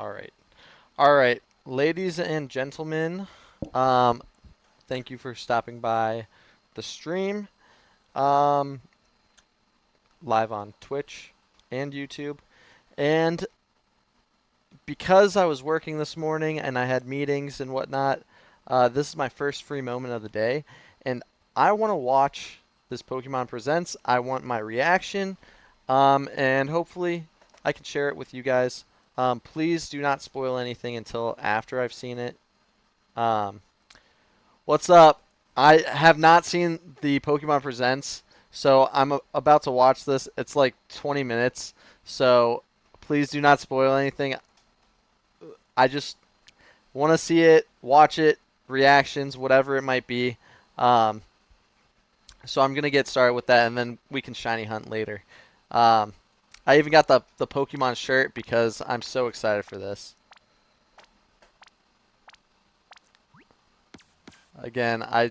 All right. All right, ladies and gentlemen, um, thank you for stopping by the stream, um, live on Twitch and YouTube. And because I was working this morning and I had meetings and whatnot, this is my first free moment of the day, and I want to watch this Pokemon Presents. I want my reaction, and hopefully I can share it with you guys. Please do not spoil anything until after I've seen it. Um, what's up? I have not seen the Pokemon Presents, so I'm about to watch this. It's like 20 minutes, so please do not spoil anything. I just want to see it, watch it, reactions, whatever it might be. Um, so I'm gonna get started with that, and then we can shiny hunt later. Um, I even got the Pokemon shirt because I'm so excited for this. Again, I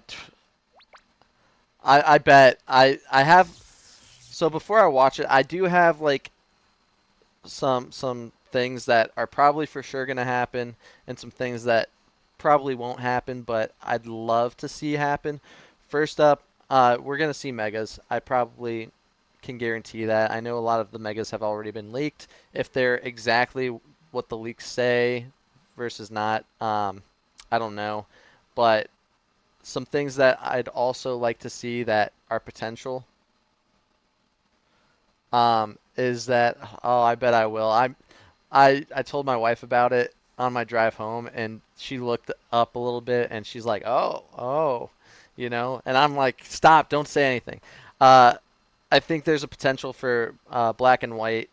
bet I have. So before I watch it, I do have like some things that are probably for sure gonna happen, and some things that probably won't happen, but I'd love to see happen. First up, we're gonna see megas. I probably can guarantee that. I know a lot of the megas have already been leaked. If they're exactly what the leaks say versus not, I don't know. But some things that I'd also like to see that are potential, is that, oh, I bet I will. I told my wife about it on my drive home, and she looked up a little bit, and she's like, oh, and I'm like, stop, don't say anything. Uh, I think there's a potential for black and white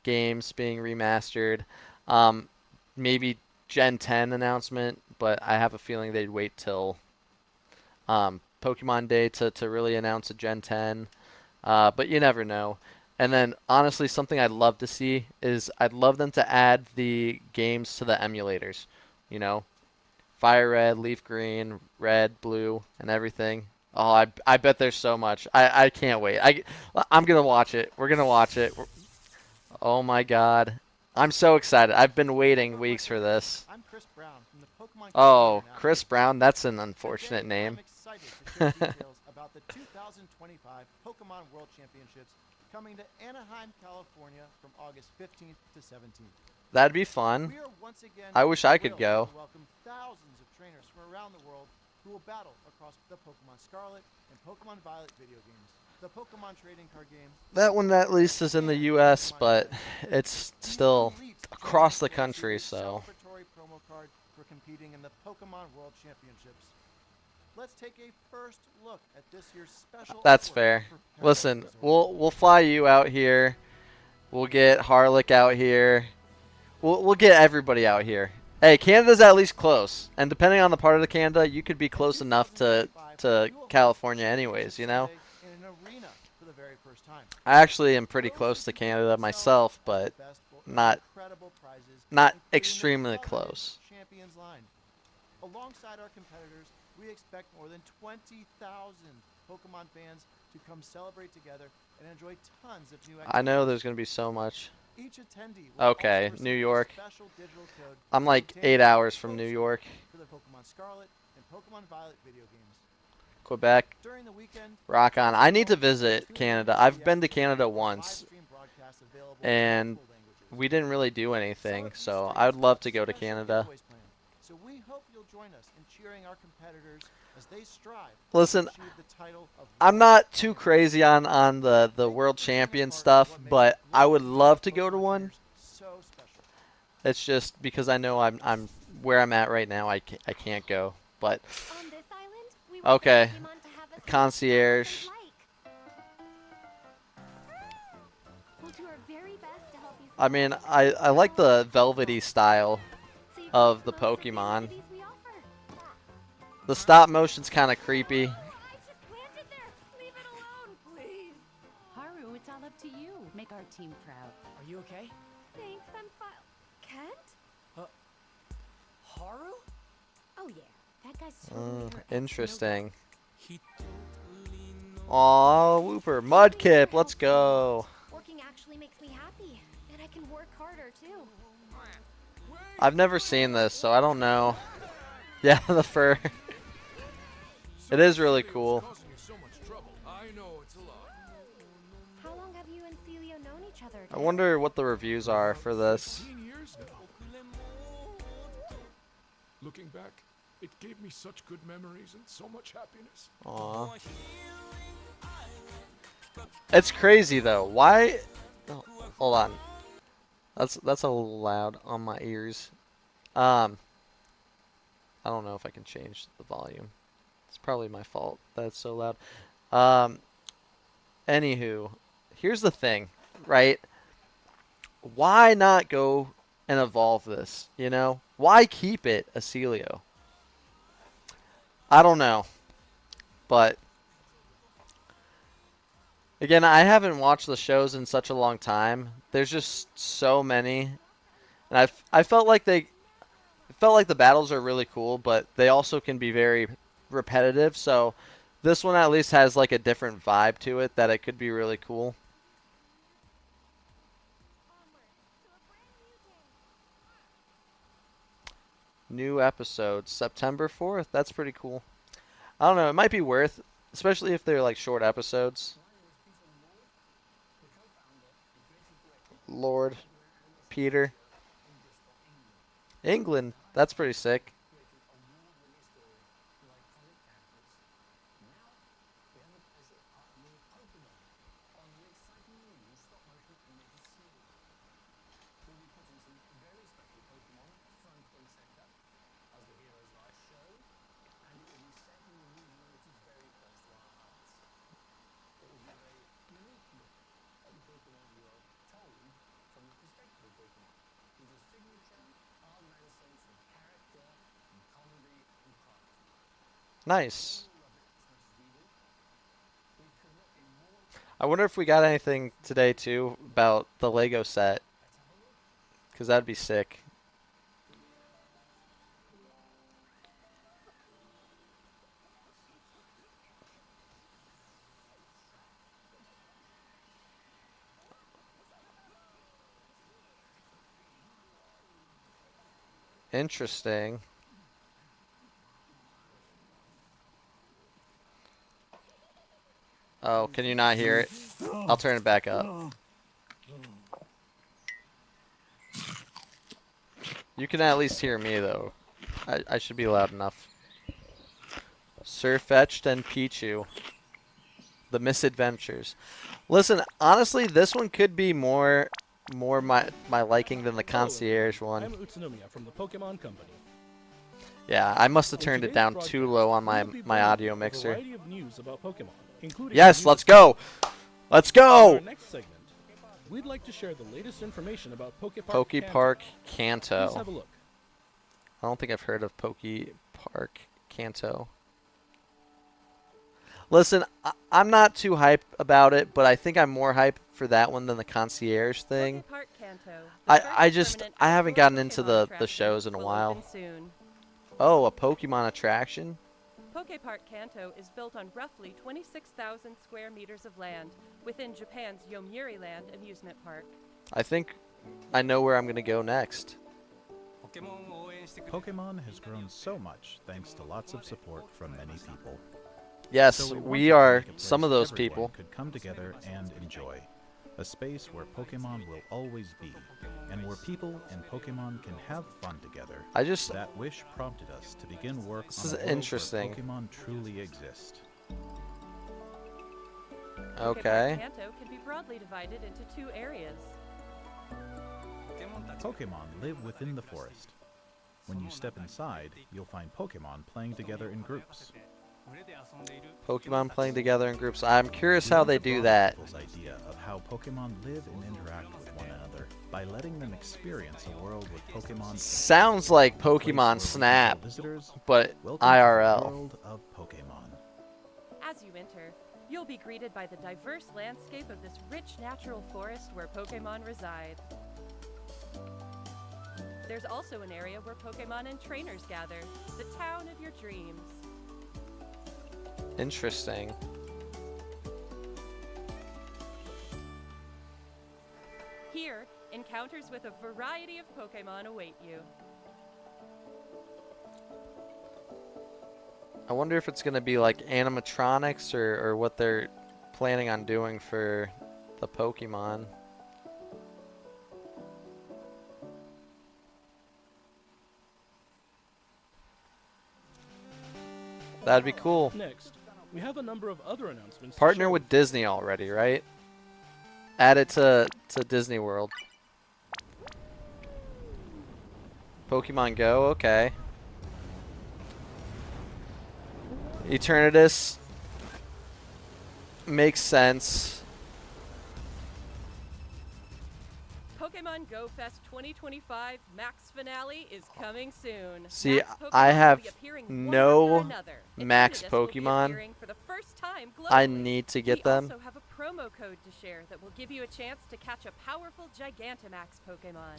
games being remastered. Um, maybe Gen 10 announcement, but I have a feeling they'd wait till Pokemon Day to really announce a Gen 10. But you never know. And then, honestly, something I'd love to see is I'd love them to add the games to the emulators. You know, Fire Red, Leaf Green, Red, Blue, and everything. Oh, I bet there's so much. I can't wait. I'm gonna watch it. We're gonna watch it. Oh my God, I'm so excited. I've been waiting weeks for this. I'm Chris Brown from the Pokemon Companion Oh, app. Chris Brown. That's an Today, unfortunate name. I'm excited to share details about the 2025 Pokemon World Championships coming to Anaheim, California from August 15th to 17th. That'd be fun. We are once again I wish I could thrilled go. to welcome thousands of trainers from around the world who will battle across the Pokemon Scarlet and Pokemon Violet video games, the Pokemon trading card game. That one at least is in the U.S., but it's still across the country, so. Celebratory promo card for competing in the Pokemon World Championships. Let's take a first look at this year's special. That's fair. Listen, we'll fly you out here. We'll get Harlick out here. We'll get everybody out here. Hey, Canada's at least close, and depending on the part of the Canada, you could be close enough to California, anyways. You know. In an arena for the very first time. I actually am pretty close to Canada myself, but not extremely close. Champions line. Alongside our competitors, we expect more than 20,000 Pokemon fans to come celebrate together and enjoy tons of new activities. I know there's going to be so much. Each attendee will Okay, also New receive a York. special digital code I'm like containing 8 hours from code New York. for the Pokemon Scarlet and Pokemon Violet video games. Quebec. During the weekend, Rock on. I need to visit Canada. I've been to Canada once, and we didn't really do anything, so I would love to go to Canada. So we hope you'll join us in cheering our competitors as they strive Listen, to achieve the title of I'm not too crazy on the world champion stuff, but I would love to go to one. so special. It's just because I know I'm where I'm at right now. I can't go, but On this island, we okay. want Pokemon to have as much Concierge. fun as they like. We'll do our very best to help you I mean, I like the velvety style so you can of get the the most of the Pokemon. activities we offer. The stop motion's kind of creepy. I just planted there. Leave it alone, please. Haru, it's all up to you. Make our team proud. Are you okay? Thanks, I'm fine. Kent? Haru? Oh yeah, that guy's totally your ex, no Interesting. He Aw, Wooper. Mudkip, let's go. doubt. Working actually makes me happy, and I can work harder too. I've never seen this, so I don't know. Yeah, the fur. It is really cool. Causing you so much trouble. I know it's a lot. How long have you and Celio known each other? I wonder what the reviews are for this. 15 years now. Looking back, it gave me such good memories and so much happiness. Aw. It's crazy though. Why? Oh, hold on. That's a little loud on my ears. I don't know if I can change the volume. It's probably my fault that it's so loud. Anywho, here's the thing, right? Why not go and evolve this? You know, why keep it a Celio? I don't know, but again, I haven't watched the shows in such a long time. There's just so many, and I felt like the battles are really cool, but they also can be very repetitive. So this one at least has like a different vibe to it that it could be really cool. New episodes September 4th. That's pretty cool. I don't know. It might be worth, especially if they're like short episodes. Lord Peter. England. That's pretty sick. Nice. I wonder if we got anything today too about the Lego set, because that'd be sick. Interesting. Oh, can you not hear it? I'll turn it back up. You can at least hear me, though. I should be loud enough. Sirfetch'd and Pichu. The Misadventures. Listen, honestly, this one could be more my liking than the Concierge one. I'm Utsunomiya from the Pokemon Company. Yeah, I must have In turned it today's down broadcast, too low on we will be my bringing audio you a mixer. variety of news about Pokemon, including Yes, news let's go. Let's In our go. next segment, we'd like to share the latest information about Pokepark. Pokepark Please have Kanto. a look. I don't think I've heard of Pokepark Kanto. Listen, I'm not too hyped about it, but I think I'm more hyped for that one than the Concierge thing. Pokepark Kanto, I haven't gotten into the shows in a while. Oh, a Pokemon attraction? Pokepark Kanto is built on roughly 26,000 square meters of land within Japan's Yomiuri Land amusement park. I think I know where I'm going to go next. Pokemon has grown so much thanks to lots of support from many people. Yes, So we wanted to are make a place some of those everyone people. could come together and enjoy. A space where Pokemon will always be, and where people and Pokemon can have fun together. That wish prompted us to begin work This on is a world interesting. where Pokemon truly exist. Okay. Pokepark Kanto can be broadly divided into two areas. Pokemon live within the forest. When you step inside, you'll find Pokemon playing together in groups. Pokemon playing together in groups. I'm curious how they do that. People's idea of how Pokemon live and interact with one another by letting them experience a world with Pokemon. Sounds like Pokemon Snap, but Welcome to the IRL. world of Pokemon. As you enter, you'll be greeted by the diverse landscape of this rich natural forest where Pokemon reside. There's also an area where Pokemon and trainers gather, the town of your dreams. Interesting. Here, encounters with a variety of Pokemon await you. I wonder if it's going to be like animatronics or what they're planning on doing for the Pokemon. That'd be cool. Next, we have a number of other announcements. to Partner share with Disney already, right? Add it to Disney World. Pokemon Go, okay. Eternatus makes sense. Pokemon Go Fest 2025 Max Finale is coming soon. See, Max Pokemon I will have be appearing no one after another. Max Eternatus will be Pokemon. appearing for the first time I globally. need to get We them. also have a promo code to share that will give you a chance to catch a powerful Gigantamax Pokemon.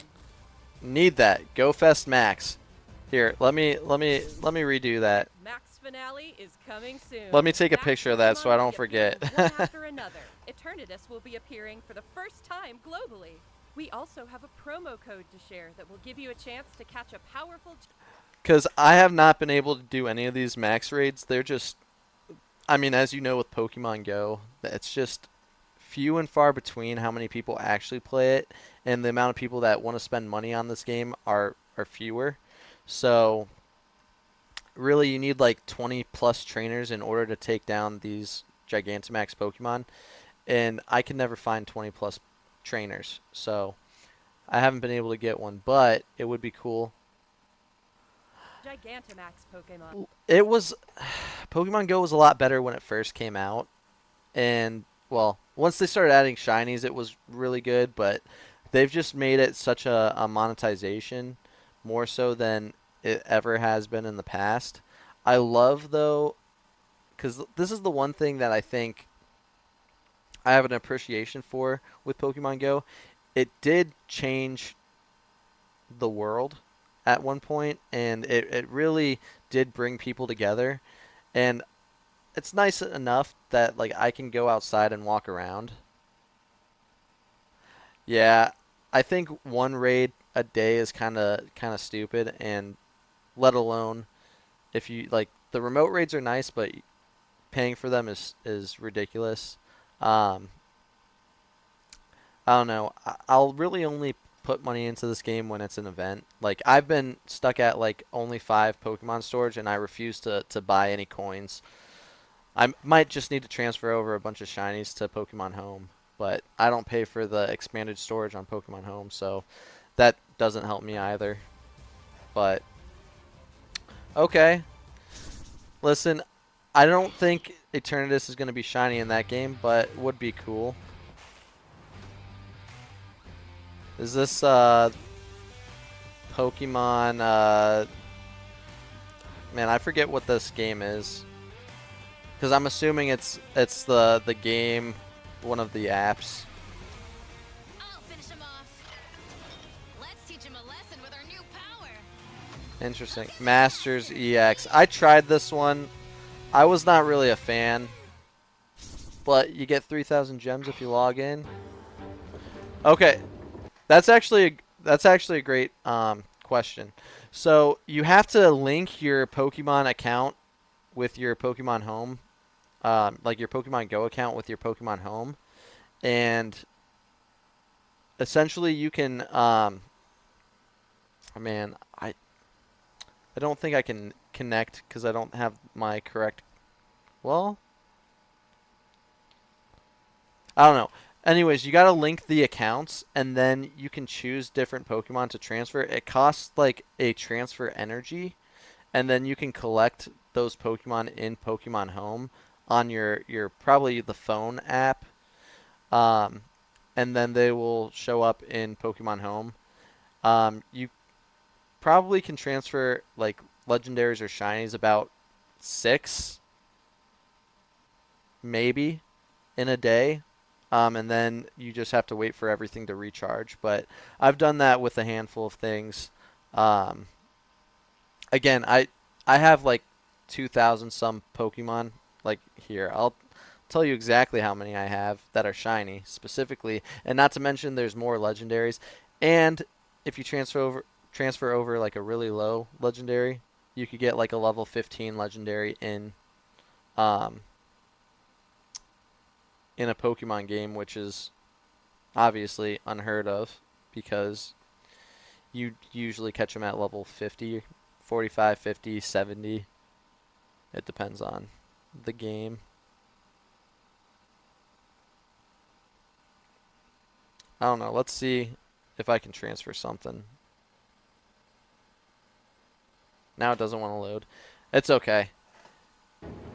Need that. GoFest Max. Here, let me redo that. Max Finale is coming soon. Let me take a Max picture of that so I Pokemon don't will be forget. appearing one after another. Eternatus will be appearing for the first time globally. We also have a promo code to share that will give you a chance to catch a powerful. Because I have not been able to do any of these max raids. They're just, I mean, as you know with Pokemon Go, it's just few and far between how many people actually play it, and the amount of people that want to spend money on this game are fewer. So really you need like 20 plus trainers in order to take down these Gigantamax Pokemon, and I can never find 20 plus trainers, so I haven't been able to get one, but it would be cool. Gigantamax Pokemon. It was Pokemon Go was a lot better when it first came out, and well, once they started adding shinies it was really good, but they've just made it such a monetization more so than it ever has been in the past. I love though, because this is the one thing that I think I have an appreciation for with Pokemon Go. It did change the world at one point, and it really did bring people together, and it's nice enough that like I can go outside and walk around. Yeah, I think one raid a day is kind of stupid, and let alone if you like the remote raids are nice, but paying for them is ridiculous. I don't know. I'll really only put money into this game when it's an event. Like I've been stuck at like only 5 Pokemon storage, and I refuse to buy any coins. I might just need to transfer over a bunch of shinies to Pokemon Home, but I don't pay for the expanded storage on Pokemon Home, so that doesn't help me either. But okay. Listen, I don't think Eternatus is going to be shiny in that game, but it would be cool. Is this Pokemon man, I forget what this game is. Cuz I'm assuming it's the game, one of the apps. I'll finish him off. Let's teach him a lesson with our new power. Interesting. Masters EX. I tried this one. I was not really a fan. But you get 3,000 gems if you log in. Okay. That's actually a great question. So you have to link your Pokemon account with your Pokemon Home, like your Pokemon Go account with your Pokemon Home, and essentially you can. Man, I don't think I can connect because I don't have my correct. Well, I don't know. Anyways, you gotta link the accounts, and then you can choose different Pokemon to transfer. It costs like a transfer energy, and then you can collect those Pokemon in Pokemon Home on your probably the phone app, and then they will show up in Pokemon Home. You probably can transfer like legendaries or shinies about 6, maybe, in a day. And then you just have to wait for everything to recharge. But I've done that with a handful of things. Again, I have like 2,000 some Pokemon. Like here, tell you exactly how many I have that are shiny specifically, and not to mention there's more legendaries. And if you transfer over like a really low legendary, you could get like a level 15 legendary in a Pokemon game, which is obviously unheard of because you usually catch them at level 50, 45, 50, 70. It depends on the game. I don't know. Let's see if I can transfer something. Now it doesn't want to load. It's okay.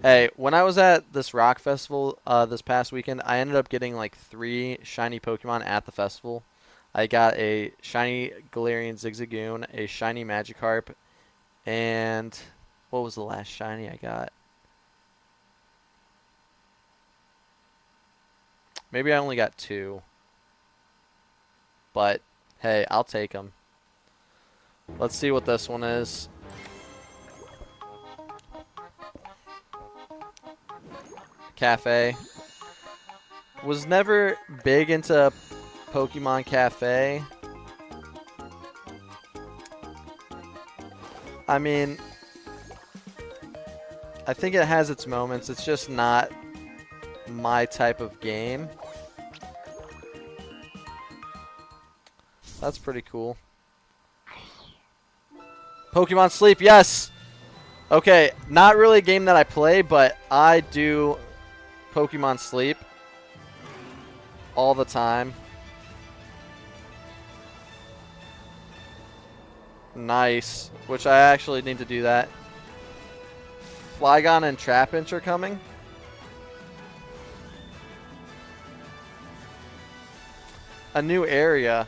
Hey, when I was at this rock festival this past weekend, I ended up getting like 3 shiny Pokemon at the festival. I got a shiny Galarian Zigzagoon, a shiny Magikarp, and what was the last shiny I got? Maybe I only got 2. But, hey, I'll take them. Let's see what this one is. Cafe. Was never big into Pokemon Cafe. I mean, I think it has its moments. It's just not my type of game. That's pretty cool. Pokemon Sleep, yes! Okay, not really a game that I play, but I do Pokemon Sleep all the time. Nice. Which I actually need to do that. Flygon and Trapinch are coming. A new area.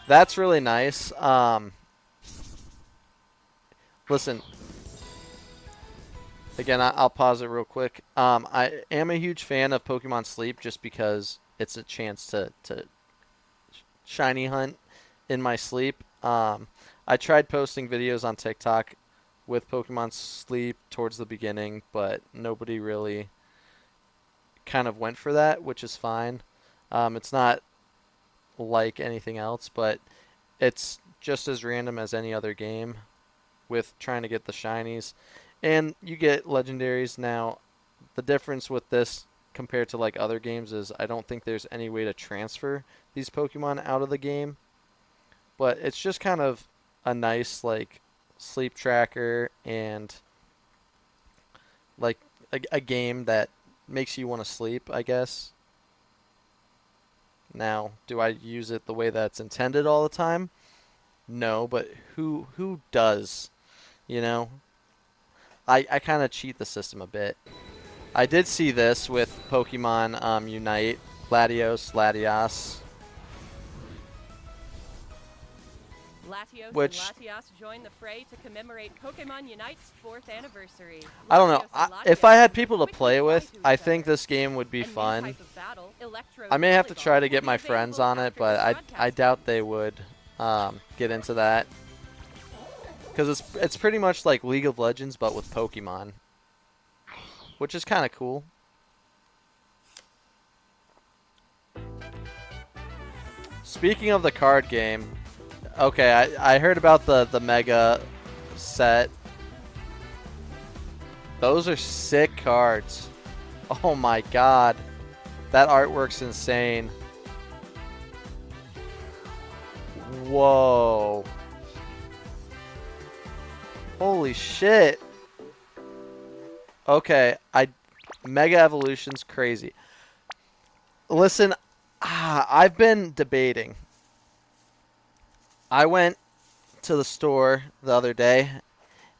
That's really nice. Listen. Again, I'll pause it real quick. I am a huge fan of Pokemon Sleep just because it's a chance to shiny hunt in my sleep. I tried posting videos on TikTok with Pokemon Sleep towards the beginning, but nobody really kind of went for that, which is fine. It's not like anything else, but it's just as random as any other game with trying to get the shinies. And you get legendaries. Now, the difference with this compared to like other games is I don't think there's any way to transfer these Pokemon out of the game. But it's just kind of a nice like sleep tracker and like a game that makes you want to sleep, I guess. Now, do I use it the way that's intended all the time? No, but who does? You know? I kind of cheat the system a bit. I did see this with Pokemon Unite, Latios. Latios Which, and Latias join the fray to commemorate Pokemon Unite's 4th anniversary. I don't know. Latios and If I had Latias people to quickly play fly with, to I each think other. this game would be A new fun. type of battle, Electro I may have to Volleyball, try to will get be my friends available on it, after but this I broadcast doubt ends. they would get into that. Because it's pretty much like League of Legends, but with Pokemon. Which is kind of cool. Speaking of the card game, okay, I heard about the Mega set. Those are sick cards. Oh my god. That artwork's insane. Whoa. Holy shit. Okay, Mega Evolution's crazy. Listen, I've been debating. I went to the store the other day,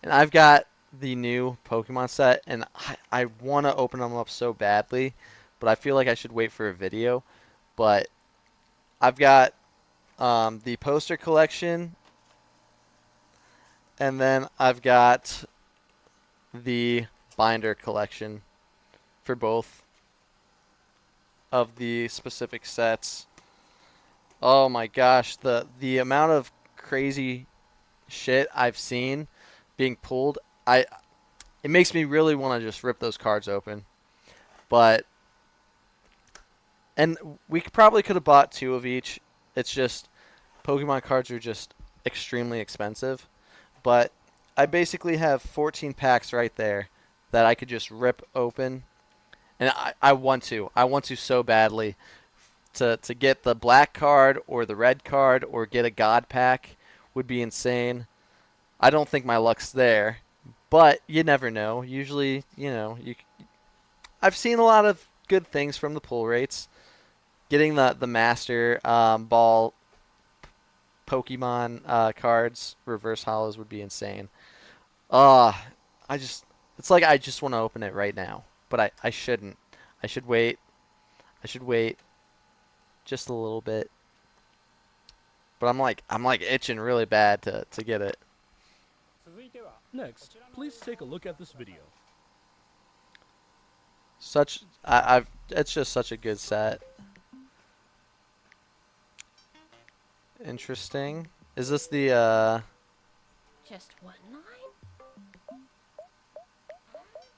and I've got the new Pokemon set, and I want to open them up so badly, but I feel like I should wait for a video. But I've got the poster collection, and then I've got the binder collection for both of the specific sets. Oh my gosh, the amount of crazy shit I've seen being pulled, it makes me really want to just rip those cards open. But and we probably could have bought 2 of each. It's just Pokemon cards are just extremely expensive. But I basically have 14 packs right there that I could just rip open. And I want to. I want to so badly to get the black card or the red card or get a God pack would be insane. I don't think my luck's there, but you never know. Usually, I've seen a lot of good things from the pull rates. Getting the Master Ball Pokemon cards, reverse hollows would be insane. It's like I just want to open it right now, but I shouldn't. I should wait. Just a little bit. But I'm like itching really bad to get it. Next, please take a look at this video. It's just such a good set. Interesting. Is this the Just one line?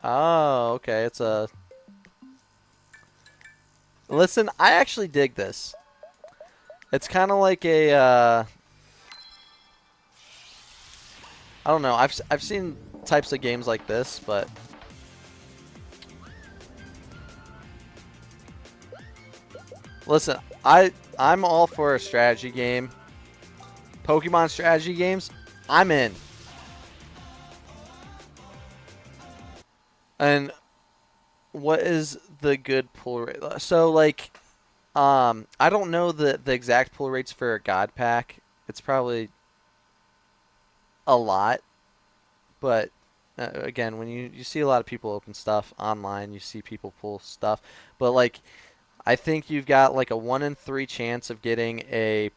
Oh, okay. It's a Listen, I actually dig this. It's kind of like a I don't know. I've seen types of games like this, but listen, I'm all for a strategy game. Pokemon strategy games, I'm in. And what is the good pull rate? So like I don't know the exact pull rates for a God pack. It's probably a lot. But again, when you see a lot of people open stuff online, you see people pull stuff. But like I think you've got like a 1 in 3 chance of getting a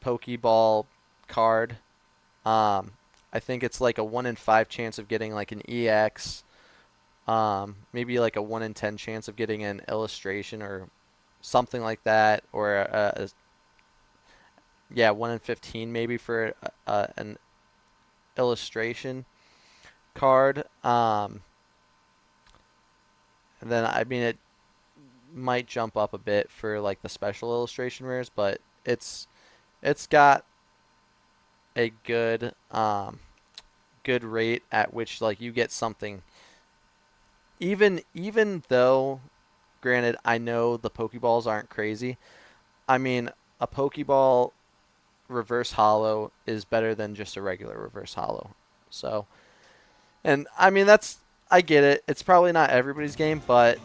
Pokeball card. I think it's like a 1 in 5 chance of getting like an EX. Maybe like a 1 in 10 chance of getting an illustration or something like that, or 1 in 15 maybe for an illustration card. And then I mean it might jump up a bit for like the special illustration rares, but it's got a good good rate at which like you get something. Even though, granted, I know the Pokeballs aren't crazy. I mean, a Pokeball reverse hollow is better than just a regular reverse hollow. So, and I mean I get it. It's probably not everybody's game, but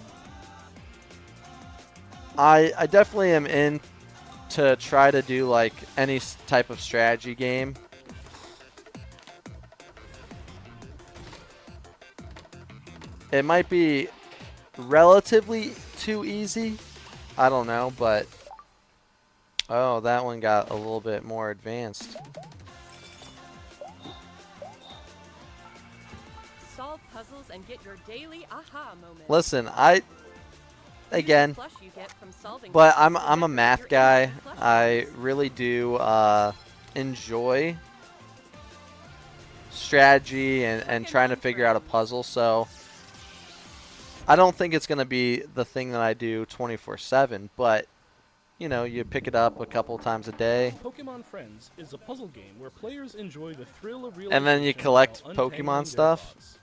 I definitely am in to try to do like any type of strategy game. It might be relatively too easy. I don't know, but oh, that one got a little bit more advanced. Solve puzzles and get your daily aha moment. Listen, again, Plus you get from solving but puzzles I'm a with math your guy. instant plus I really do enjoy strategy and trying to figure out a puzzle, so I don't think it's going to be the thing that I do 24/7, but you pick it up a couple times a day. Pokemon Friends is a puzzle game where players enjoy the thrill of And then you realization collect while Pokemon untangling their stuff. thoughts.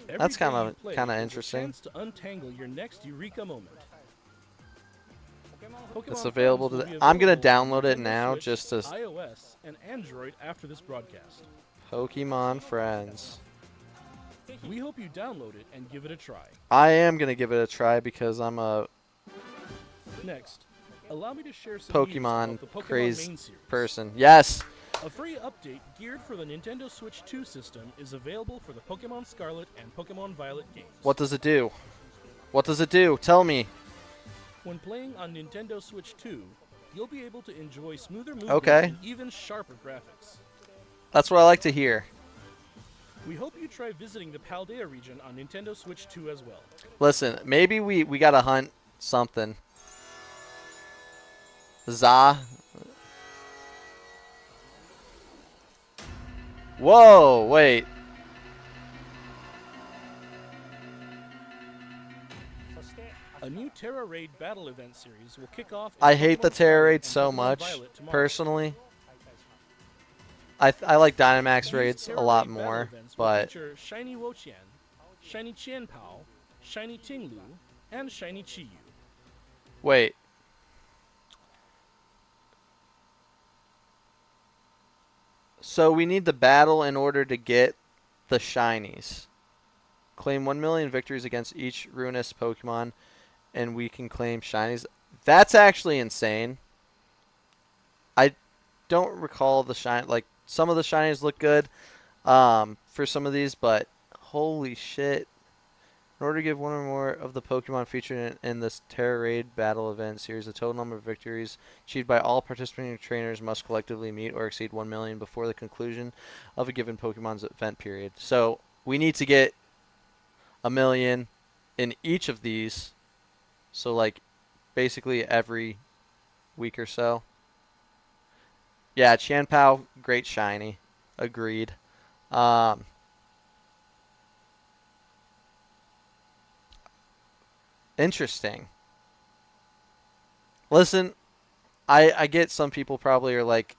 Every That's game kinda- you play kinda is a interesting. chance to untangle your next eureka moment. Pokemon It's available Friends to will be I'm going to available on download it Nintendo now Switch, just to iOS and Android after this broadcast. Pokemon Friends. We hope you download it and give it a try. I am going to give it a try because I'm a Next, allow me to share some news Pokemon about the Pokemon crazed main series. person. Yes. A free update geared for the Nintendo Switch 2 system is available for the Pokemon Scarlet and Pokemon Violet games. What does it do? What does it do? Tell me. When playing on Nintendo Switch 2, you'll be able to enjoy smoother movement Okay. and even sharper graphics. That's what I like to hear. We hope you try visiting the Paldea region on Nintendo Switch 2 as well. Listen, maybe we got to hunt something. Za. Whoa, wait. A new Terra Raid battle event series will kick off. I hate the Pokemon Terra Scarlet Raid and so Pokemon much, Violet tomorrow. personally. I like Dynamax These raids a Terra lot Raid battle more, events will but feature Shiny Wotian, Shiny Qianpao, Shiny Tinglu, and Shiny Chiyu. wait. So we need the battle in order to get the shinies. Claim 1 million victories against each ruinous Pokemon, and we can claim shinies. That's actually insane. I don't recall the shine. Like, some of the shinies look good for some of these, but holy shit. In order to give one or more of the Pokemon featured in this Terra Raid battle event series, the total number of victories achieved by all participating trainers must collectively meet or exceed 1 million before the conclusion of a given Pokemon's event period. So we need to get 1 million in each of these. So, like, basically every week or so. Yeah, Qianpao, great shiny. Agreed. Interesting. Listen, I get some people probably are like,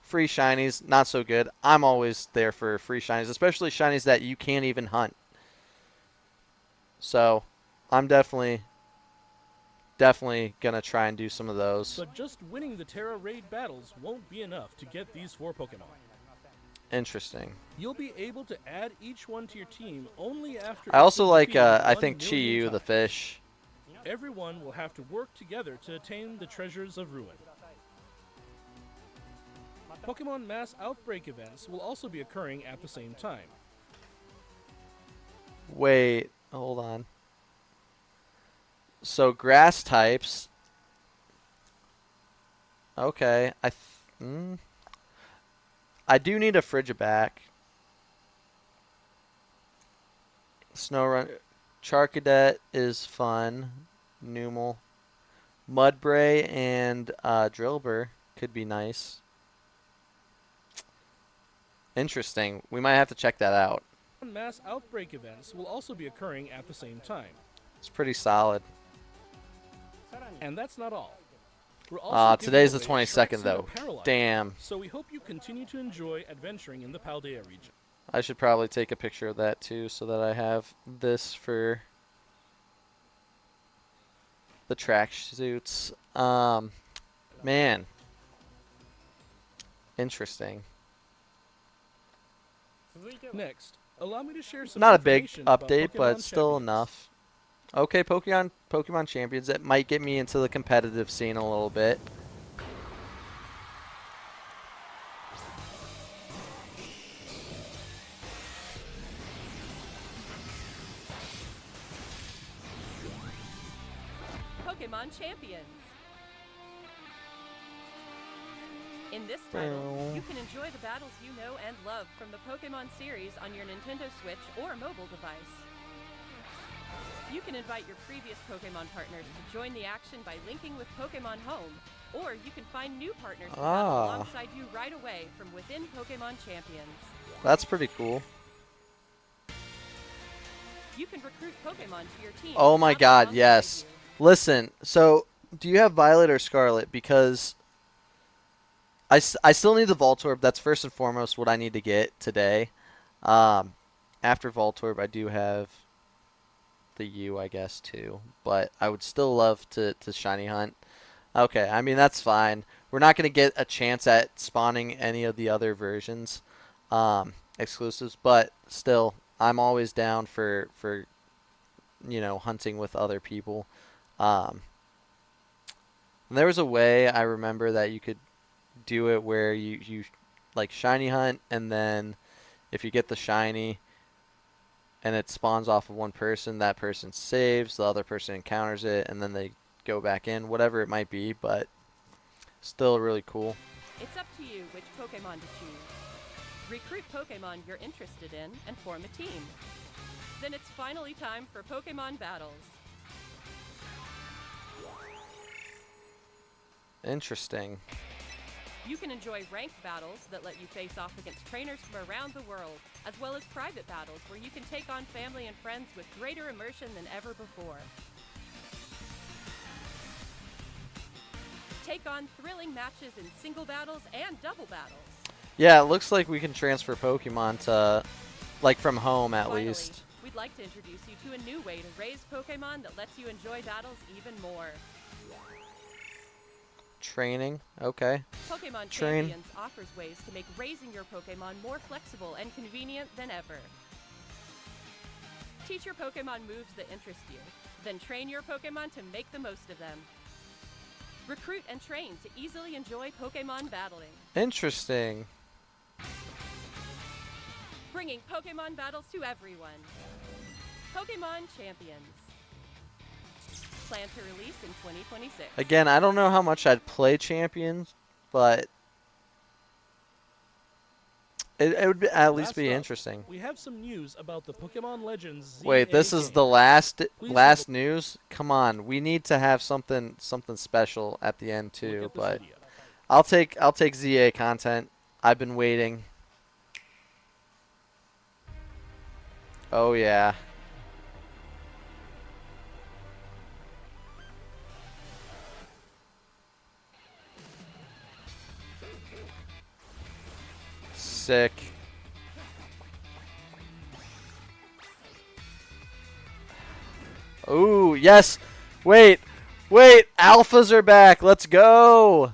free shinies, not so good. I'm always there for free shinies, especially shinies that you can't even hunt. So, I'm definitely gonna try and do some of those. But just winning the Terra Raid battles won't be enough to get these 4 Pokemon. Interesting. You'll be able to add each one to your team only after. I also it's like, defeated I 1 think million Chiyu, the times. fish. Everyone will have to work together to attain the treasures of Ruin. Pokemon Mass Outbreak events will also be occurring at the same time. Wait, hold on. So grass types. Okay, I do need a Frigiback. Snow Charcadet is fun. Numel. Mudbray and Drillbur could be nice. Interesting. We might have to check that out. Mass Outbreak events will also be occurring at the same time. It's pretty solid. And that's not all. We're also giving Today's the away 22nd Tracksuit though. apparel items, Damn. So we hope you continue to enjoy adventuring in the Paldea region. I should probably take a picture of that too so that I have this for the track suits. Man. Interesting. Next, allow me to share some Not a big information about update, but Pokemon still Champions. enough. Okay, Pokemon Champions. It might get me into the competitive scene a little bit. Pokemon Champions. In this title, you can enjoy the battles you know and love from the Pokemon series on your Nintendo Switch or mobile device. You can invite your previous Pokemon partners to join the action by linking with Pokemon Home, or you can find new partners to battle alongside you right away from within Pokemon Champions. That's pretty cool. You can recruit Pokemon to your team. Oh my not god, alongside yes. you. Listen, so do you have Violet or Scarlet? Because I still need the Voltorb. That's first and foremost what I need to get today. After Voltorb, I do have the U, I guess, too. But I would still love to shiny hunt. Okay, I mean, that's fine. We're not going to get a chance at spawning any of the other versions, exclusives. But still, I'm always down for you know, hunting with other people. And there was a way I remember that you could do it where you like shiny hunt, and then if you get the shiny and it spawns off of one person, that person saves, the other person encounters it, and then they go back in, whatever it might be, but still really cool. It's up to you which Pokemon to choose. Recruit Pokemon you're interested in and form a team. Then it's finally time for Pokemon battles. Interesting. You can enjoy ranked battles that let you face off against trainers from around the world, as well as private battles where you can take on family and friends with greater immersion than ever before. Take on thrilling matches in single battles and double battles. Yeah, it looks like we can transfer Pokemon to, like, from home at Finally, least. we'd like to introduce you to a new way to raise Pokemon that lets you enjoy battles even more. Training, okay. Pokemon Train. Champions offers ways to make raising your Pokemon more flexible and convenient than ever. Teach your Pokemon moves that interest you, then train your Pokemon to make the most of them. Recruit and train to easily enjoy Pokemon battling. Interesting. Bringing Pokemon battles to everyone. Pokemon Champions. Plan to release in 2026. Again, I don't know how much I'd play Champions, but it would at least Last be up, interesting. We have some news about the Pokemon Legends ZA Wait, this is game. the last Please news? Come on, we need to have something special at the end look too, at this but video. I'll take ZA content. I've been waiting. Oh yeah. Sick. Ooh, yes. Wait. Alphas are back. Let's go.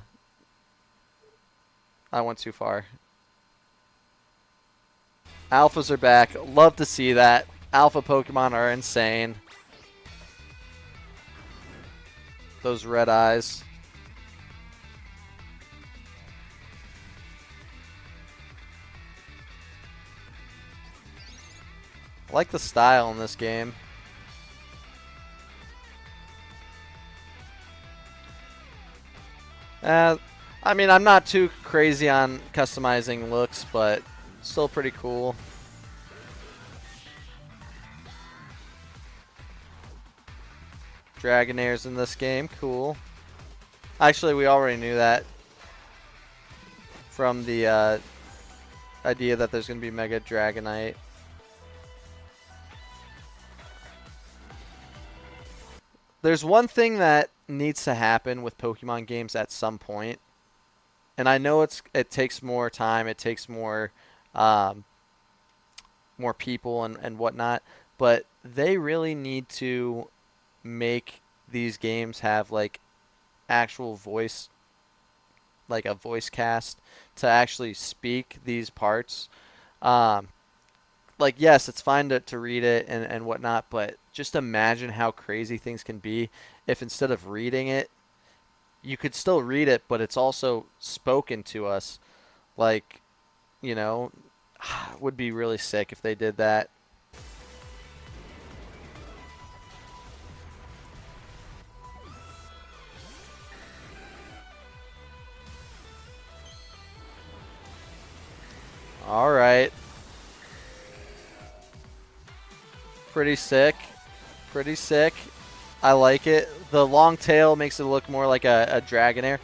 I went too far. Alphas are back. Love to see that. Alpha Pokemon are insane. Those red eyes. I like the style in this game. I mean, I'm not too crazy on customizing looks, but still pretty cool. Dragonairs in this game, cool. Actually, we already knew that from the idea that there's going to be Mega Dragonite. There's one thing that needs to happen with Pokemon games at some point, and I know it takes more time, it takes more more people and whatnot, but they really need to make these games have like actual voice, like a voice cast to actually speak these parts. Like, yes, it's fine to read it and whatnot, but just imagine how crazy things can be if instead of reading it, you could still read it, but it's also spoken to us. Like, you know, would be really sick if they did that. All right. Pretty sick. Pretty sick. I like it. The long tail makes it look more like a Dragonair.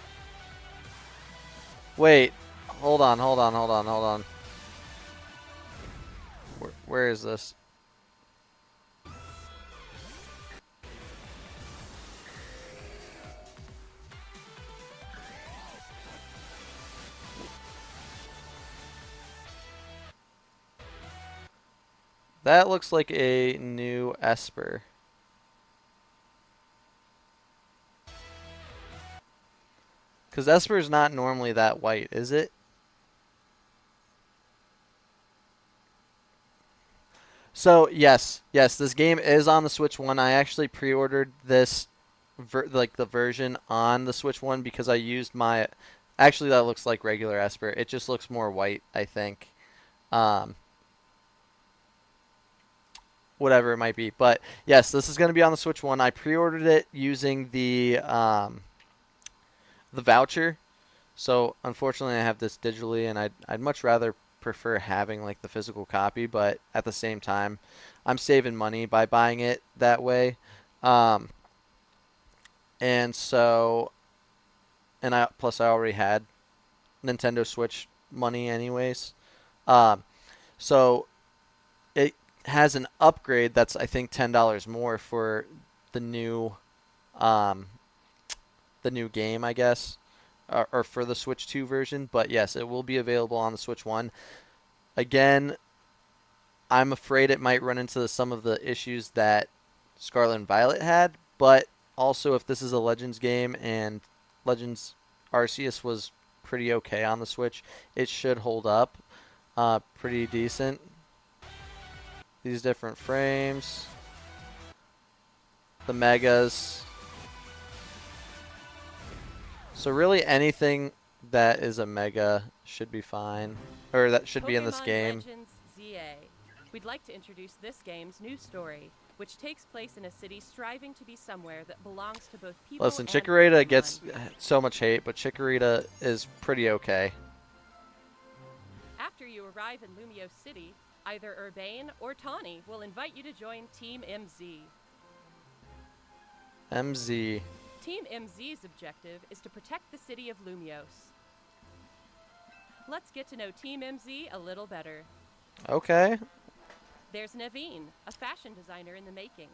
Wait. Hold on. Where is this? That looks like a new Esper. Because Esper is not normally that white, is it? So, yes, this game is on the Switch 1. I actually pre-ordered this, like the version on the Switch 1 because I used my... Actually, that looks like regular Esper. It just looks more white, I think. Whatever it might be. But yes, this is going to be on the Switch 1. I pre-ordered it using the voucher. So unfortunately I have this digitally, and I'd much rather prefer having like the physical copy, but at the same time I'm saving money by buying it that way. And so, and plus I already had Nintendo Switch money anyways. So it has an upgrade that's I think $10 more for the new game, I guess, or for the Switch 2 version. But yes, it will be available on the Switch 1. Again, I'm afraid it might run into some of the issues that Scarlet and Violet had, but also if this is a Legends game and Legends Arceus was pretty okay on the Switch, it should hold up pretty decent. These different frames, the megas. So really anything that is a mega should be fine, or that should be in this Pokemon game. Legends ZA. We'd like to introduce this game's new story, which takes place in a city striving to be somewhere that belongs to both people Listen, and Chikorita Pokemon. gets so much hate, but Chikorita is pretty okay. After you arrive in Lumio City, either Urbane or Tawny will invite you to join Team MZ. MZ. Team MZ's objective is to protect the city of Lumios. Let's get to know Team MZ a little better. Okay. There's Naveen, a fashion designer in the making.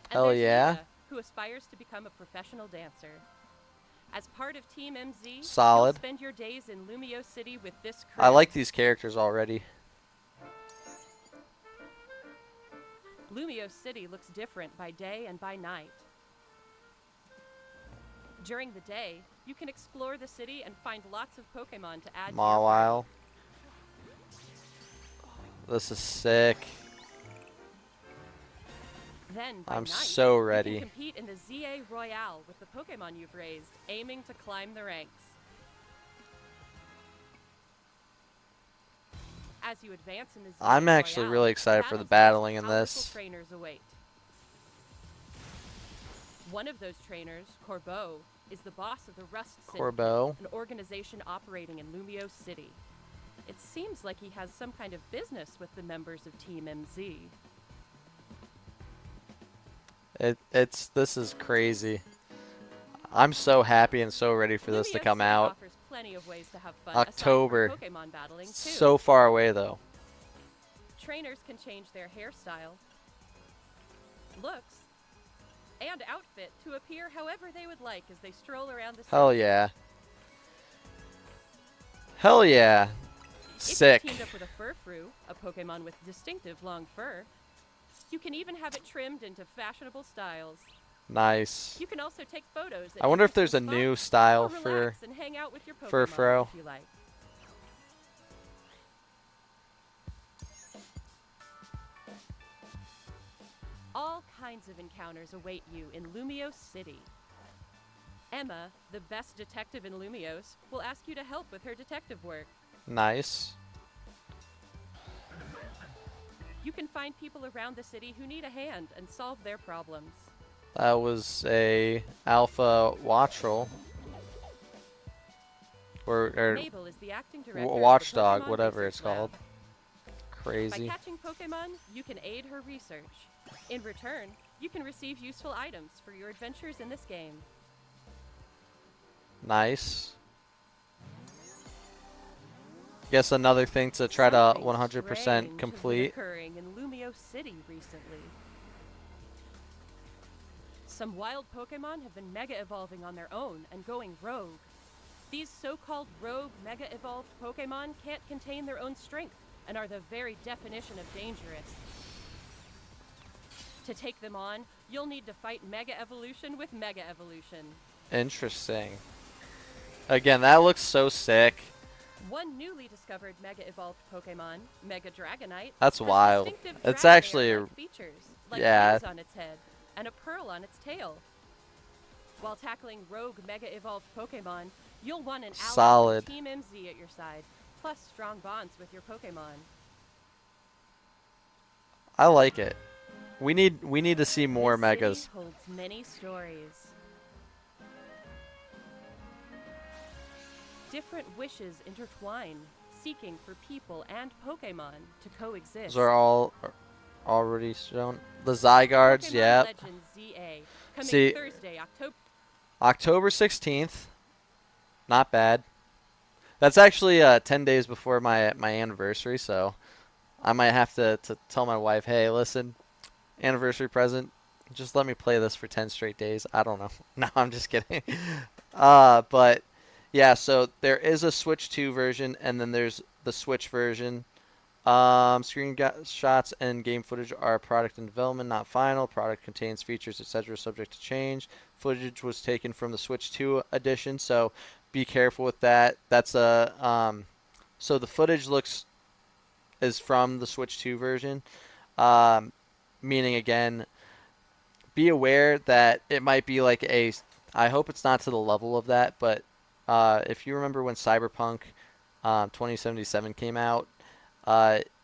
And Hell there's yeah. Lisa, who aspires to become a professional dancer. As part of Team MZ, Solid. you'll spend your days in Lumio City with this crew. I like these characters already. Lumio City looks different by day and by night. During the day, you can explore the city and find lots of Pokemon to add to your Mawile. This is sick. Then, by I'm night, so you ready. can compete in the ZA Royale with the Pokemon you've raised, aiming to climb the ranks. As you advance in the ZA I'm actually Royale, really excited for the battles battling in against this. powerful trainers await. One of those trainers, Corbeau, is the boss of the Rust Syndicate, Corbeau. an organization operating in Lumio City. It seems like he has some kind of business with the members of Team MZ. This is crazy. I'm so happy and so ready for this to Lumio come City out. offers plenty of ways to have fun aside from October. Pokemon battling, too. So far away though. Trainers can change their hairstyle, looks, and outfit to appear however they would like as they stroll around the city. Hell yeah. Hell yeah. Sick. If you teamed up with a Furfrou, a Pokemon with distinctive long fur, you can even have it trimmed into fashionable styles. Nice. You can also take photos. At I wonder if there's a interesting new spots, style or for relax and hang out with your Pokemon Furfrou. if you like. All kinds of encounters await you in Lumio City. Emma, the best detective in Lumios, will ask you to help with her detective work. Nice. You can find people around the city who need a hand and solve their problems. That was a alpha Wattrel. Or Mabel is the acting director of the Watchdog, Pokemon whatever Research it's called. Lab. By Crazy. catching Pokemon, you can aid her research. In return, you can receive useful items for your adventures in this game. Nice. Guess another thing to try to Something 100% strange has complete. been occurring in Lumio City recently. Some wild Pokemon have been mega evolving on their own and going rogue. These so-called rogue mega evolved Pokemon can't contain their own strength and are the very definition of dangerous. To take them on, you'll need to fight Mega Evolution with Mega Evolution. Interesting. Again, that looks so sick. One newly discovered Mega Evolved Pokemon, Mega Dragonite, That's has wild. distinctive It's Dragonair-like actually features, like yeah. wings on its head and a pearl on its tail. While tackling rogue Mega Evolved Pokemon, you'll want an ally Solid. from Team MZ at your side, plus strong bonds with your Pokemon. I like it. We need to see more This megas. city holds many stories. Different wishes intertwine, seeking for people and Pokemon to coexist. Those are all already shown. The Zygardes, Pokemon yep. Legends ZA, coming See, Thursday, October. October 16th. Not bad. That's actually 10 days before my anniversary, so I might have to tell my wife, hey, listen, anniversary present, just let me play this for 10 straight days. I don't know. No, I'm just kidding. But yeah, so there is a Switch 2 version, and then there's the Switch version. Screenshots and game footage are product in development, not final. Product contains features, etc., subject to change. Footage was taken from the Switch 2 edition, so be careful with that. That's a so the footage is from the Switch 2 version, meaning again, be aware that it might be like I hope it's not to the level of that, but if you remember when Cyberpunk 2077 came out,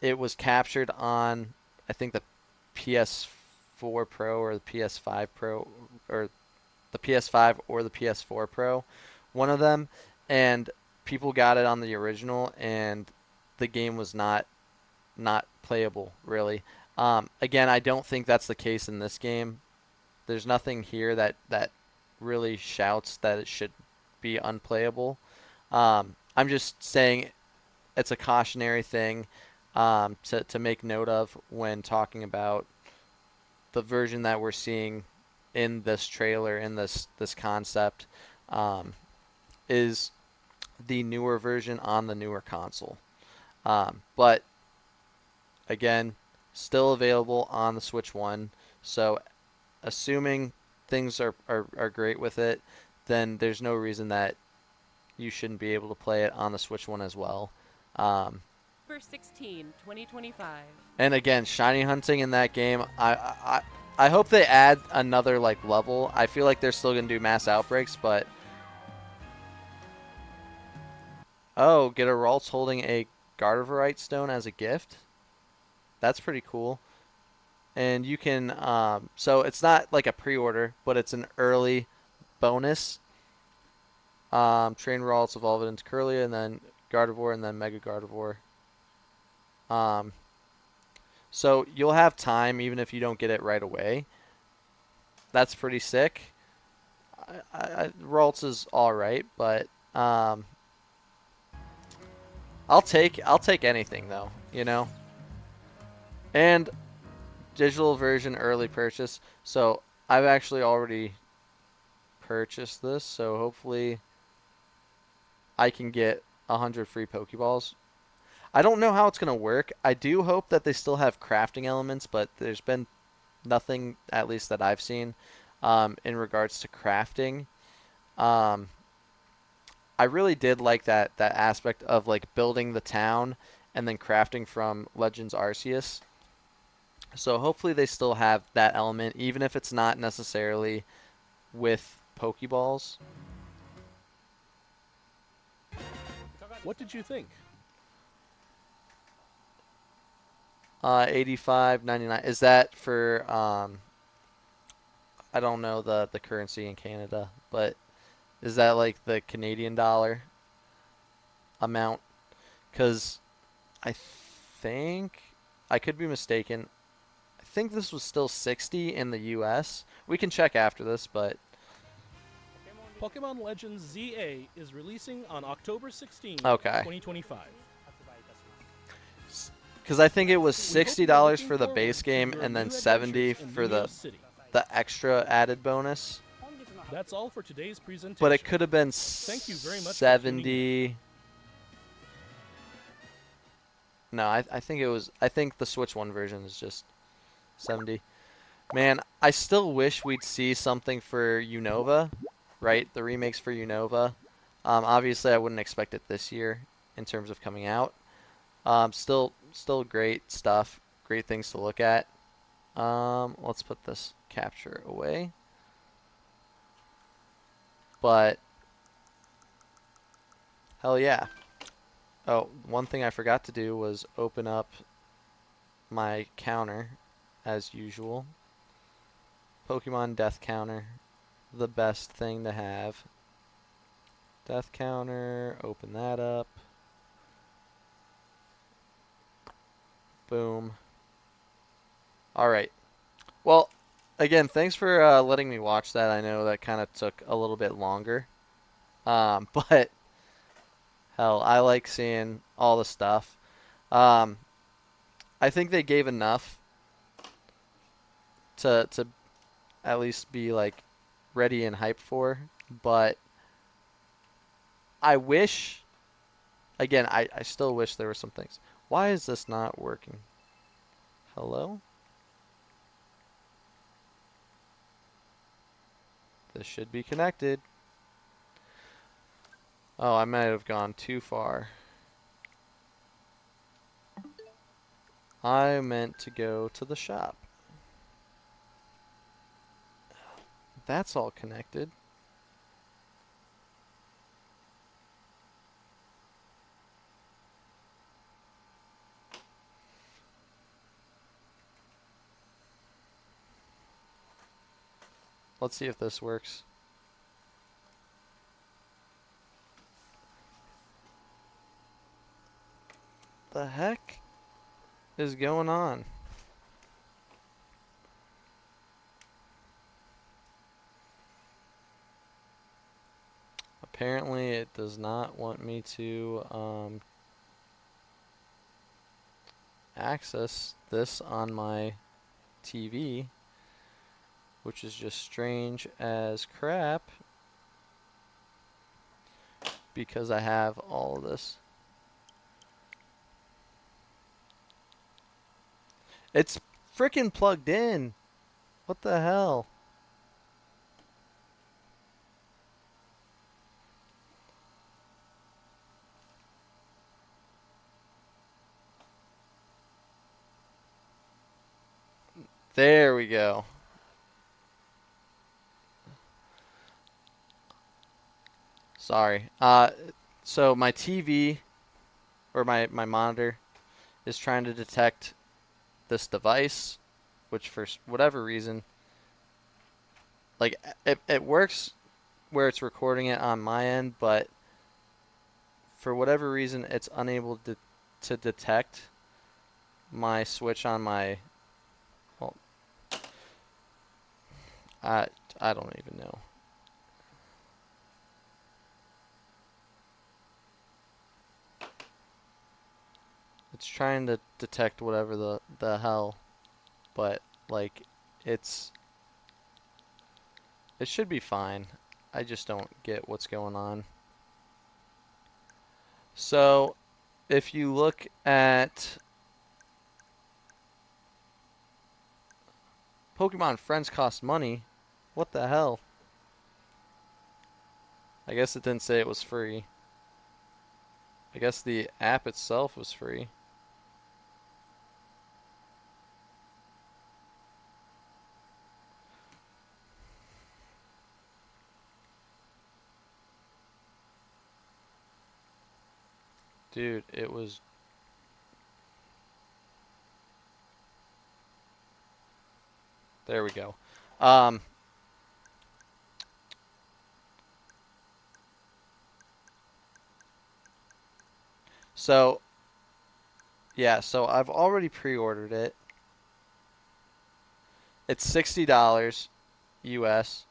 it was captured on, I think, the PS4 Pro or the PS5 Pro, or the PS5 or the PS4 Pro, one of them, and people got it on the original, and the game was not playable, really. Again, I don't think that's the case in this game. There's nothing here that really shouts that it should be unplayable. I'm just saying it's a cautionary thing to make note of when talking about the version that we're seeing in this trailer, in this concept, is the newer version on the newer console. But again, still available on the Switch 1. So assuming things are great with it, then there's no reason that you shouldn't be able to play it on the Switch 1 as well. October 16, 2025. And again, shiny hunting in that game, I hope they add another like level. I feel like they're still gonna do mass outbreaks, but oh, get a Ralts holding a Gardevorite stone as a gift. That's pretty cool. And you can so it's not like a pre-order, but it's an early bonus. Train Ralts, evolve it into Kirlia, and then Gardevoir, and then Mega Gardevoir. So you'll have time even if you don't get it right away. That's pretty sick. Ralts is all right, but I'll take anything though, you know. And digital version early purchase. So I've actually already purchased this, so hopefully I can get 100 free Pokeballs. I don't know how it's going to work. I do hope that they still have crafting elements, but there's been nothing, at least that I've seen, in regards to crafting. I really did like that aspect of like building the town and then crafting from Legends Arceus. So hopefully they still have that element, even if it's not necessarily with Pokeballs. What did you think? $85.99. Is that for I don't know the currency in Canada, but is that like the Canadian dollar amount? Because I think, I could be mistaken, I think this was still 60 in the US. We can check after this, but Pokemon Legends ZA is releasing on October 16, okay, 2025. because I think it was We hope you're $60 looking for the forward base to game your and then new 70 adventures in for Lumos City. the extra added bonus. That's all for today's presentation. But it could have been Thank you very much for 70. No, I think it was. I think the Switch 1 version is just 70. Man, I still wish we'd see something for Unova, right? The remakes for Unova. Obviously, I wouldn't expect it this year in terms of coming out. Still great stuff. Great things to look at. Let's put this capture away. But hell yeah. Oh, one thing I forgot to do was open up my counter as usual. Pokemon Death Counter, the best thing to have. Death Counter, open that up. Boom. Alright. Well, again, thanks for letting me watch that. I know that kind of took a little bit longer. But Hell, I like seeing all the stuff. I think they gave enough to at least be like ready and hyped for, but I wish, again, I still wish there were some things. Why is this not working? Hello? This should be connected. Oh, I might have gone too far. I meant to go to the shop. That's all connected. Let's see if this works. The heck is going on? Apparently it does not want me to access this on my TV, which is just strange as crap because I have all of this. It's freaking plugged in. What the hell? There we go. Sorry. So my TV or my monitor is trying to detect this device, which for whatever reason, like it works where it's recording it on my end, but for whatever reason it's unable to detect my switch on my, well, I don't even know. It's trying to detect whatever the hell, but like it should be fine. I just don't get what's going on. So if you look at Pokemon Friends cost money, what the hell? I guess it didn't say it was free. I guess the app itself was free. Dude, it was... There we go. So, yeah, so I've already pre-ordered it. It's $60 US.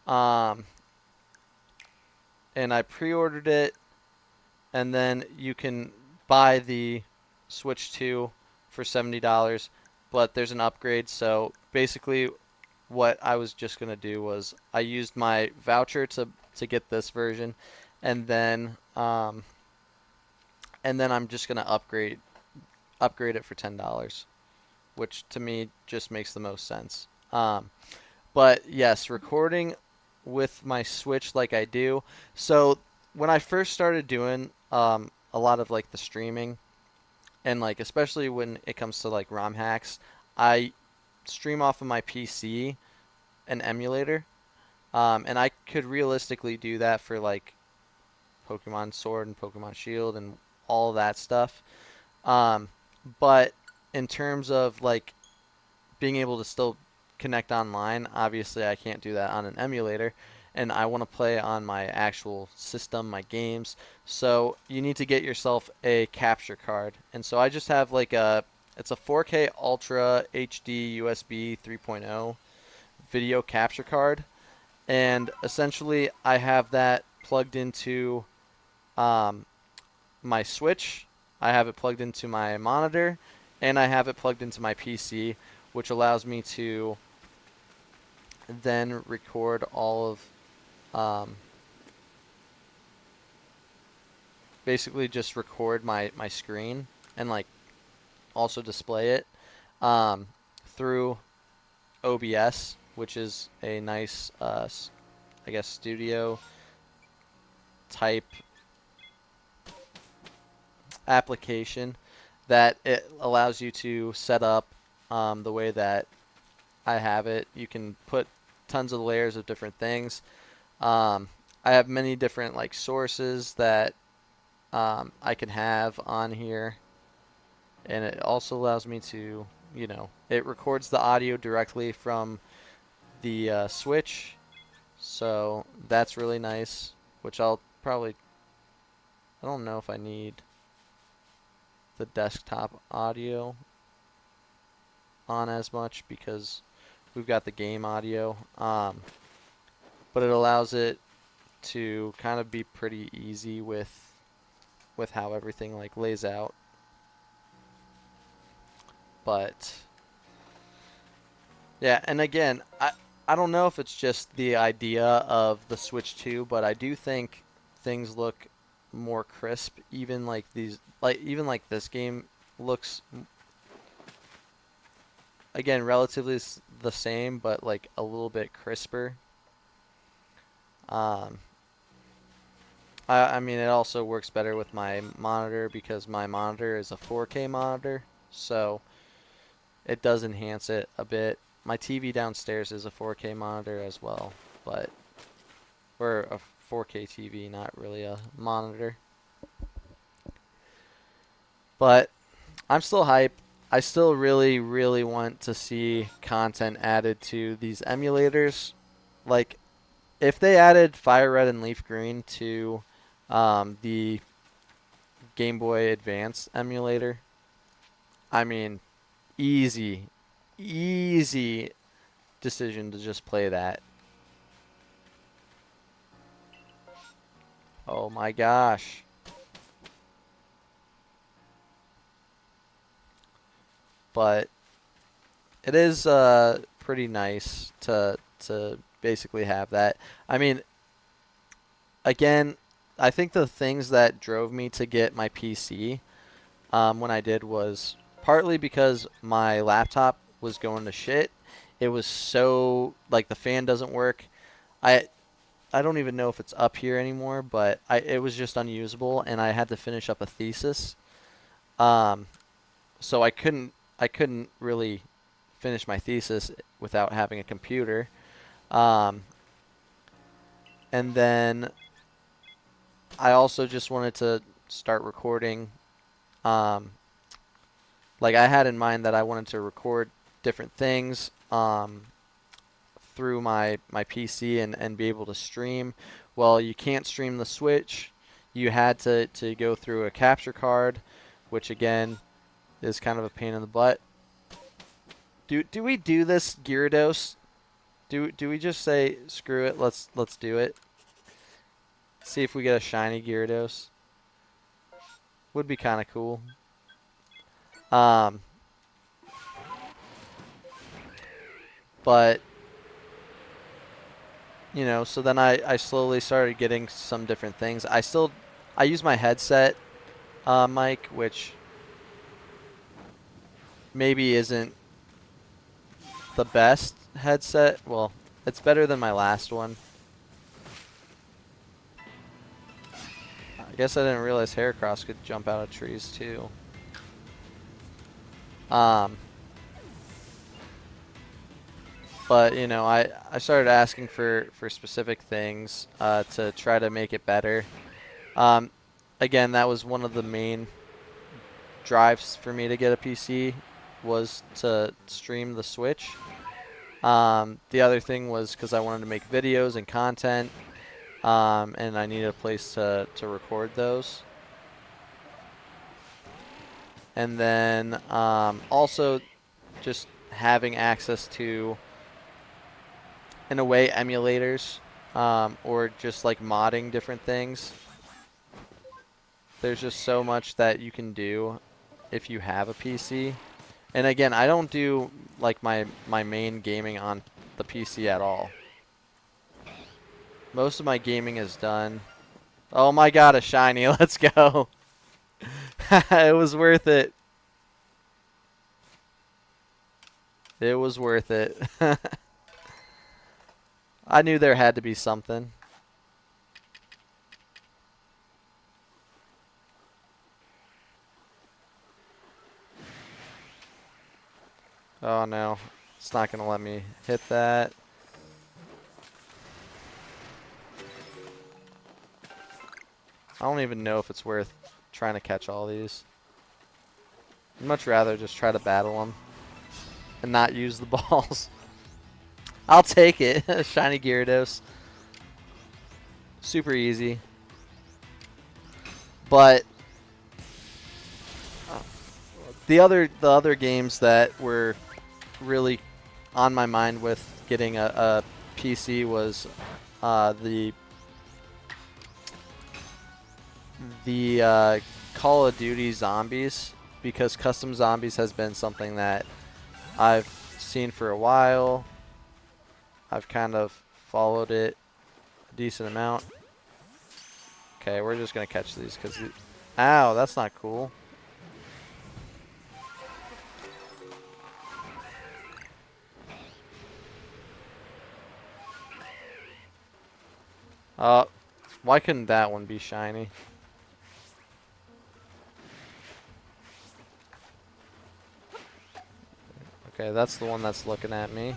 And I pre-ordered it, and then you can buy the Switch 2 for $70, but there's an upgrade. So basically what I was just going to do was I used my voucher to get this version, and then I'm just going to upgrade it for $10, which to me just makes the most sense. But yes, recording with my Switch like I do. So when I first started doing a lot of like the streaming, and like especially when it comes to like ROM hacks, I stream off of my PC, an emulator, and I could realistically do that for like Pokemon Sword and Pokemon Shield and all that stuff. But in terms of like being able to still connect online, obviously I can't do that on an emulator, and I want to play on my actual system, my games. So you need to get yourself a capture card. And so I just have like it's a 4K Ultra HD USB 3.0 video capture card. And essentially I have that plugged into my Switch, I have it plugged into my monitor, and I have it plugged into my PC, which allows me to then record all of, basically just record my screen and like also display it through OBS, which is a nice, I guess, studio type application that it allows you to set up the way that I have it. You can put tons of layers of different things. I have many different like sources that I can have on here, and it also allows me to, you know, it records the audio directly from the Switch, so that's really nice, which I'll probably, I don't know if I need the desktop audio on as much because we've got the game audio, but it allows it to kind of be pretty easy with how everything like lays out. But yeah, and again, I don't know if it's just the idea of the Switch 2, but I do think things look more crisp. Even like these, like even like this game looks, again, relatively the same, but like a little bit crisper. I mean, it also works better with my monitor because my monitor is a 4K monitor, so it does enhance it a bit. My TV downstairs is a 4K monitor as well, but or a 4K TV, not really a monitor. But I'm still hype. I still really, really want to see content added to these emulators. Like, if they added Fire Red and Leaf Green to the Game Boy Advance emulator, I mean, easy decision to just play that. Oh my gosh. But it is pretty nice to basically have that. I mean, again, I think the things that drove me to get my PC when I did was partly because my laptop was going to shit. It was so, like, the fan doesn't work. I don't even know if it's up here anymore, but it was just unusable, and I had to finish up a thesis. So I couldn't really finish my thesis without having a computer. And then I also just wanted to start recording. Like, I had in mind that I wanted to record different things through my PC and be able to stream. Well, you can't stream the Switch. You had to go through a capture card, which again is kind of a pain in the butt. Do we do this, Gyarados? Do we just say screw it? Let's do it. See if we get a shiny Gyarados. Would be kind of cool. But you know, so then I slowly started getting some different things. I use my headset mic, which maybe isn't the best headset. Well, it's better than my last one. I guess I didn't realize Heracross could jump out of trees too. But you know, I started asking for specific things to try to make it better. Again, that was one of the main drives for me to get a PC, was to stream the Switch. The other thing was because I wanted to make videos and content, and I needed a place to record those. And then also just having access to, in a way, emulators, or just like modding different things. there's just so much that you can do if you have a PC. And again, I don't do like my main gaming on the PC at all. Most of my gaming is done. Oh my god, a shiny. Let's go. It was worth it. It was worth it. I knew there had to be something. Oh no, it's not gonna let me hit that. I don't even know if it's worth trying to catch all these. I'd much rather just try to battle them and not use the balls. I'll take it. Shiny Gyarados. Super easy. But the other games that were really on my mind with getting a PC was the Call of Duty Zombies, because custom zombies has been something that I've seen for a while. I've kind of followed it a decent amount. Okay, we're just gonna catch these because ow, that's not cool. Why couldn't that one be shiny? Okay, that's the one that's looking at me.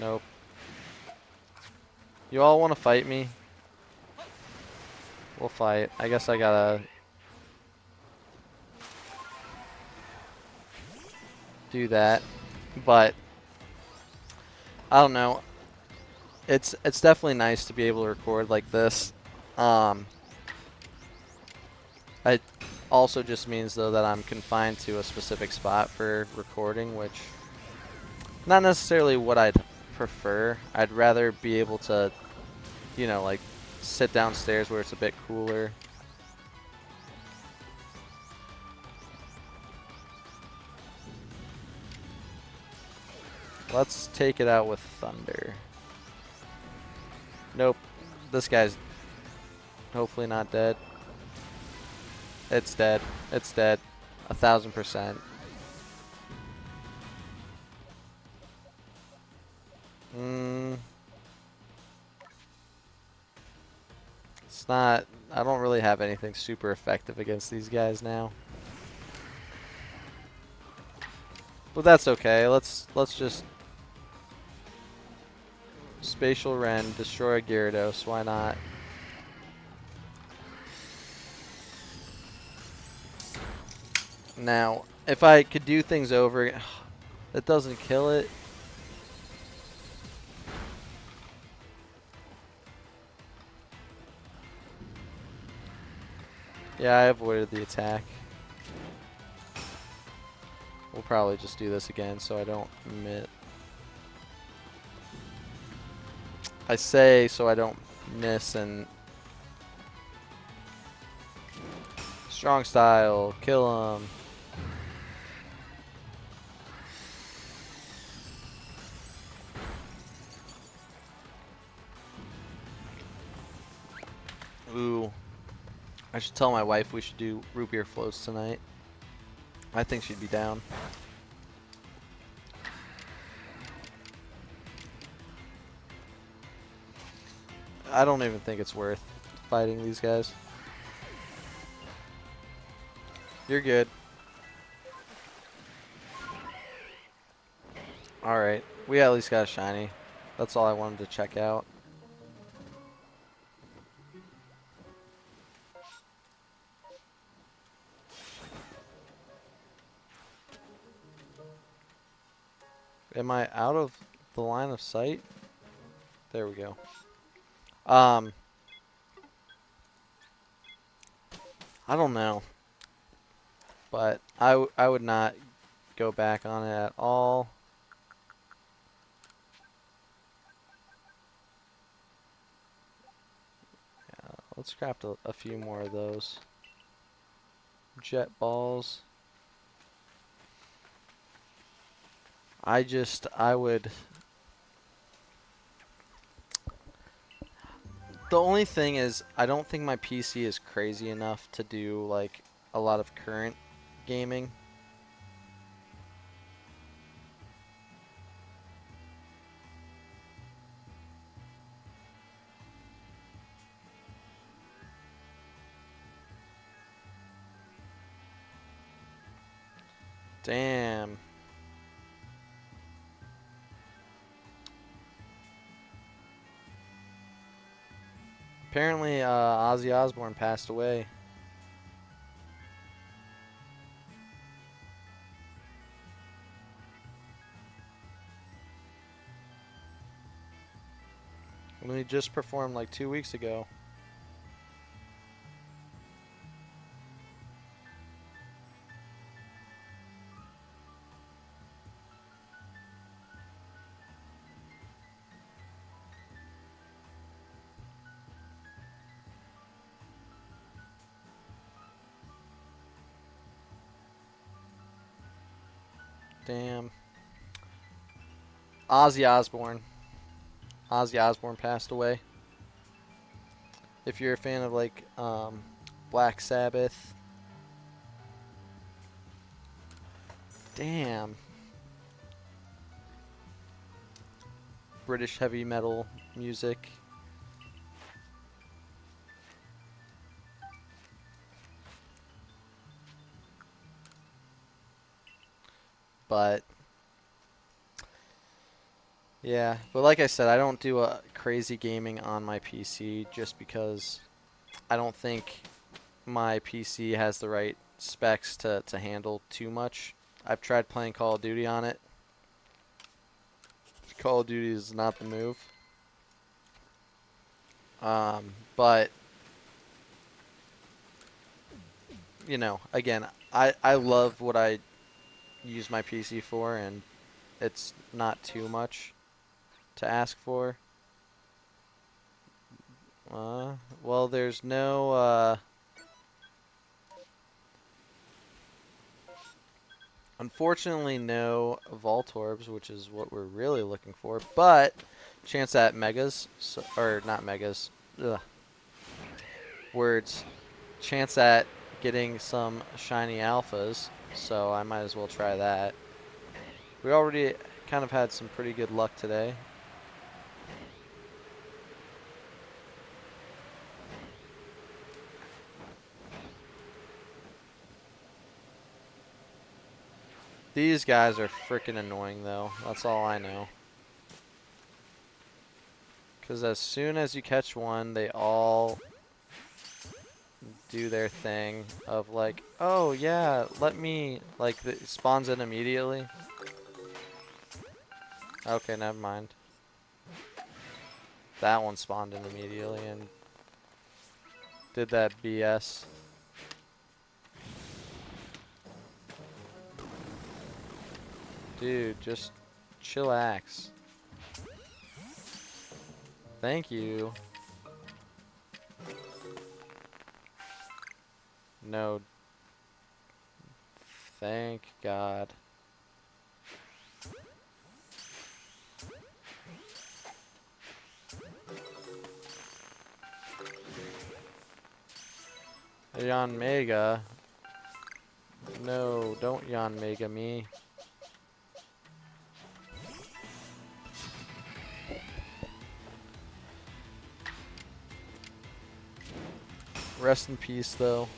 Nope. You all want to fight me? We'll fight. I guess I gotta do that, but I don't know. It's definitely nice to be able to record like this. It also just means though that I'm confined to a specific spot for recording, which not necessarily what I'd prefer. I'd rather be able to, you know, like sit downstairs where it's a bit cooler. Let's take it out with Thunder. Nope. This guy's hopefully not dead. It's dead. It's dead. 1000%. It's not. I don't really have anything super effective against these guys now. But that's okay. Let's just Spatial Rend, destroy a Gyarados. Why not? Now, if I could do things over, it doesn't kill it. Yeah, I avoided the attack. We'll probably just do this again so I don't miss. I say so I don't miss and strong style, kill him. Ooh. I should tell my wife we should do root beer floats tonight. I think she'd be down. I don't even think it's worth fighting these guys. You're good. Alright, we at least got a shiny. That's all I wanted to check out. Am I out of the line of sight? There we go. I don't know. But I would not go back on it at all. Let's craft a few more of those. Jet balls. I would... The only thing is, I don't think my PC is crazy enough to do, like, a lot of current gaming. Damn. Apparently, Ozzy Osbourne passed away. When he just performed like 2 weeks ago. Damn. Ozzy Osbourne. Ozzy Osbourne passed away. If you're a fan of like Black Sabbath. Damn. British heavy metal music. But yeah, but like I said, I don't do a crazy gaming on my PC just because I don't think my PC has the right specs to handle too much. I've tried playing Call of Duty on it. Call of Duty is not the move. But you know, again, I love what I use my PC for, and it's not too much to ask for. Well, there's no unfortunately no Vault Orbs, which is what we're really looking for, but chance at Megas, or not Megas, words, chance at getting some shiny alphas, so I might as well try that. We already kind of had some pretty good luck today. These guys are freaking annoying though, that's all I know. Because as soon as you catch one, they all do their thing of like, oh yeah, let me, like, it spawns in immediately. Okay, never mind. That one spawned in immediately and did that BS. Dude, just chillax. Thank you. No. Thank God. Yon Mega. No, don't Yon Mega me. Rest in peace, though.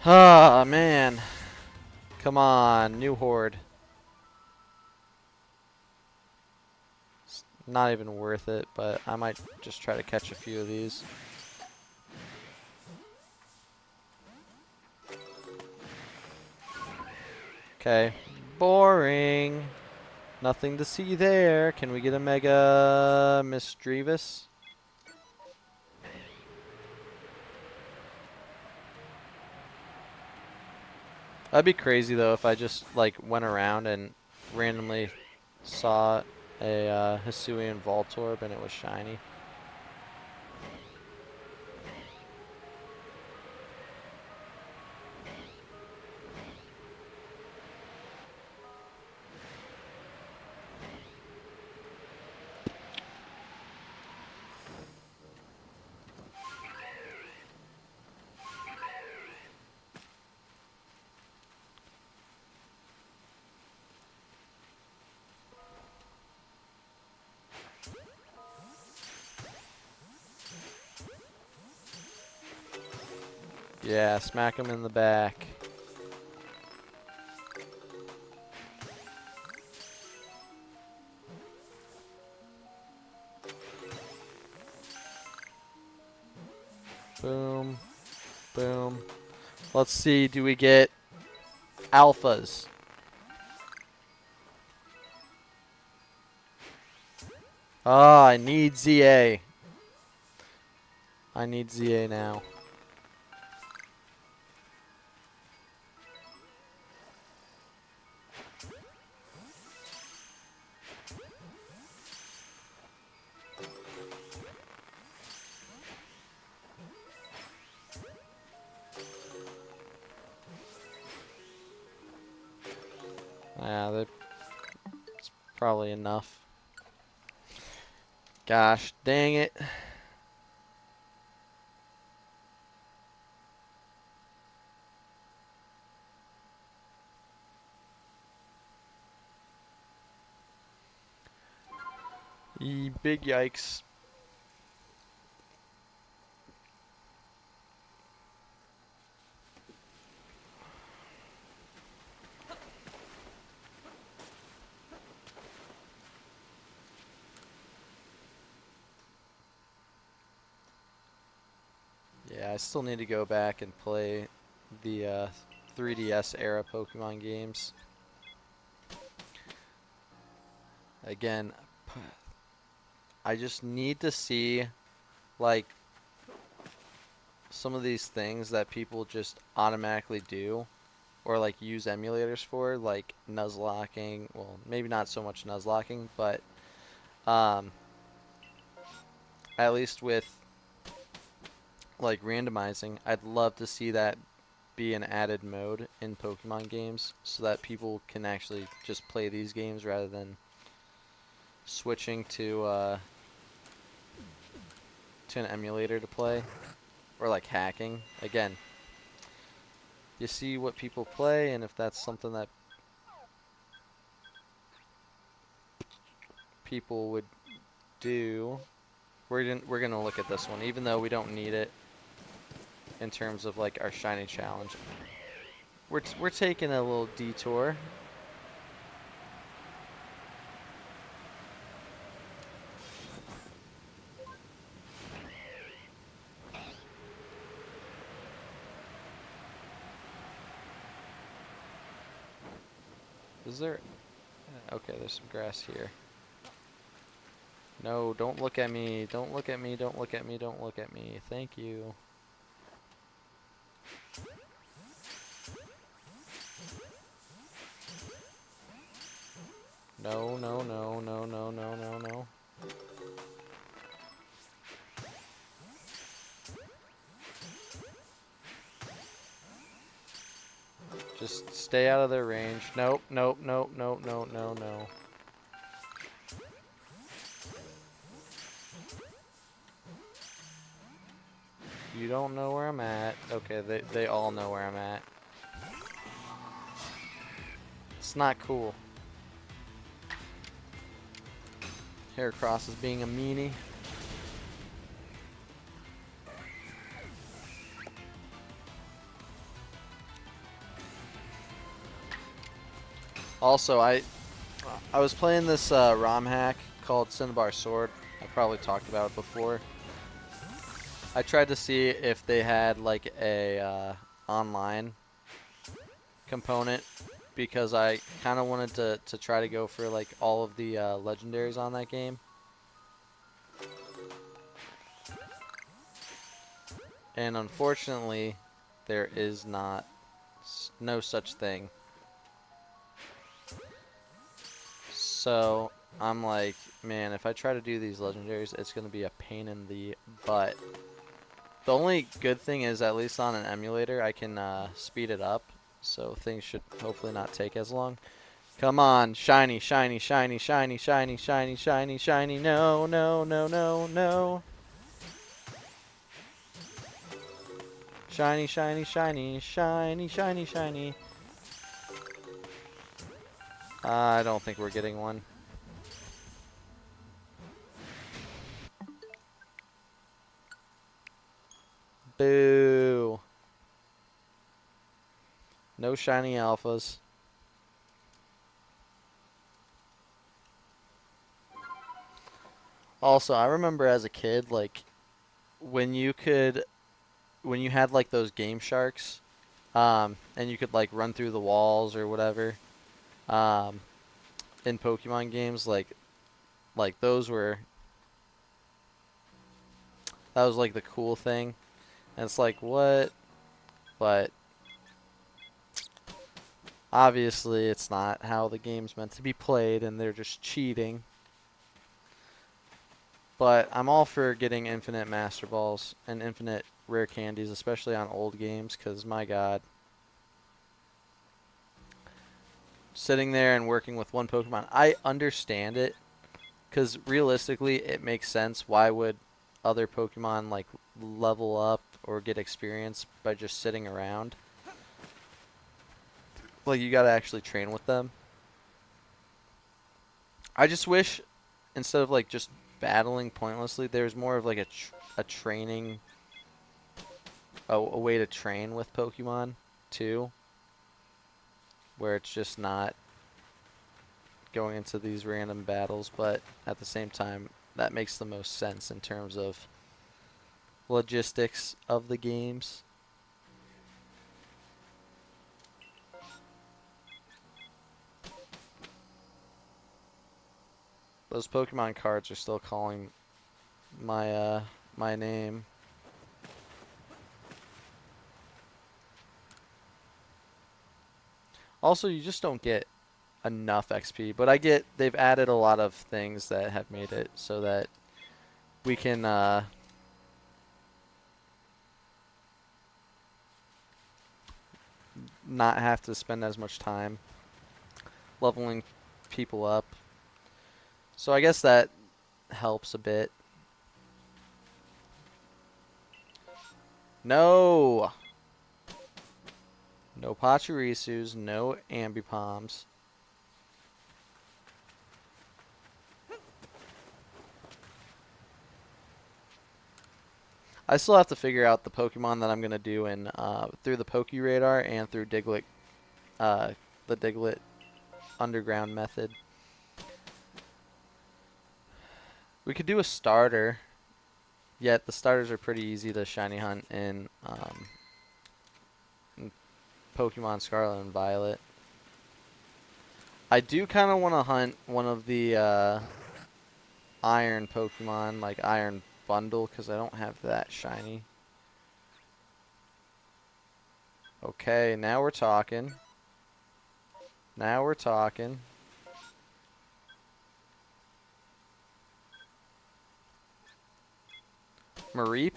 Ah, man. Come on, new horde. It's not even worth it, but I might just try to catch a few of these. Okay. Boring. Nothing to see there. Can we get a Mega Misdreavus? That'd be crazy though if I just like went around and randomly saw a Hisuian Voltorb and it was shiny. Yeah, smack him in the back. Boom. Boom. Let's see, do we get alphas? Ah, I need ZA. I need ZA now. Yeah, it's probably enough. Gosh, dang it. Big yikes. Yeah, I still need to go back and play the 3DS era Pokemon games. Again, I just need to see, like, some of these things that people just automatically do, or like use emulators for, like Nuzlocking. Well, maybe not so much Nuzlocking, but at least with like randomizing, I'd love to see that be an added mode in Pokemon games so that people can actually just play these games rather than switching to an emulator to play, or like hacking. Again, you see what people play, and if that's something that people would do, we're gonna look at this one, even though we don't need it in terms of like our shiny challenge. We're taking a little detour. Is there? Okay, there's some grass here. No, don't look at me. Don't look at me. Don't look at me. Don't look at me. Thank you. No, no, no, no, no, no, no, no. Just stay out of their range. Nope, nope, nope, nope, no, no, no. You don't know where I'm at. Okay, they all know where I'm at. It's not cool. Heracross is being a meanie. Also, I was playing this ROM hack called Cinnabar Sword. I probably talked about it before. I tried to see if they had like a online component, because I kind of wanted to try to go for like all of the legendaries on that game. And unfortunately, there is no such thing. So I'm like, man, if I try to do these legendaries, it's going to be a pain in the butt. The only good thing is, at least on an emulator, I can speed it up. So things should hopefully not take as long. Come on, shiny, shiny, shiny, shiny, shiny, shiny, shiny, shiny. No, no, no, no, no. Shiny, shiny, shiny, shiny, shiny, shiny. I don't think we're getting one. Boo. No shiny alphas. Also, I remember as a kid, like, when you had like those Game Sharks, and you could like run through the walls or whatever, in Pokemon games, like those were, that was like the cool thing. And it's like, what? But obviously it's not how the game's meant to be played, and they're just cheating. But I'm all for getting infinite Master Balls and infinite rare candies, especially on old games, because my god. Sitting there and working with one Pokemon, I understand it, because realistically it makes sense. Why would other Pokemon like level up or get experience by just sitting around? Like, you gotta actually train with them. I just wish, instead of like just battling pointlessly, there's more of like a training, a way to train with Pokemon too, where it's just not going into these random battles. But at the same time, that makes the most sense in terms of logistics of the games. Those Pokemon cards are still calling my my name. Also, you just don't get enough XP, but I get they've added a lot of things that have made it so that we can not have to spend as much time leveling people up. So I guess that helps a bit. No! No Pachirisus, no Ambipoms. I still have to figure out the Pokemon that I'm going to do in through the PokeRadar and through Diglett, the Diglett Underground method. We could do a starter, yet the starters are pretty easy to shiny hunt in Pokemon Scarlet and Violet. I do kind of want to hunt one of the Iron Pokemon, like Iron Bundle, because I don't have that shiny. Okay, now we're talking. Now we're talking. Mareep.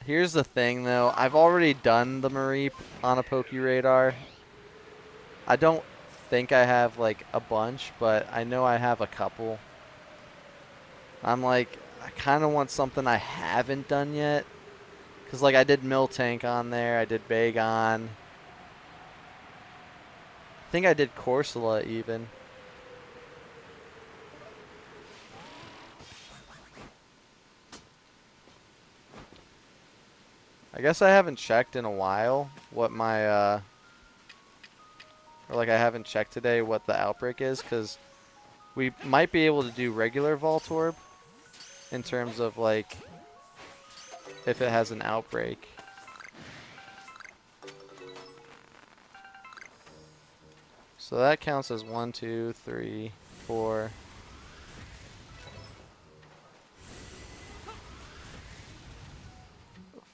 Here's the thing, though. I've already done the Mareep on a PokeRadar. I don't think I have, like, a bunch, but I know I have a couple. I'm like, I kind of want something I haven't done yet. Because, like, I did Miltank on there. I did Bagon. I think I did Corsola, even. I guess I haven't checked in a while what my, or like I haven't checked today what the outbreak is, because we might be able to do regular Voltorb in terms of like if it has an outbreak. So that counts as 1, 2, 3, 4.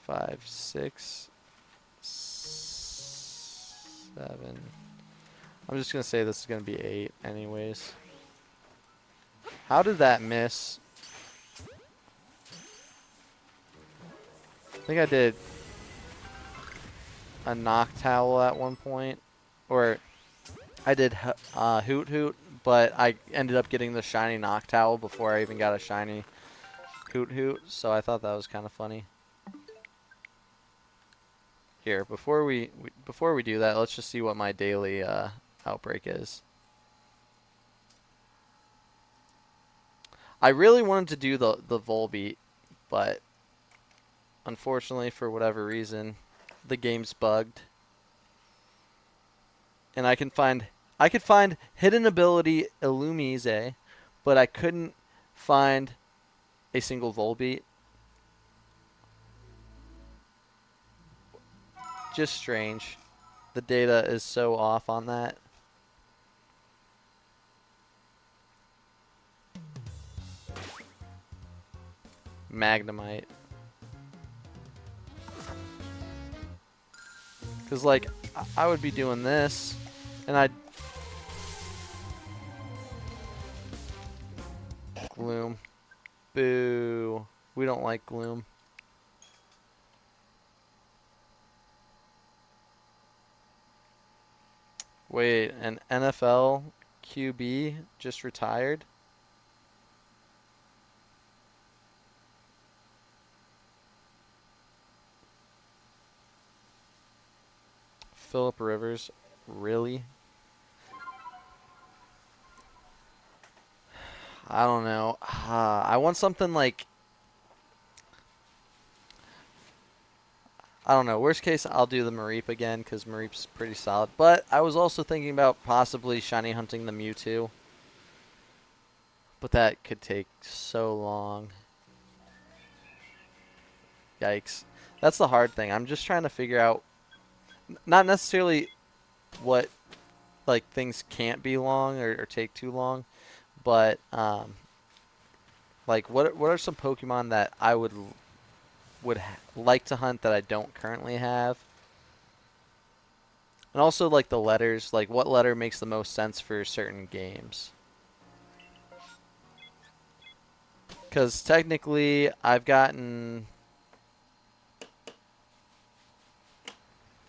5, 6, 7. I'm just gonna say this is gonna be 8 anyways. How did that miss? I think I did a knock towel at one point, or I did Hoot Hoot, but I ended up getting the shiny knock towel before I even got a shiny Hoot Hoot, so I thought that was kind of funny. Here, before we do that, let's just see what my daily outbreak is. I really wanted to do the Volbeat, but unfortunately, for whatever reason, the game's bugged. And I could find hidden ability Illumise, but I couldn't find a single Volbeat. Just strange. The data is so off on that. Magnemite. Because, like, I would be doing this, and I'd... Gloom. Boo. We don't like Gloom. Wait, an NFL QB just retired? Phillip Rivers, really? I don't know. I want something like... I don't know. Worst case, I'll do the Mareep again, because Mareep's pretty solid. But I was also thinking about possibly shiny hunting the Mewtwo. But that could take so long. Yikes. That's the hard thing. I'm just trying to figure out, not necessarily what, like, things can't be long or take too long, but like what are some Pokemon that I would like to hunt that I don't currently have? And also, like, the letters, like what letter makes the most sense for certain games. Because technically I've gotten...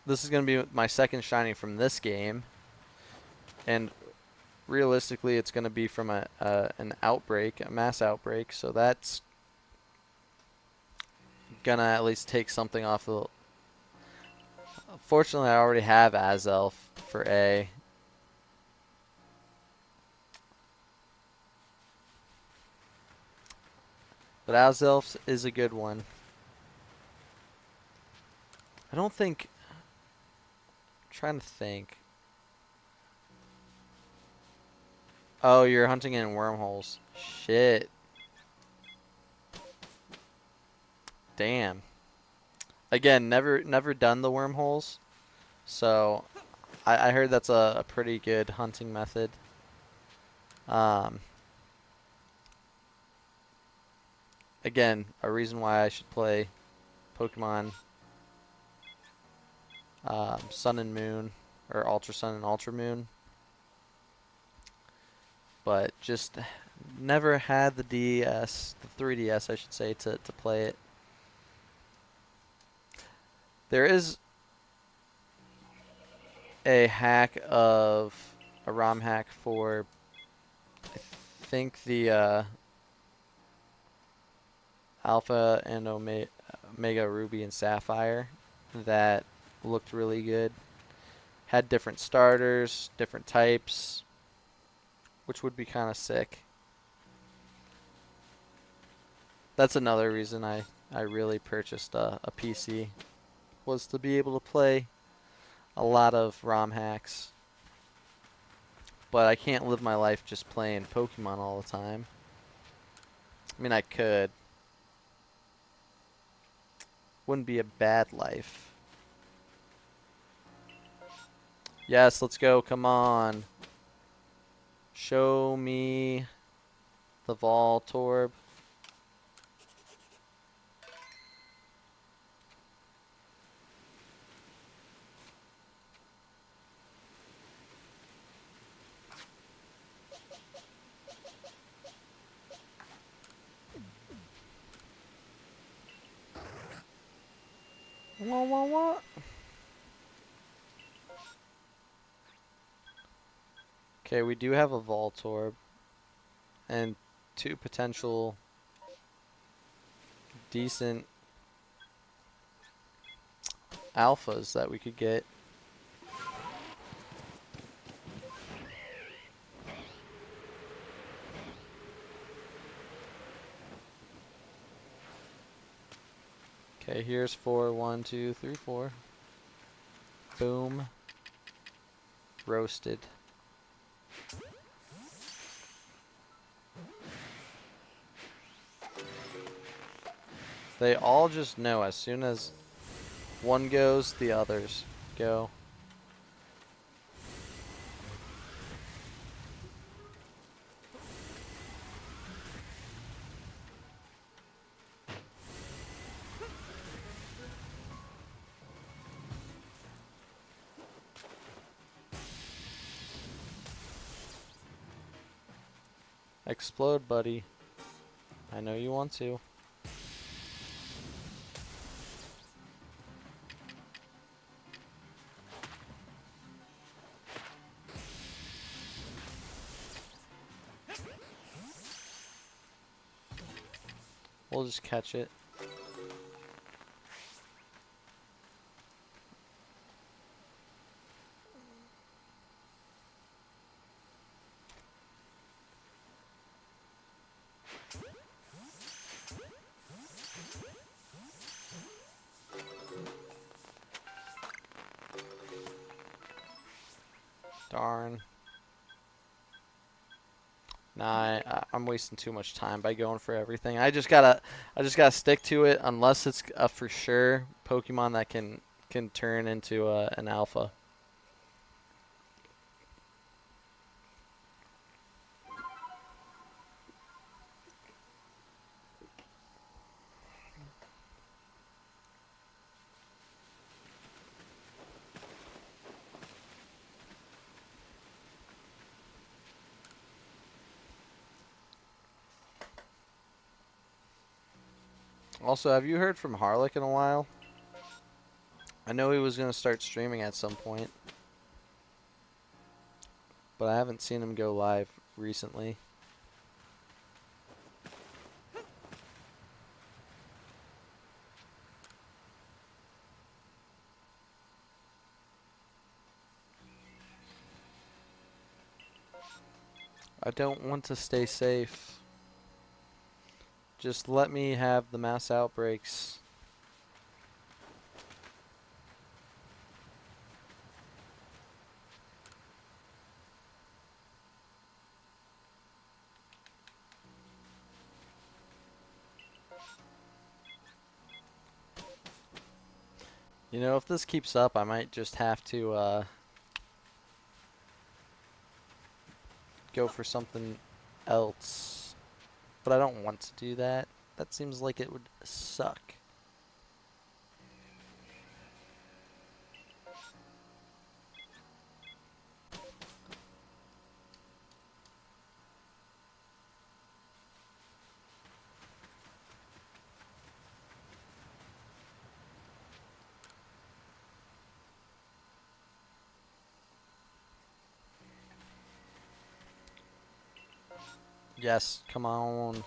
This is going to be my second shiny from this game. And realistically, it's going to be from an outbreak, a mass outbreak. So that's going to at least take something off the... Fortunately, I already have Azelf for A. But Azelf is a good one. I don't think... trying to think. Oh, you're hunting in wormholes. Shit. Damn. Again, never done the wormholes. So, I heard that's a pretty good hunting method. Again, a reason why I should play Pokemon Sun and Moon, or Ultra Sun and Ultra Moon, but just never had the DS, the 3DS I should say, to play it. There is a hack of a ROM hack for, I think, the Alpha and Omega Ruby and Sapphire that looked really good. Had different starters, different types, which would be kind of sick. That's another reason I really purchased a PC, was to be able to play a lot of ROM hacks. But I can't live my life just playing Pokemon all the time. I mean, I could. Wouldn't be a bad life. Yes, let's go. Come on. Show me the Voltorb. What? Okay, we do have a Voltorb and 2 potential decent alphas that we could get. Okay, here's 4. 1, 2, 3, 4. Boom. Roasted. They all just know as soon as one goes, the others go. Explode, buddy. I know you want to. We'll just catch it. Darn. Nah, I'm wasting too much time by going for everything. I just gotta stick to it unless it's a for sure Pokemon that can turn into an alpha. Also, have you heard from Harlick in a while? I know he was going to start streaming at some point, but I haven't seen him go live recently. I don't want to stay safe. Just let me have the mass outbreaks. You know, if this keeps up, I might just have to go for something else. But I don't want to do that. That seems like it would suck. Yes, come on.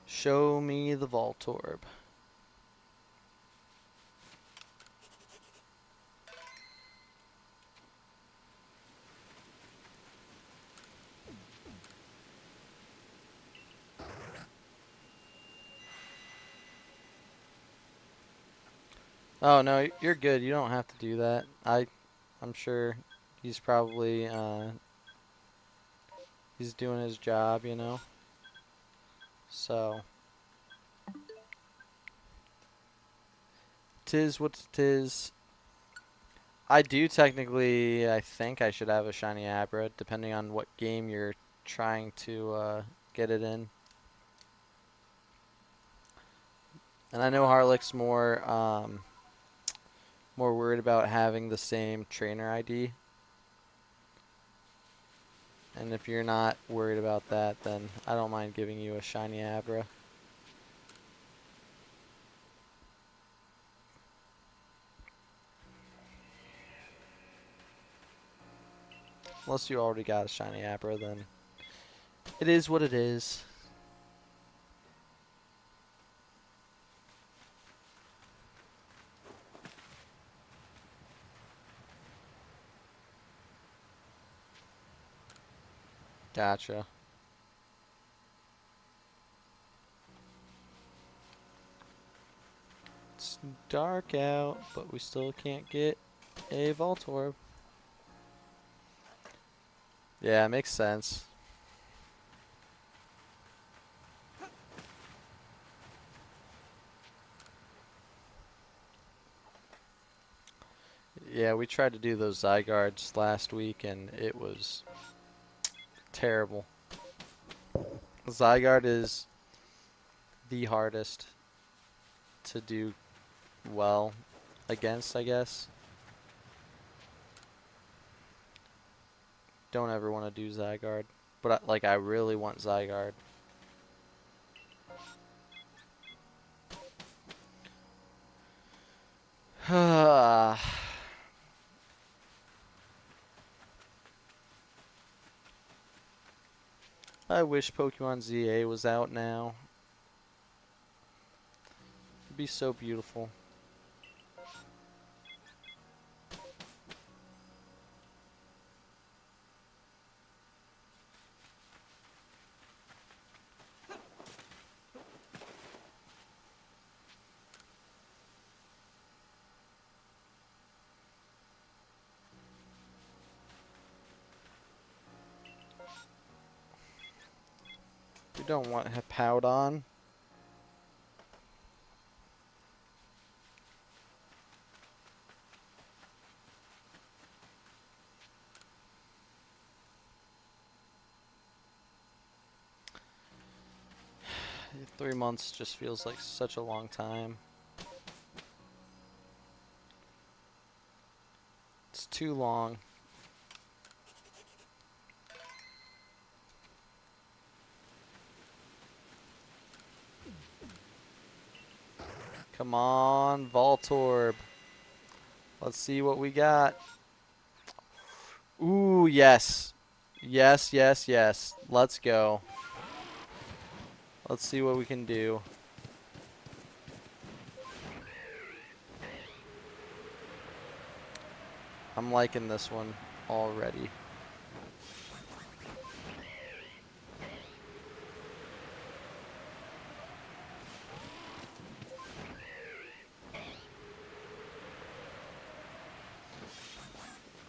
Show me the Voltorb. Oh no, you're good. You don't have to do that. I'm sure he's probably he's doing his job, you know. So, tis what tis. I do technically, I think I should have a shiny Abra, depending on what game you're trying to get it in. And I know Harlick's more more worried about having the same trainer ID. And if you're not worried about that, then I don't mind giving you a shiny Abra. Unless you already got a shiny Abra, then it is what it is. Gotcha. It's dark out, but we still can't get a Voltorb. Yeah, makes sense. Yeah, we tried to do those Zygardes last week and it was terrible. Zygarde is the hardest to do well against, I guess. Don't ever want to do Zygarde, but I really want Zygarde. I wish Pokemon ZA was out now. It'd be so beautiful. We don't want Hippowdon. Three months just feels like such a long time. It's too long. Come on, Voltorb. Let's see what we got. Ooh, yes. Yes, yes, yes. Let's go. Let's see what we can do. I'm liking this one already.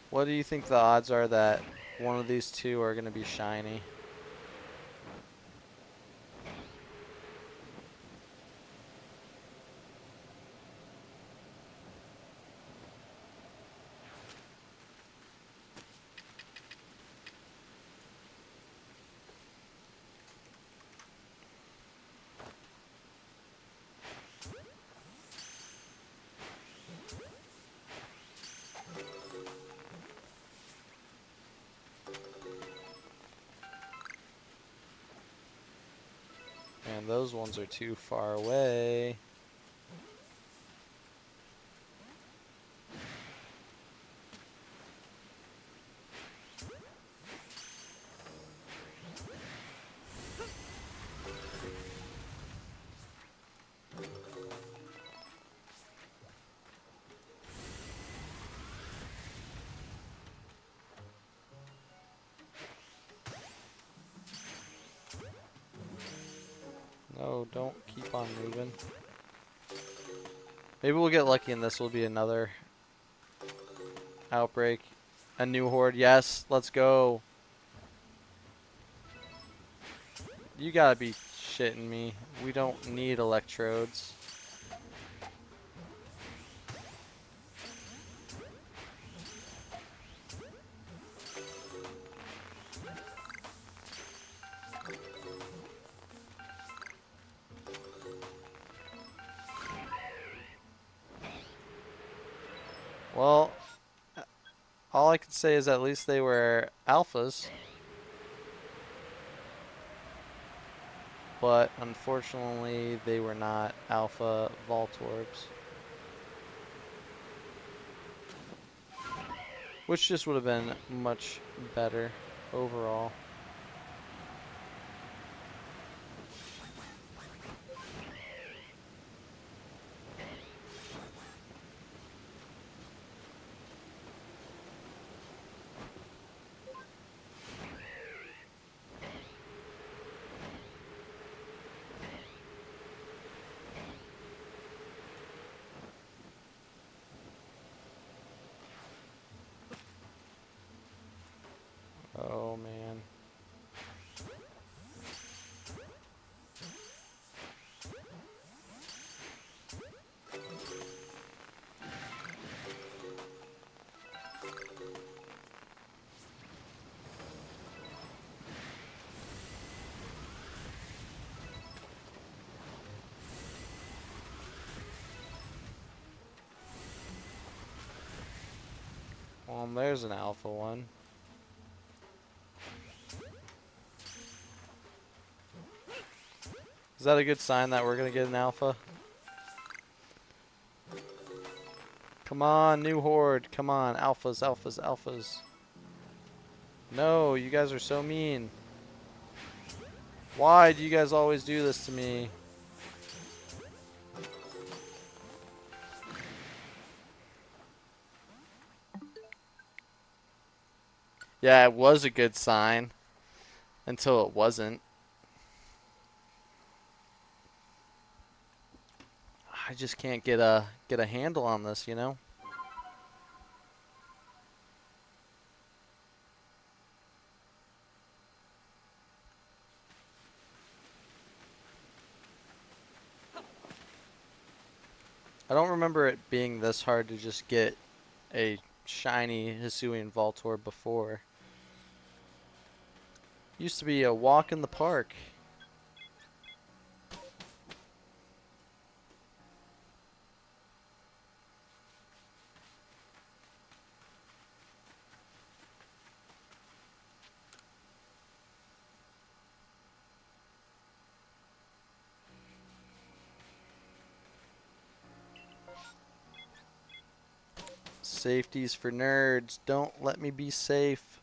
What do you think the odds are that one of these two are going to be shiny? And those ones are too far away. No, don't keep on moving. Maybe we'll get lucky and this will be another outbreak. A new horde. Yes, let's go. You gotta be shitting me. We don't need electrodes. Well, all I can say is at least they were alphas. But unfortunately, they were not alpha Voltorbs. which just would have been much better overall. Oh man. Well, there's an alpha one. Is that a good sign that we're gonna get an alpha? Come on, new horde. Come on, alphas, alphas, alphas. No, you guys are so mean. Why do you guys always do this to me? Yeah, it was a good sign until it wasn't. I just can't get a handle on this, you know? I don't remember it being this hard to just get a shiny Hisuian Voltorb before. Used to be a walk in the park. Safety's for nerds. Don't let me be safe.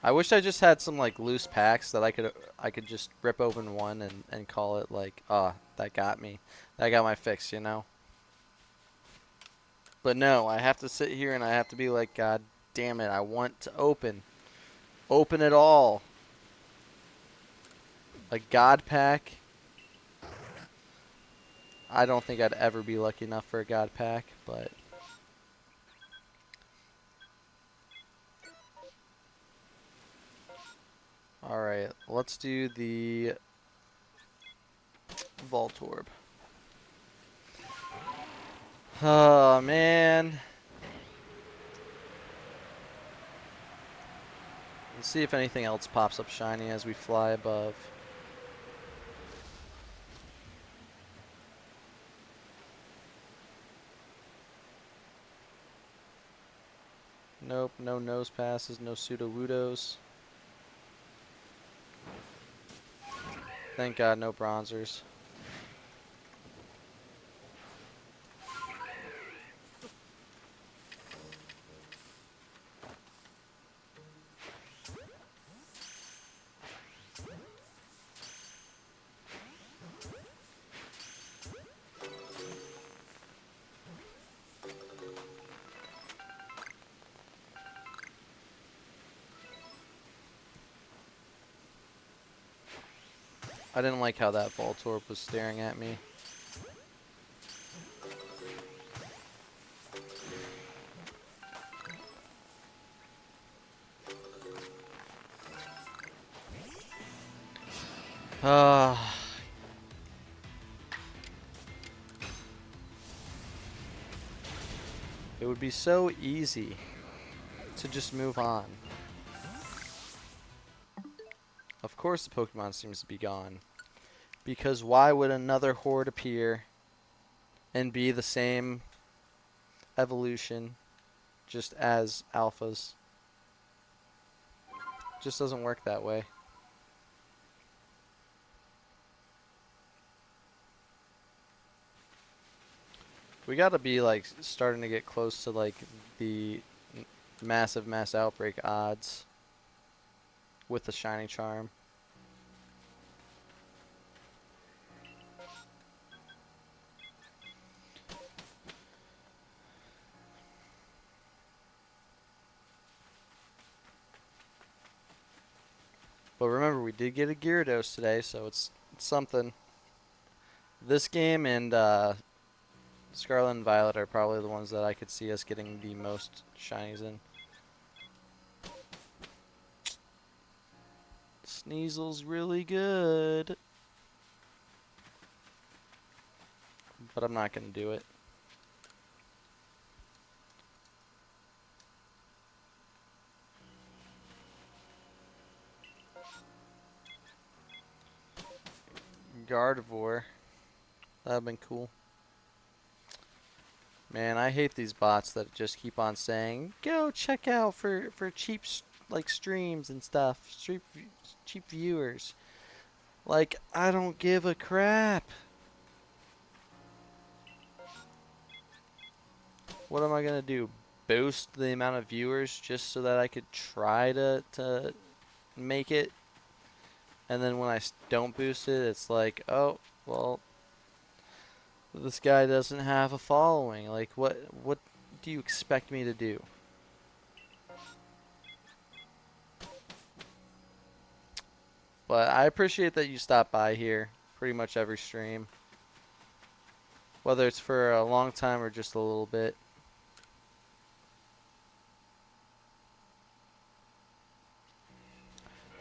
I wish I just had some like loose packs that I could just rip open one and call it like, that got me. That got my fix, you know? But no, I have to sit here and I have to be like, God damn it, I want to open. Open it all. A God pack. I don't think I'd ever be lucky enough for a God pack, but... Alright, let's do the Voltorb. Oh, man. Let's see if anything else pops up shiny as we fly above. Nope, no nose passes, no pseudo-woodos. Thank God, no bronzers. I didn't like how that Voltorb was staring at me. It would be so easy to just move on. Of course the Pokemon seems to be gone. Because why would another horde appear and be the same evolution just as alphas? Just doesn't work that way. We gotta be like starting to get close to like the massive mass outbreak odds with the shiny charm. But remember, we did get a Gyarados today, so it's something. This game and Scarlet and Violet are probably the ones that I could see us getting the most shinies in. Sneasel's really good. But I'm not going to do it. Gardevoir. That would have been cool. Man, I hate these bots that just keep on saying, go check out for cheap like streams and stuff. Cheap viewers. Like, I don't give a crap. What am I going to do? Boost the amount of viewers just so that I could try to make it? And then when I don't boost it, it's like, oh, well, this guy doesn't have a following. Like, what do you expect me to do? But I appreciate that you stop by here pretty much every stream. Whether it's for a long time or just a little bit.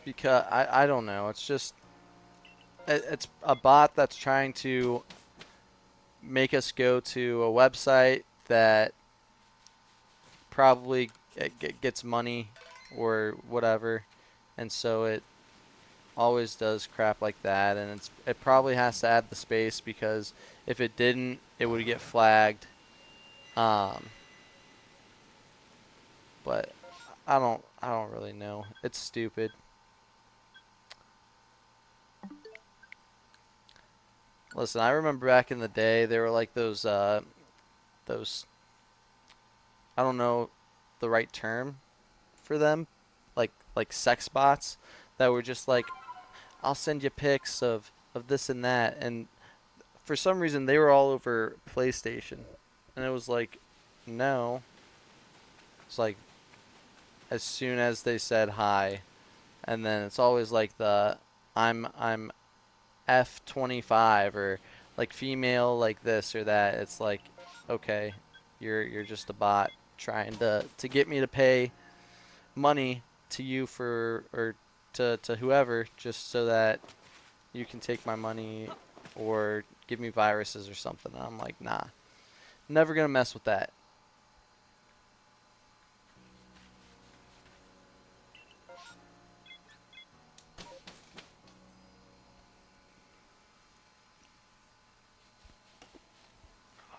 Because I don't know, it's just it's a bot that's trying to make us go to a website that probably gets money or whatever, and so it always does crap like that, and it probably has to add the space because if it didn't, it would get flagged. But I don't really know. It's stupid. Listen, I remember back in the day, there were like those, I don't know the right term for them, like sex bots that were just like, I'll send you pics of this and that, and for some reason they were all over PlayStation, and it was like, no. It's like, as soon as they said hi, and then it's always like the, I'm F25 or like female like this or that. It's like, okay, you're just a bot trying to get me to pay money to you for or to whoever just so that you can take my money or give me viruses or something. And I'm like, nah, never gonna mess with that.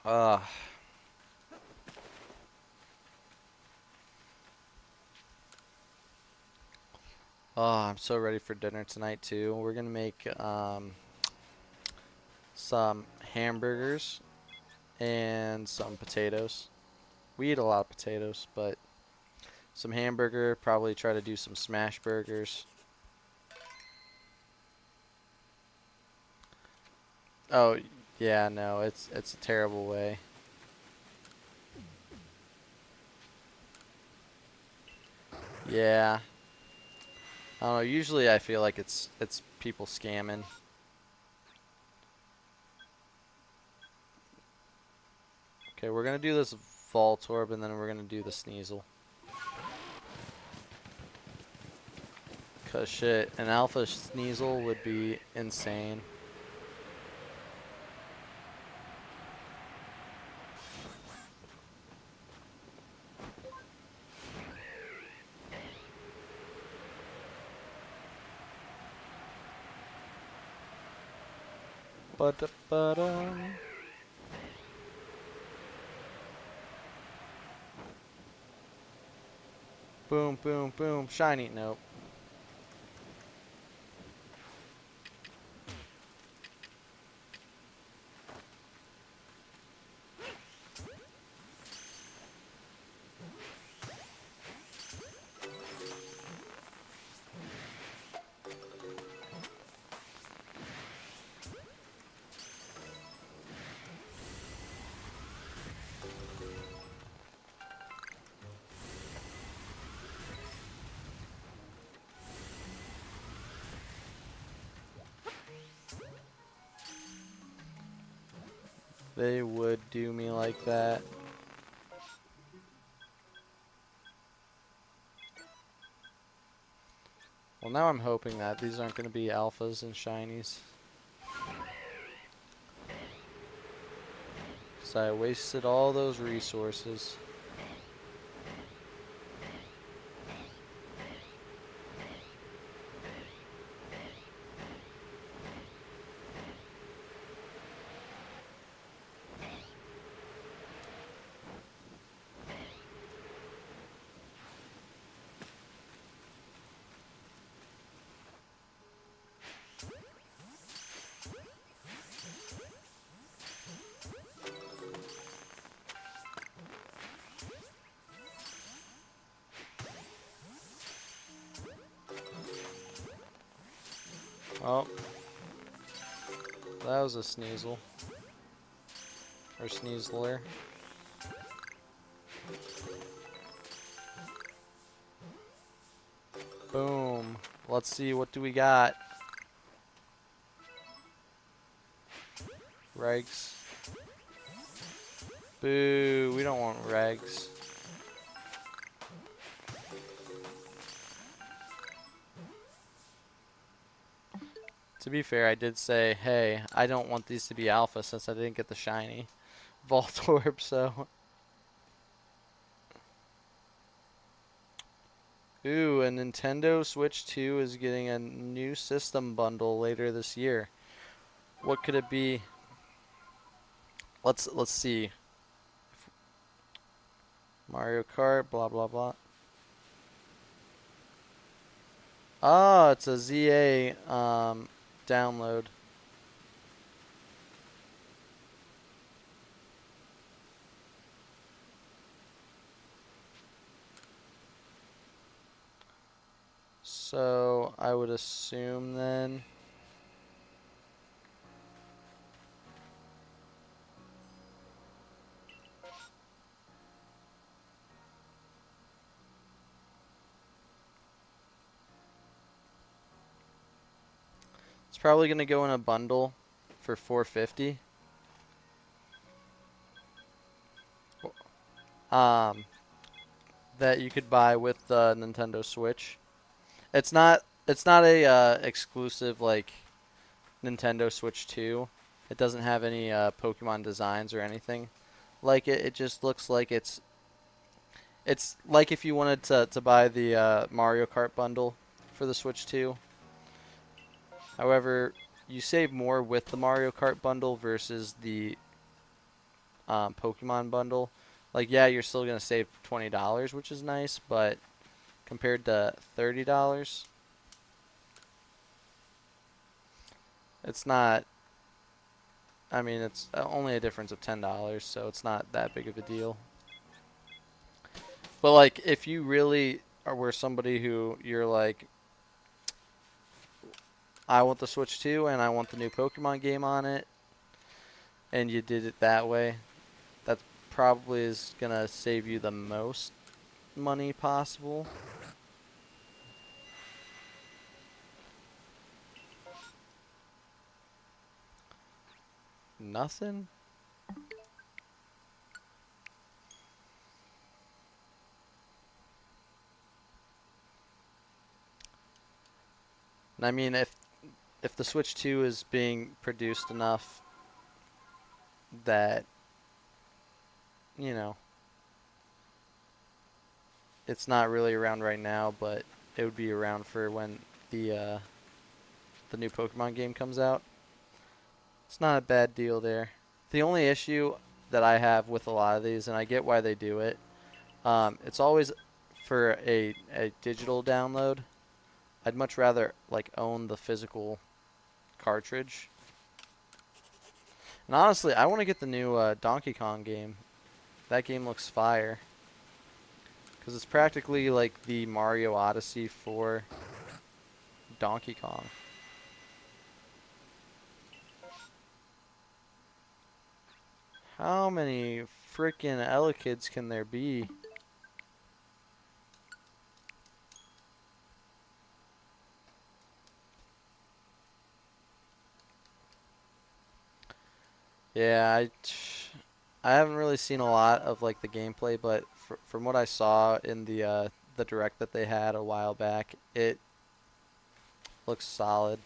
Oh, I'm so ready for dinner tonight too. We're gonna make some hamburgers and some potatoes. We eat a lot of potatoes, but some hamburger, probably try to do some smash burgers. Oh, yeah, no, it's a terrible way. Yeah. I don't know, usually I feel like it's people scamming. Okay, we're gonna do this Voltorb and then we're gonna do the Sneasel. Cause shit, an Alpha Sneasel would be insane. Boom, boom, boom. Shiny. Nope. They would do me like that. Well, now I'm hoping that these aren't going to be alphas and shinies. So I wasted all those resources. Oh. That was a Sneasel. Or Sneasler. Boom. Let's see, what do we got? Regs. Boo, we don't want regs. To be fair, I did say, hey, I don't want these to be alpha since I didn't get the shiny Voltorb, so. Ooh, a Nintendo Switch 2 is getting a new system bundle later this year. What could it be? Let's see. Mario Kart, blah blah blah. Oh, it's a ZA download. So I would assume then it's probably going to go in a bundle for $4.50. That you could buy with the Nintendo Switch. It's not a exclusive like Nintendo Switch 2. It doesn't have any Pokemon designs or anything like it. It just looks like it's like if you wanted to buy the Mario Kart bundle for the Switch 2. However, you save more with the Mario Kart bundle versus the Pokemon bundle. Like, yeah, you're still going to save $20, which is nice, but compared to $30, it's not, I mean, it's only a difference of $10, so it's not that big of a deal. But, like, if you really were somebody who you're like, I want the Switch 2 and I want the new Pokemon game on it, and you did it that way, that probably is going to save you the most money possible. Nothing? I mean, if the Switch 2 is being produced enough that, you know, it's not really around right now, but it would be around for when the new Pokemon game comes out. It's not a bad deal there. The only issue that I have with a lot of these, and I get why they do it, it's always for a digital download. I'd much rather like own the physical cartridge. And honestly, I want to get the new Donkey Kong game. That game looks fire. Because it's practically like the Mario Odyssey for Donkey Kong. How many freaking Elekkids can there be? Yeah, I haven't really seen a lot of like the gameplay, but from what I saw in the direct that they had a while back, it looks solid.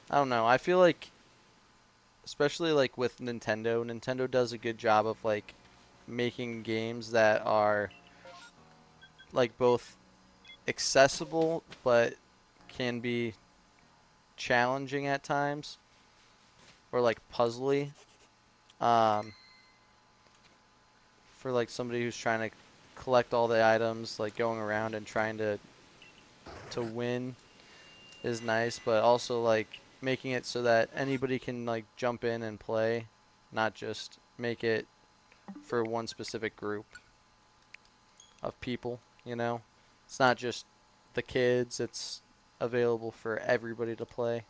I don't know. I feel like, especially like with Nintendo, Nintendo does a good job of like making games that are like both accessible but can be challenging at times or like puzzly. For like somebody who's trying to collect all the items, like going around and trying to win is nice, but also like making it so that anybody can like jump in and play, not just make it for one specific group of people, you know? It's not just the kids, it's available for everybody to play.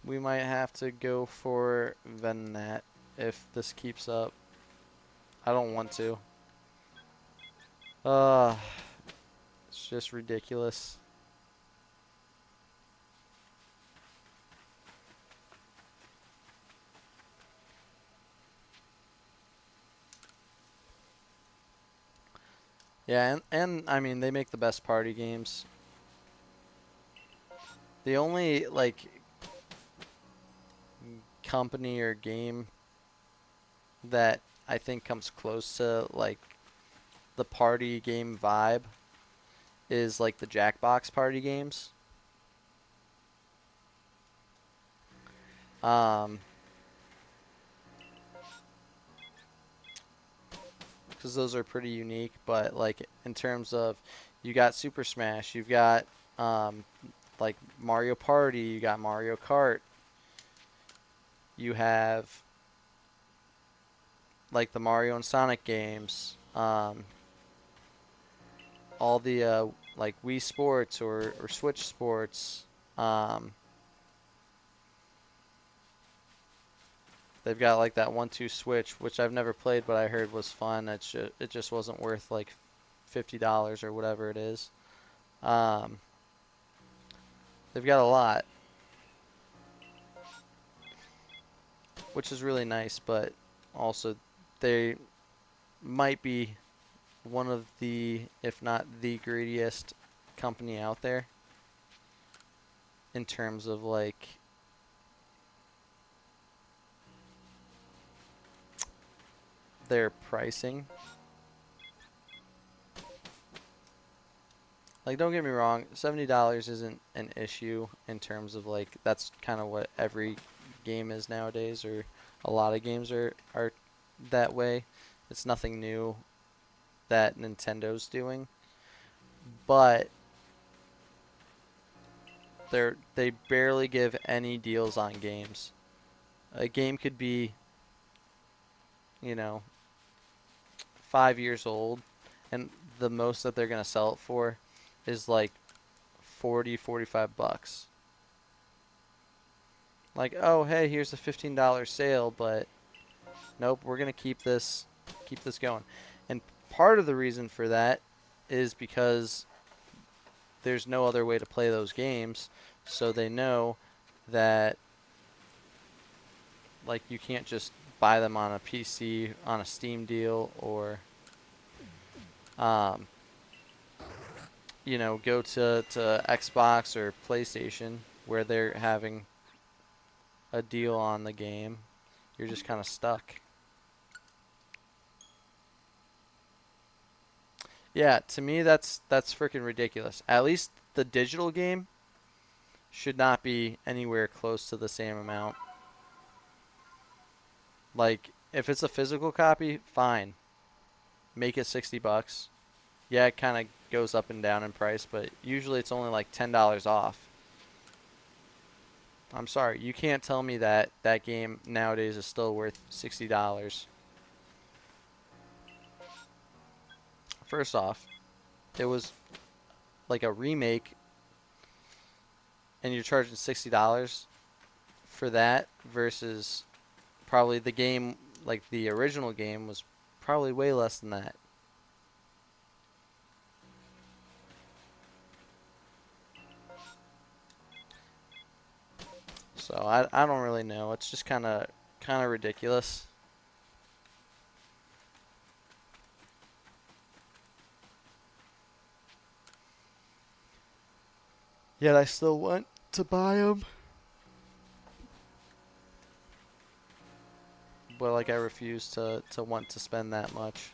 We might have to go for Venat if this keeps up. I don't want to. It's just ridiculous. Yeah, and I mean, they make the best party games. The only like company or game that I think comes close to like the party game vibe is like the Jackbox party games. Because those are pretty unique, but like in terms of, you got Super Smash, you've got like Mario Party, you got Mario Kart, you have like the Mario and Sonic games, all the like Wii Sports or Switch Sports. They've got like that 1-2 switch, which I've never played, but I heard was fun. It just wasn't worth like $50 or whatever it is. They've got a lot, which is really nice, but also they might be one of the, if not the greediest company out there in terms of like their pricing. Like, don't get me wrong, $70 isn't an issue in terms of like, that's kind of what every game is nowadays, or a lot of games are that way. It's nothing new that Nintendo's doing, but they barely give any deals on games. A game could be, you know, 5 years old, and the most that they're gonna sell it for is like $40-45. Like, oh hey, here's a $15 sale, but nope, we're gonna keep this going. And part of the reason for that is because there's no other way to play those games, so they know that like you can't just buy them on a PC on a Steam deal, or you know, go to Xbox or PlayStation where they're having a deal on the game. You're just kind of stuck. Yeah, to me that's freaking ridiculous. At least the digital game should not be anywhere close to the same amount. Like, if it's a physical copy, fine. Make it $60. Yeah, it kind of goes up and down in price, but usually it's only like $10 off. I'm sorry, you can't tell me that that game nowadays is still worth $60. First off, it was like a remake and you're charging $60 for that versus probably the game, like the original game, was probably way less than that. So I don't really know. It's just kind of ridiculous. Yet I still want to buy them. But like I refuse to want to spend that much.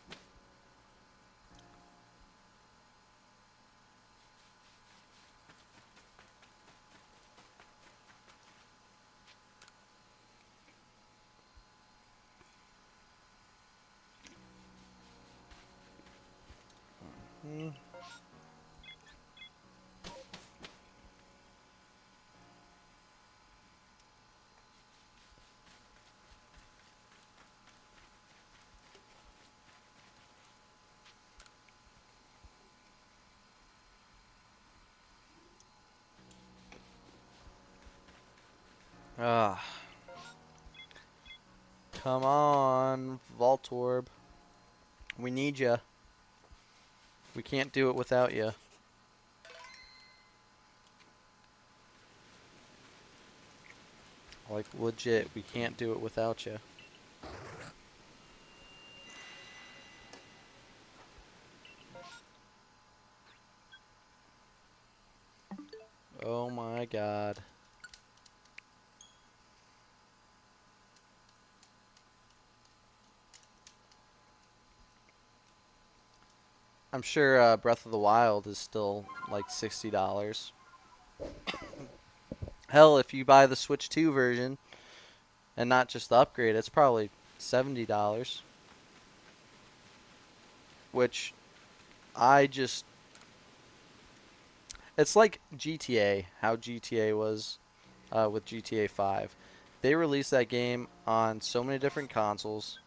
Ah. Come on, Voltorb. We need ya. We can't do it without ya. Like, legit, we can't do it without ya. Oh my god. I'm sure Breath of the Wild is still like $60. Hell, if you buy the Switch 2 version and not just the upgrade, it's probably $70. Which it's like GTA, how GTA was with GTA 5. They released that game on so many different consoles,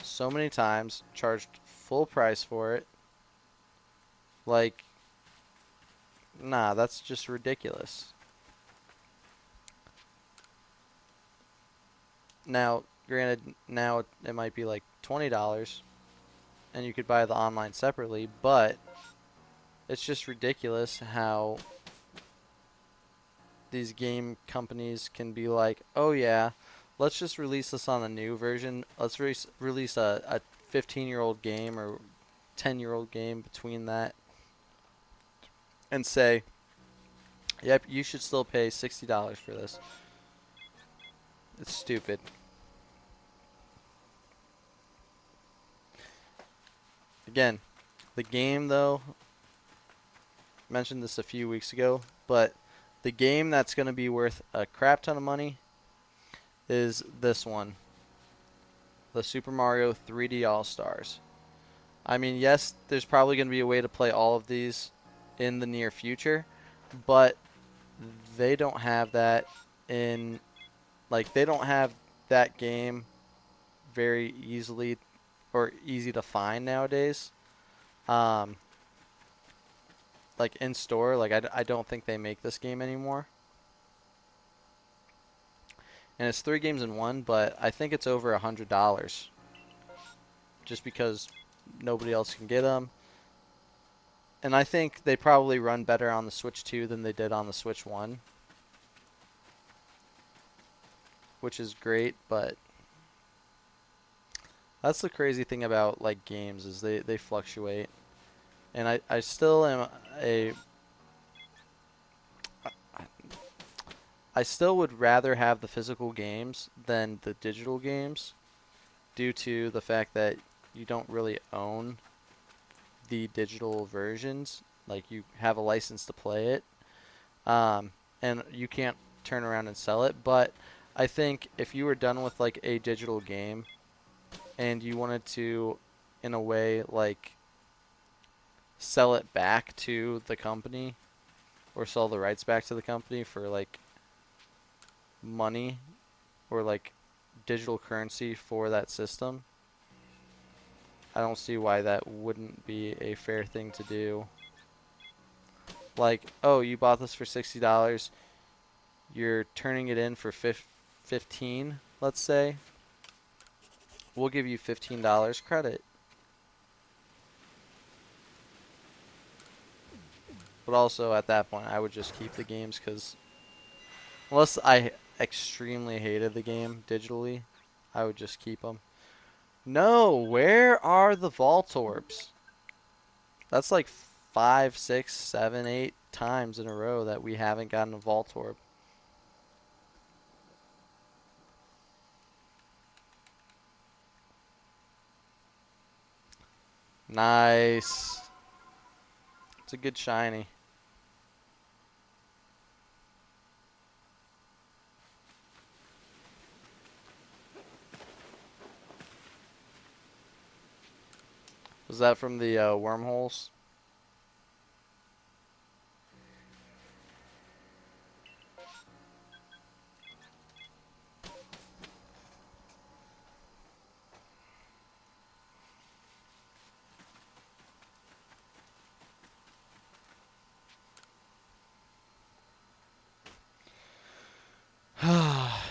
so many times, charged full price for it. Like, nah, that's just ridiculous. Now, granted, now it might be like $20, and you could buy the online separately, but it's just ridiculous how these game companies can be like, oh yeah, let's just release this on the new version. Let's release a 15-year-old game or 10-year-old game between that and say, yep, you should still pay $60 for this. It's stupid. Again, the game though, mentioned this a few weeks ago, but the game that's going to be worth a crap ton of money is this one. The Super Mario 3D All-Stars. I mean, yes, there's probably going to be a way to play all of these in the near future, but they don't have that in, like, they don't have that game very easily or easy to find nowadays. Like in store, like I don't think they make this game anymore. And it's 3 games in 1, but I think it's over $100. Just because nobody else can get them. And I think they probably run better on the Switch 2 than they did on the Switch 1. Which is great, but that's the crazy thing about like games is they fluctuate. And I still am I still would rather have the physical games than the digital games due to the fact that you don't really own the digital versions. Like, you have a license to play it, and you can't turn around and sell it. But I think if you were done with like a digital game and you wanted to, in a way, like sell it back to the company or sell the rights back to the company for like money or like digital currency for that system, I don't see why that wouldn't be a fair thing to do. Like, oh, you bought this for $60. You're turning it in for 15, let's say. We'll give you $15 credit. But also at that point, I would just keep the games because unless I extremely hated the game digitally, I would just keep them. No, where are the vault orbs? That's like 5, 6, 7, 8 times in a row that we haven't gotten a vault orb. Nice. It's a good shiny. Was that from the wormholes?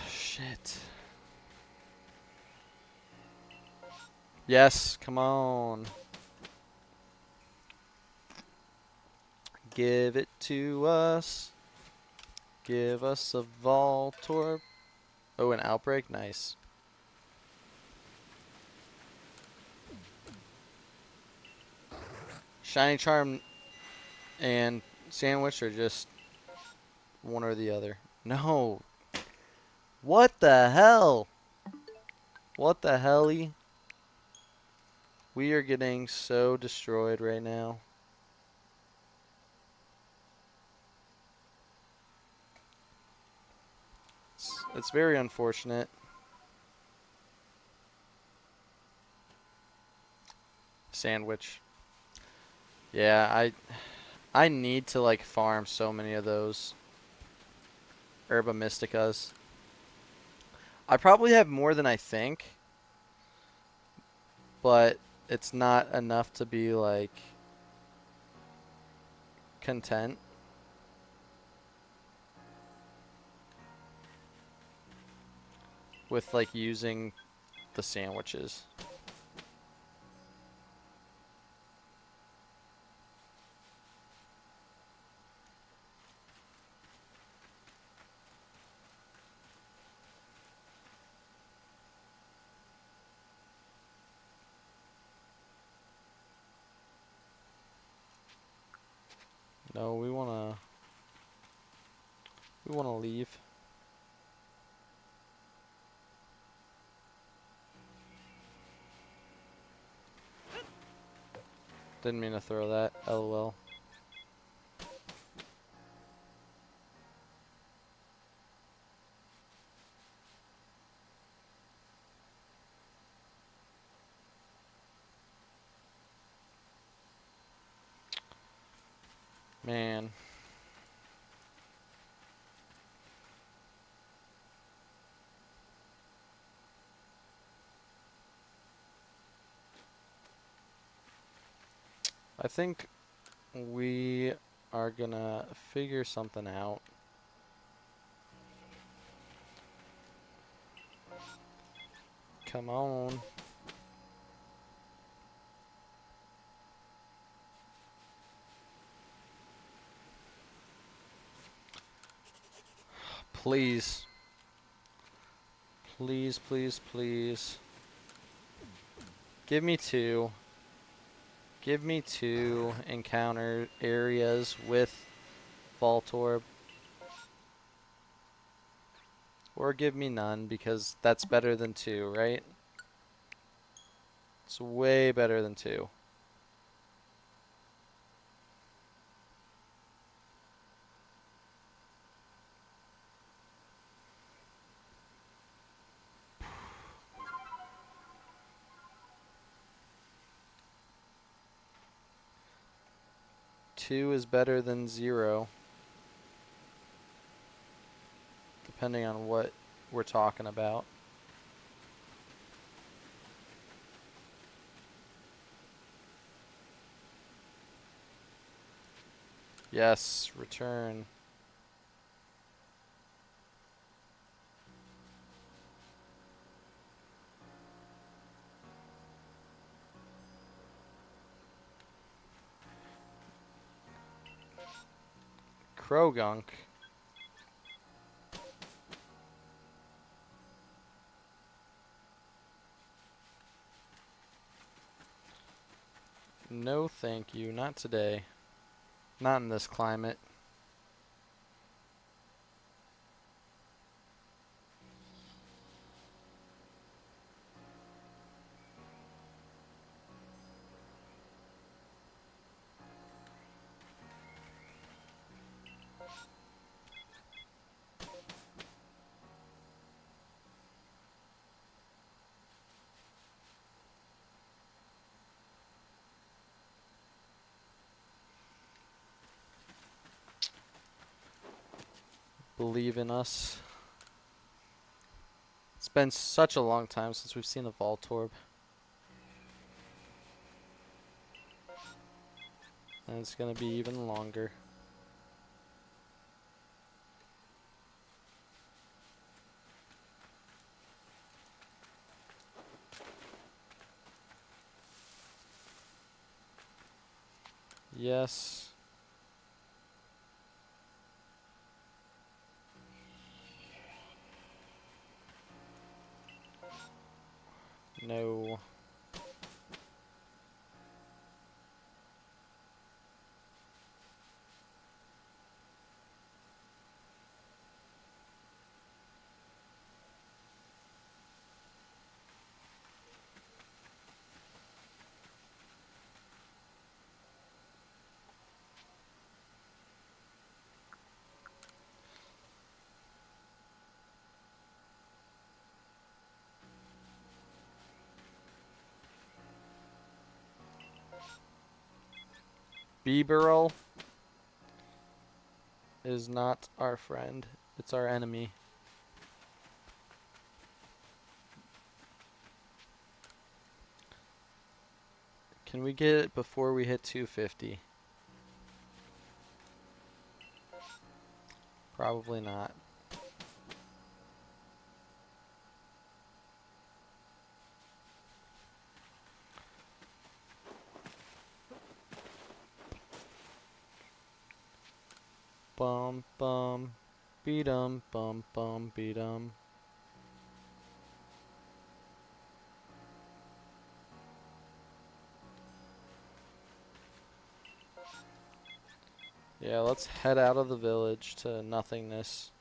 Shit. Yes, come on. Give it to us. Give us a vault orb. Oh, an outbreak? Nice. Shiny Charm and Sandwich are just one or the other. No. What the hell? What the helly? We are getting so destroyed right now. It's very unfortunate. Sandwich. Yeah, I need to like farm so many of those Herba Mysticas. I probably have more than I think, but it's not enough to be like content. With like using the sandwiches. No, we wanna leave. Didn't mean to throw that. LOL. Man. I think we are gonna figure something out. Come on. Please. Please, please, please. Give me 2. Give me 2 encounter areas with Vault Orb. Or give me none, because that's better than 2, right? It's way better than 2. Two is better than 0. Depending on what we're talking about. Yes, return. Krogunk. No, thank you. Not today. Not in this climate. Believe in us. It's been such a long time since we've seen a Voltorb. And it's gonna be even longer. Yes. No. Bibarel is not our friend. It's our enemy. Can we get it before we hit 250? Probably not. Bum bum, beat 'em, bum bum, beat 'em. Yeah, let's head out of the village to nothingness.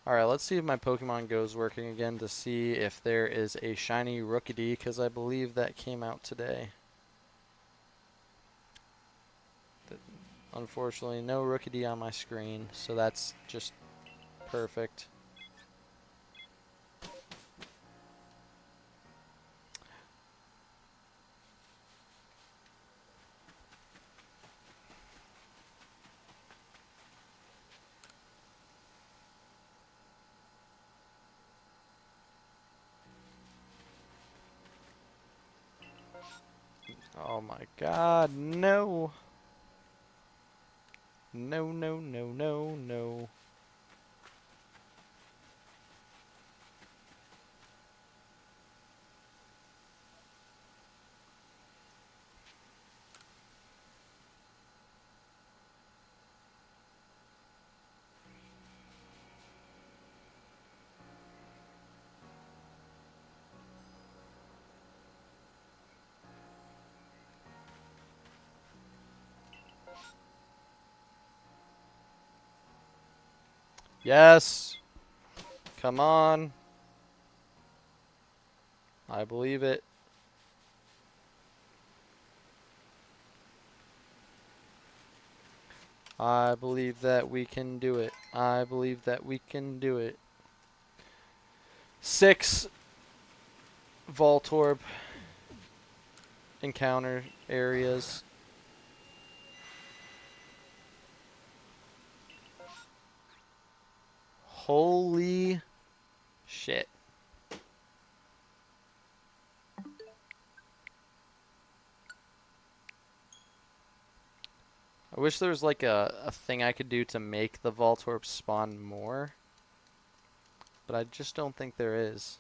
Alright, let's see if my Pokemon Go is working again to see if there is a shiny Rookidee, because I believe that came out today. Unfortunately, no Rookidee on my screen, so that's just perfect. Oh my god, no! No, no, no, no, no. Yes! Come on! I believe it. I believe that we can do it. I believe that we can do it. 6 Voltorb encounter areas. Holy shit. wish there was like a thing I could do to make the Voltorb spawn more. But I just don't think there is.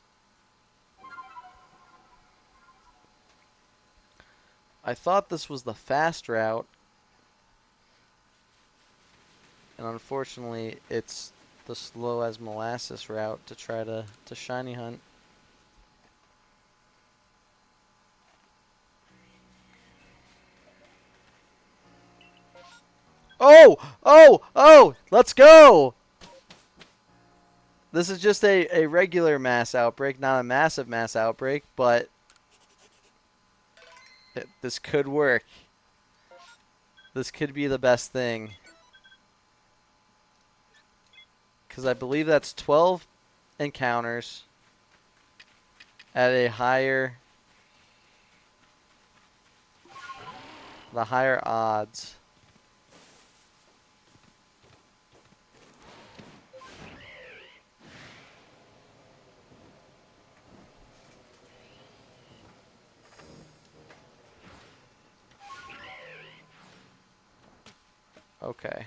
I thought this was the fast route. And unfortunately, it's the slow as molasses route to try to shiny hunt. Oh! Oh! Oh! Let's go! This is just a regular mass outbreak, not a massive mass outbreak, but this could work. This could be the best thing. Because I believe that's 12 encounters at a higher... the higher odds. Okay.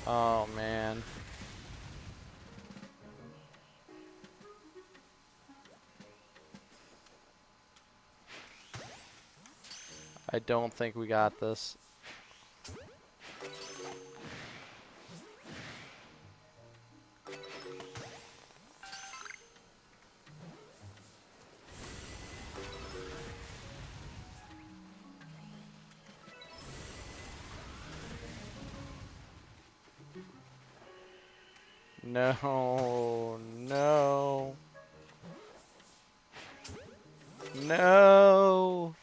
Oh, man. I don't think we got this. No, no. No.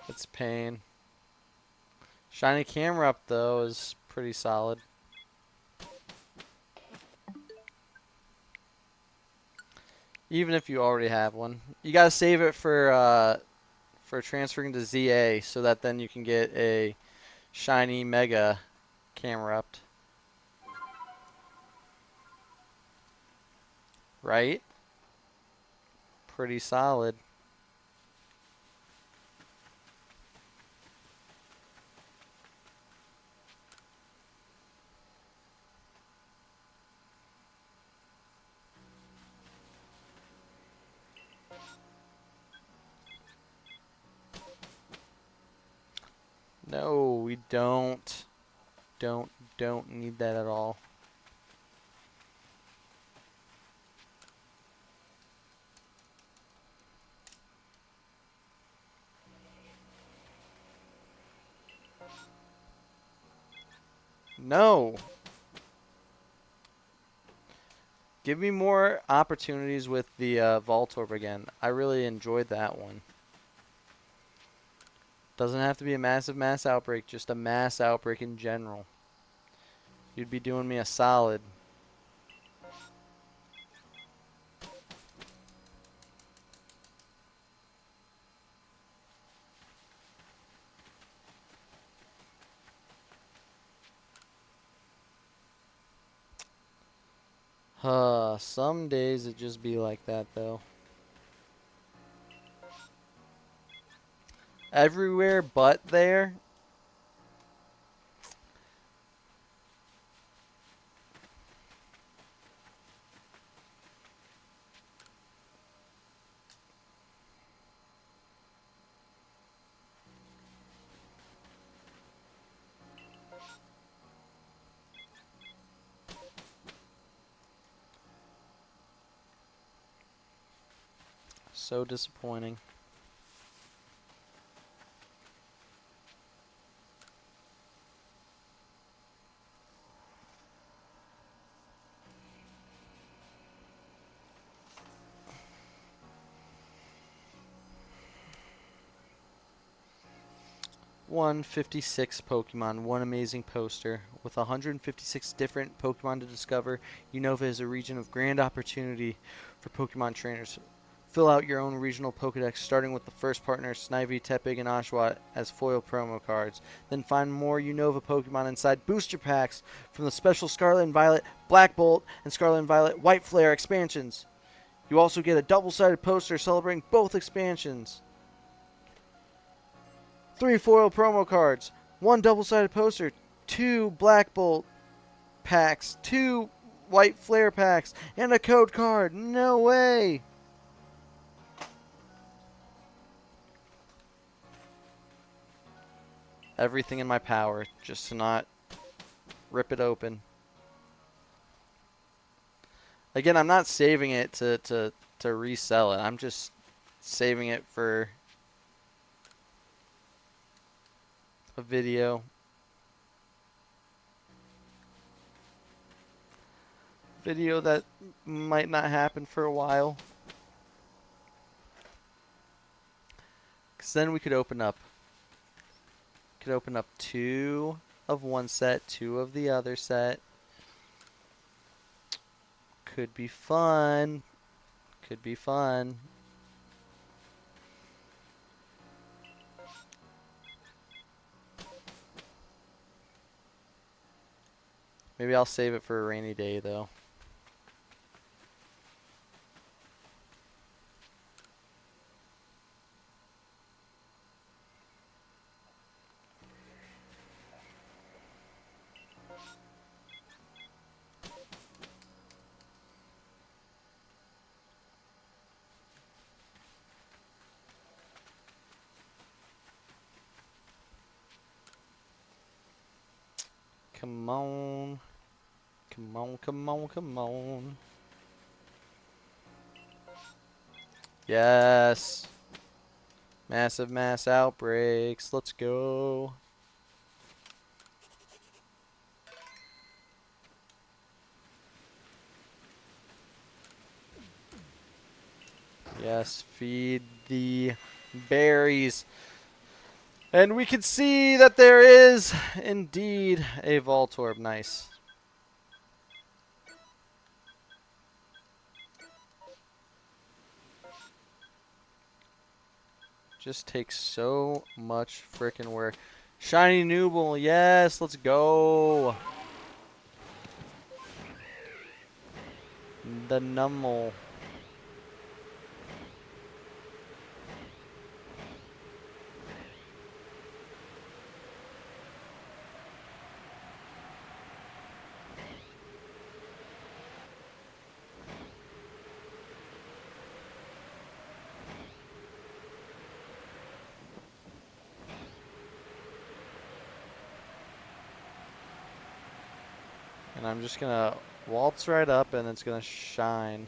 It's pain. Shiny camera up though is pretty solid. Even if you already have one, you gotta save it for transferring to ZA, so that then you can get a shiny mega camera up. Right? Pretty solid. No, we don't need that at all. No. Give me more opportunities with the Voltorb again. I really enjoyed that one. Doesn't have to be a massive mass outbreak, just a mass outbreak in general. You'd be doing me a solid. Some days it just be like that though. Everywhere but there. So disappointing. One 56 Pokemon, one amazing poster. With 156 different Pokemon to discover, Unova is a region of grand opportunity for Pokemon trainers. Fill out your own regional Pokedex, starting with the first partners, Snivy, Tepig, and Oshawott, as foil promo cards. Then find more Unova Pokemon inside booster packs from the special Scarlet and Violet, Black Bolt, and Scarlet and Violet White Flare expansions. You also get a double-sided poster celebrating both expansions. 3 foil promo cards, 1 double-sided poster, 2 Black Bolt packs, 2 White Flare packs, and a code card. No way! Everything in my power just to not rip it open. Again, I'm not saving it to resell it. I'm just saving it for a video. Video that might not happen for a while. Because then we could open up. Could open up 2 of one set, 2 of the other set. Could be fun. Could be fun. Maybe I'll save it for a rainy day, though. Come on. Come on, come on, come on. Yes. Massive mass outbreaks. Let's go. Yes, feed the berries. And we can see that there is indeed a Voltorb. Nice. Just takes so much frickin' work. Shiny Newble, yes, let's go. The Numble. And I'm just gonna waltz right up and it's gonna shine.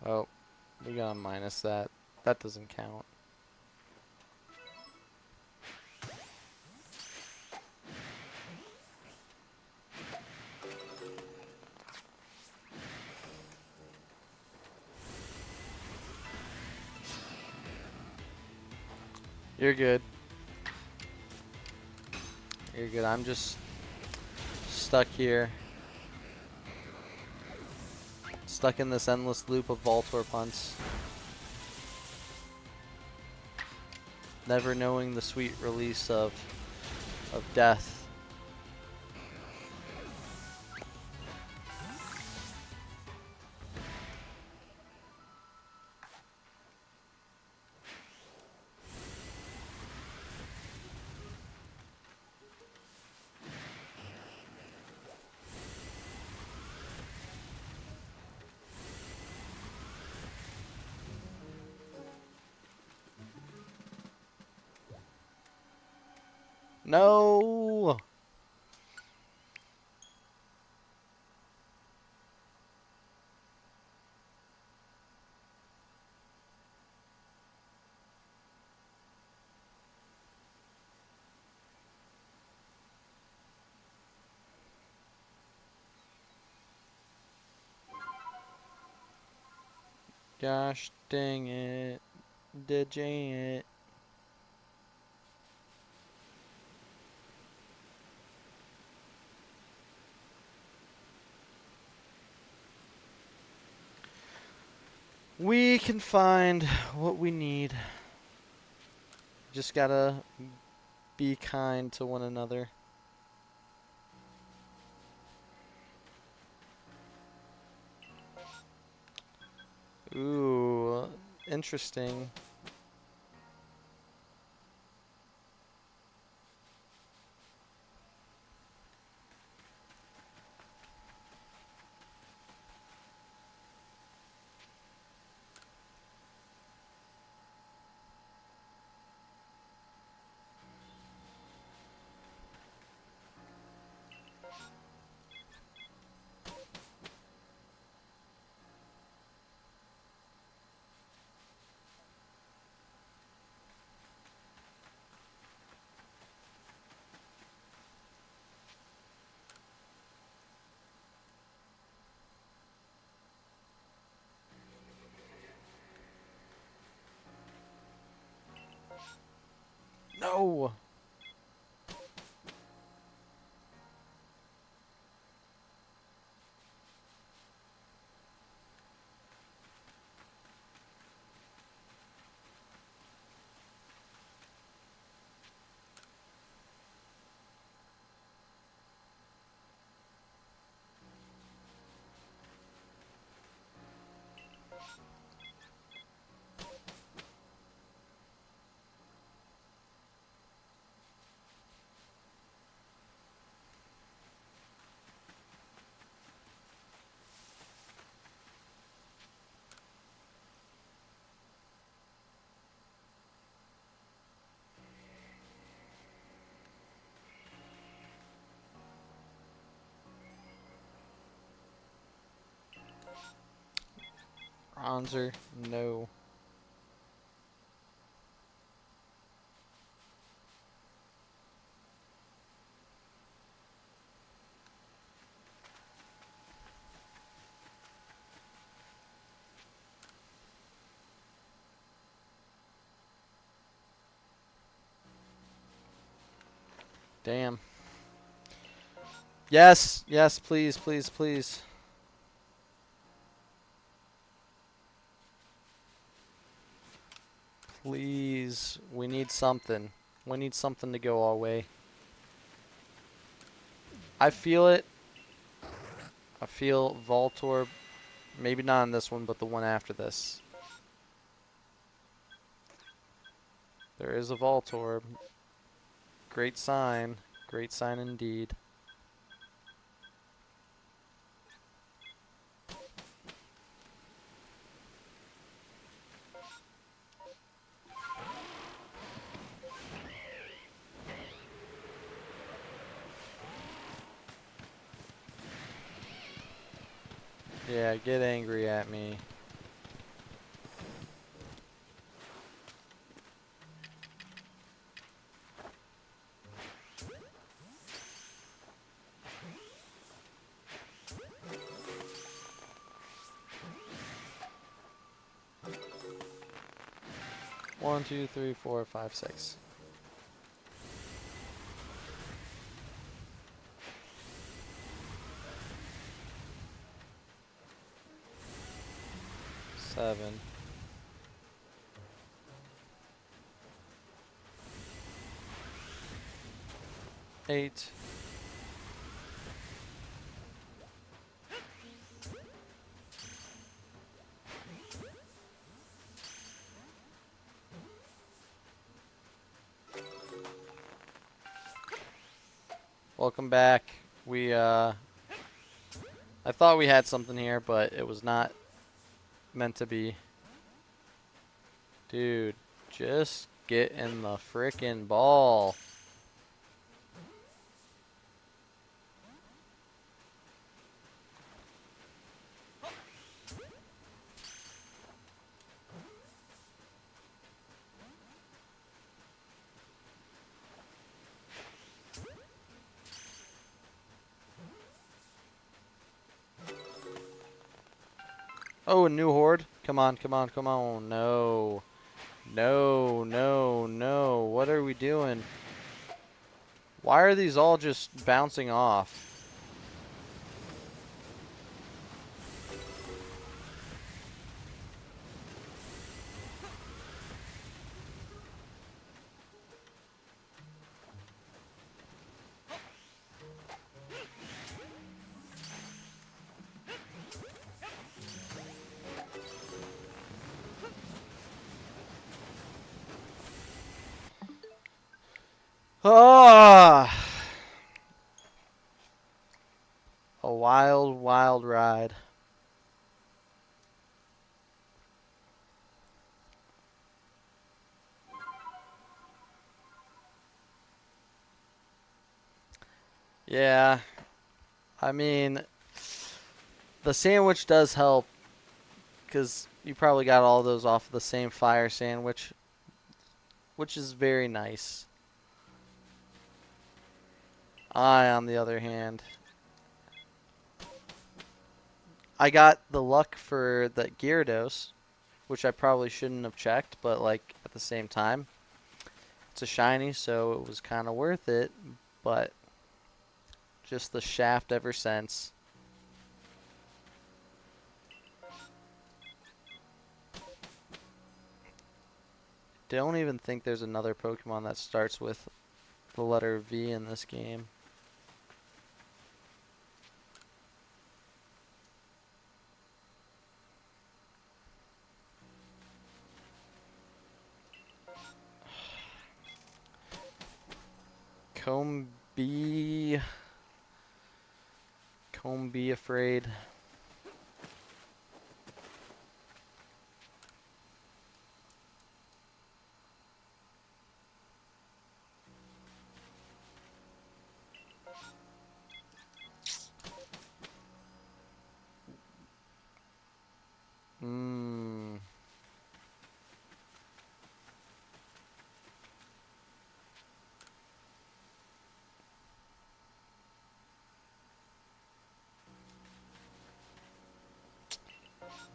Oh, we gotta minus that. That doesn't count. You're good. You're good. I'm just stuck here. Stuck in this endless loop of Voltorb hunts. Never knowing the sweet release of death. No. Gosh dang it. Did it? We can find what we need. Just gotta be kind to one another. Ooh, interesting. No. Bronzer, no. Damn. Yes, yes, please, please, please. Please, we need something. We need something to go our way. I feel it. I feel Voltorb. Maybe not on this one, but the one after this. There is a Voltorb. Great sign. Great sign indeed. Yeah, get angry at me. One, two, three, four, five, six. Seven. 8. Welcome back. I thought we had something here, but it was not meant to be. Dude, just get in the frickin' ball. Oh, a new horde. Come on, come on, come on. No. No, no, no. What are we doing? Why are these all just bouncing off? Ah! A wild, wild ride. Yeah. I mean, the sandwich does help because you probably got all those off of the same fire sandwich, which is very nice. On the other hand, I got the luck for the Gyarados, which I probably shouldn't have checked, but like at the same time, it's a shiny, so it was kind of worth it, but just the shaft ever since. Don't even think there's another Pokemon that starts with the letter V in this game. Combe afraid.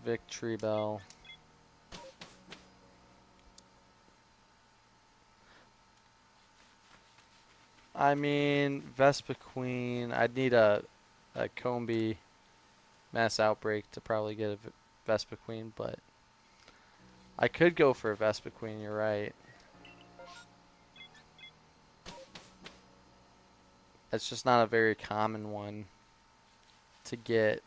Victory Bell. I mean, Vespiquen. I'd need a Combi Mass Outbreak to probably get a Vespiquen, but I could go for a Vespiquen, you're right. It's just not a very common one to get.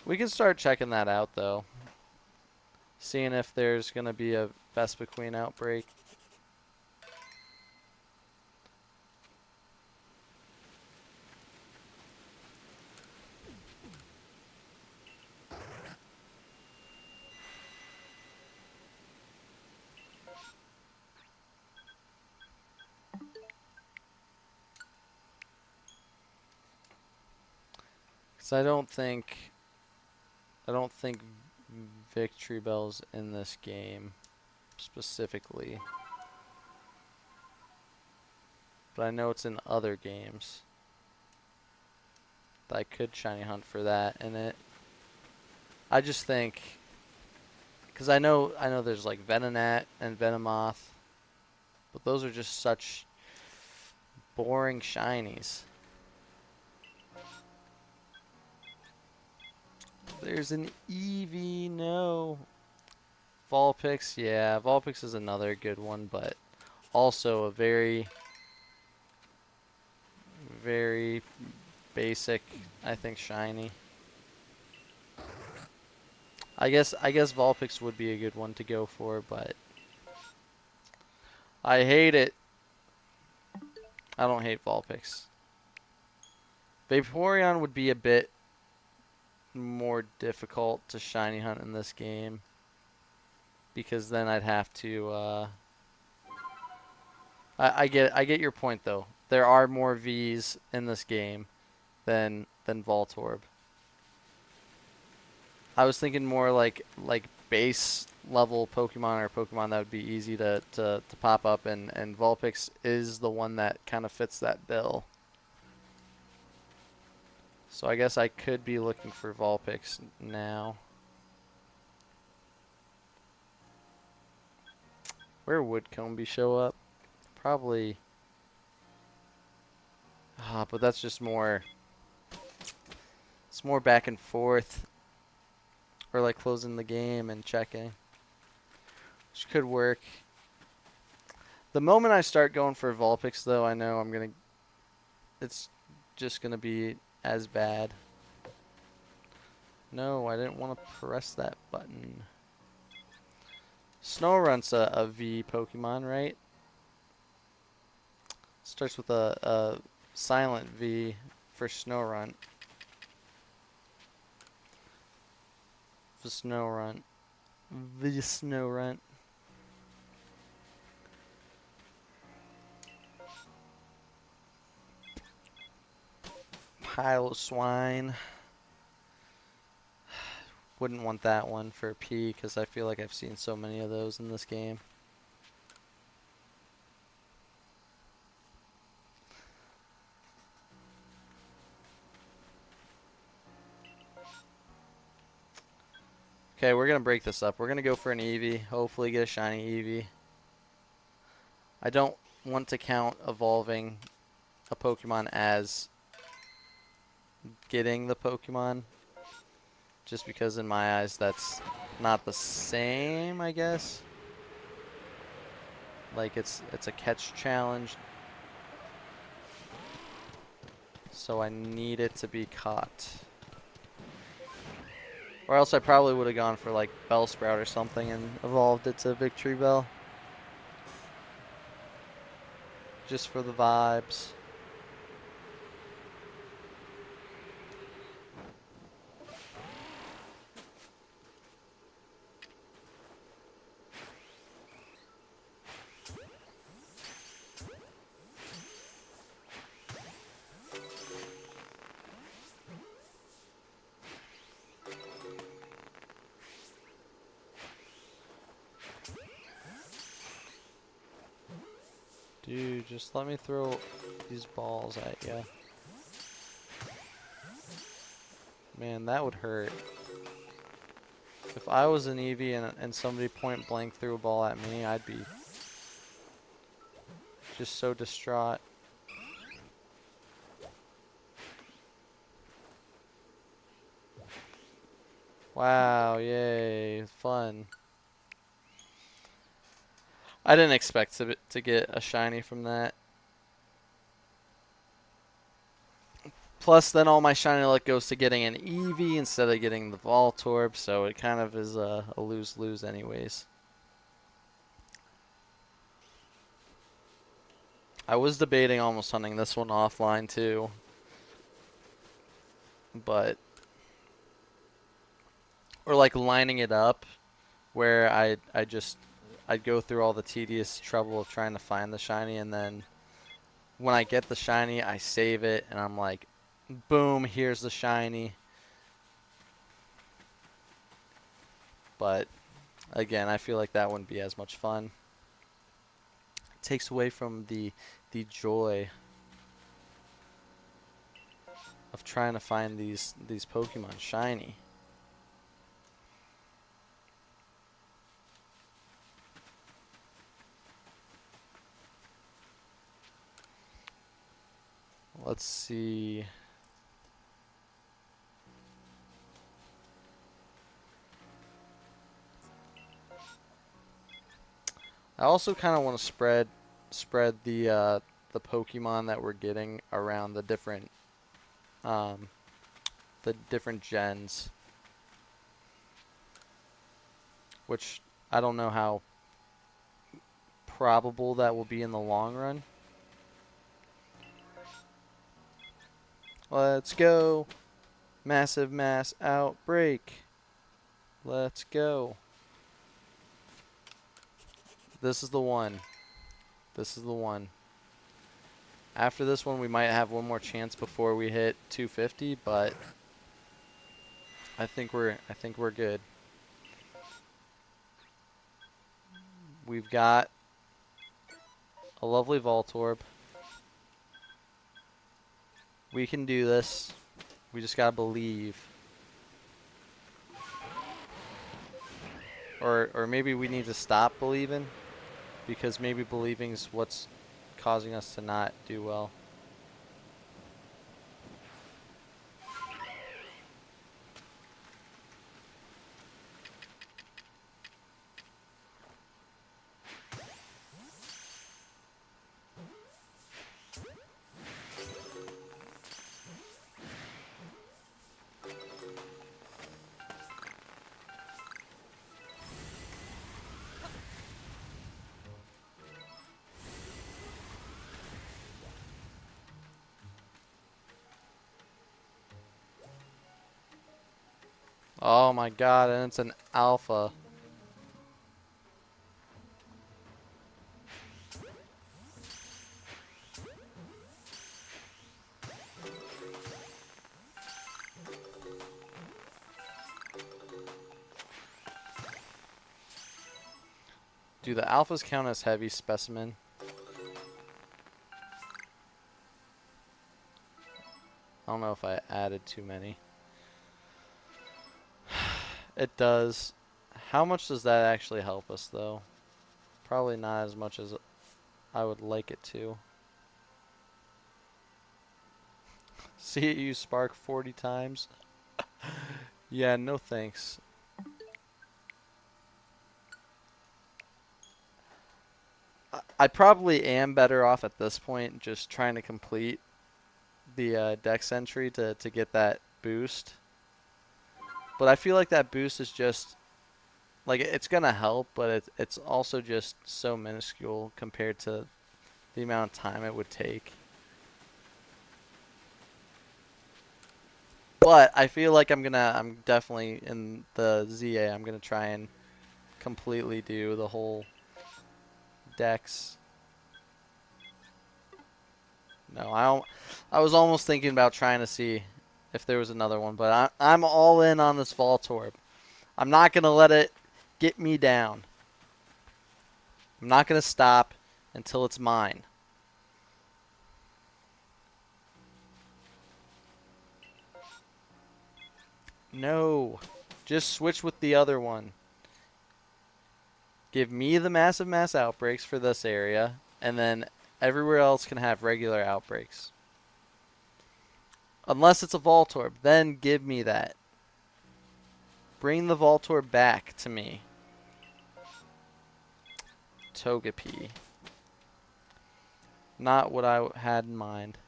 We can start checking that out, though. Seeing if there's going to be a Vespiquen outbreak. Because I don't think Victory Bell's in this game specifically. But I know it's in other games. I could shiny hunt for that in it. I just think, because I know there's like Venonat and Venomoth, but those are just such boring shinies. There's an Eevee, no. Vulpix, yeah, Vulpix is another good one, but also a very, very basic, I think, shiny. I guess Vulpix would be a good one to go for, but I hate it. I don't hate Vulpix. Vaporeon would be a bit more difficult to shiny hunt in this game, because then I'd have to I get your point, though. There are more V's in this game than Voltorb. I was thinking more like base level Pokemon, or Pokemon that would be easy to pop up, and Vulpix is the one that kind of fits that bill. So I guess I could be looking for Vulpix now. Where would Combee show up? Probably. But that's just more. It's more back and forth. Or like closing the game and checking. Which could work. The moment I start going for Vulpix, though, I know I'm gonna. It's just gonna be as bad. No, I didn't want to press that button. Snorunt's a V Pokemon, right? Starts with a silent V for Snorunt. For Snorunt. V Snorunt. Piloswine. Wouldn't want that one for P, because I feel like I've seen so many of those in this game. Okay, we're going to break this up. We're going to go for an Eevee. Hopefully get a shiny Eevee. I don't want to count evolving a Pokemon as getting the Pokemon. Just because in my eyes that's not the same, I guess. Like it's a catch challenge. So I need it to be caught. Or else I probably would have gone for like Bellsprout or something and evolved it to Victory Bell. Just for the vibes. Dude, just let me throw these balls at you. Man, that would hurt. If I was an Eevee and somebody point blank threw a ball at me, I'd be just so distraught. Wow, yay, fun. I didn't expect to get a shiny from that. Plus, then all my shiny luck goes to getting an Eevee instead of getting the Voltorb, so it kind of is a lose-lose anyways. I was debating almost hunting this one offline too. But... Or like lining it up where I'd go through all the tedious trouble of trying to find the shiny, and then when I get the shiny, I save it, and I'm like, boom, here's the shiny. But again, I feel like that wouldn't be as much fun. It takes away from the joy of trying to find these Pokemon shiny. Let's see. I also kind of want to spread the Pokemon that we're getting around the different gens, which I don't know how probable that will be in the long run. Let's go. Massive mass outbreak. Let's go. This is the one. This is the one. After this one, we might have one more chance before we hit 250, but I think we're good. We've got a lovely Voltorb. We can do this. We just gotta believe. Or maybe we need to stop believing, because maybe believing's what's causing us to not do well. Oh my god, and it's an alpha. Do the alphas count as heavy specimen? I don't know if I added too many. It does. How much does that actually help us, though? Probably not as much as I would like it to. See it use Spark 40 times? Yeah, no thanks. I probably am better off at this point just trying to complete the Dex entry to get that boost. But I feel like that boost is just, like, it's going to help, but it's also just so minuscule compared to the amount of time it would take. But I feel like I'm definitely in the ZA, I'm going to try and completely do the whole Dex. No, I was almost thinking about trying to see if there was another one, but I'm all in on this Voltorb. I'm not going to let it get me down. I'm not going to stop until it's mine. No. Just switch with the other one. Give me the massive mass outbreaks for this area, and then everywhere else can have regular outbreaks. Unless it's a Voltorb, then give me that. Bring the Voltorb back to me. Togepi. Not what I had in mind.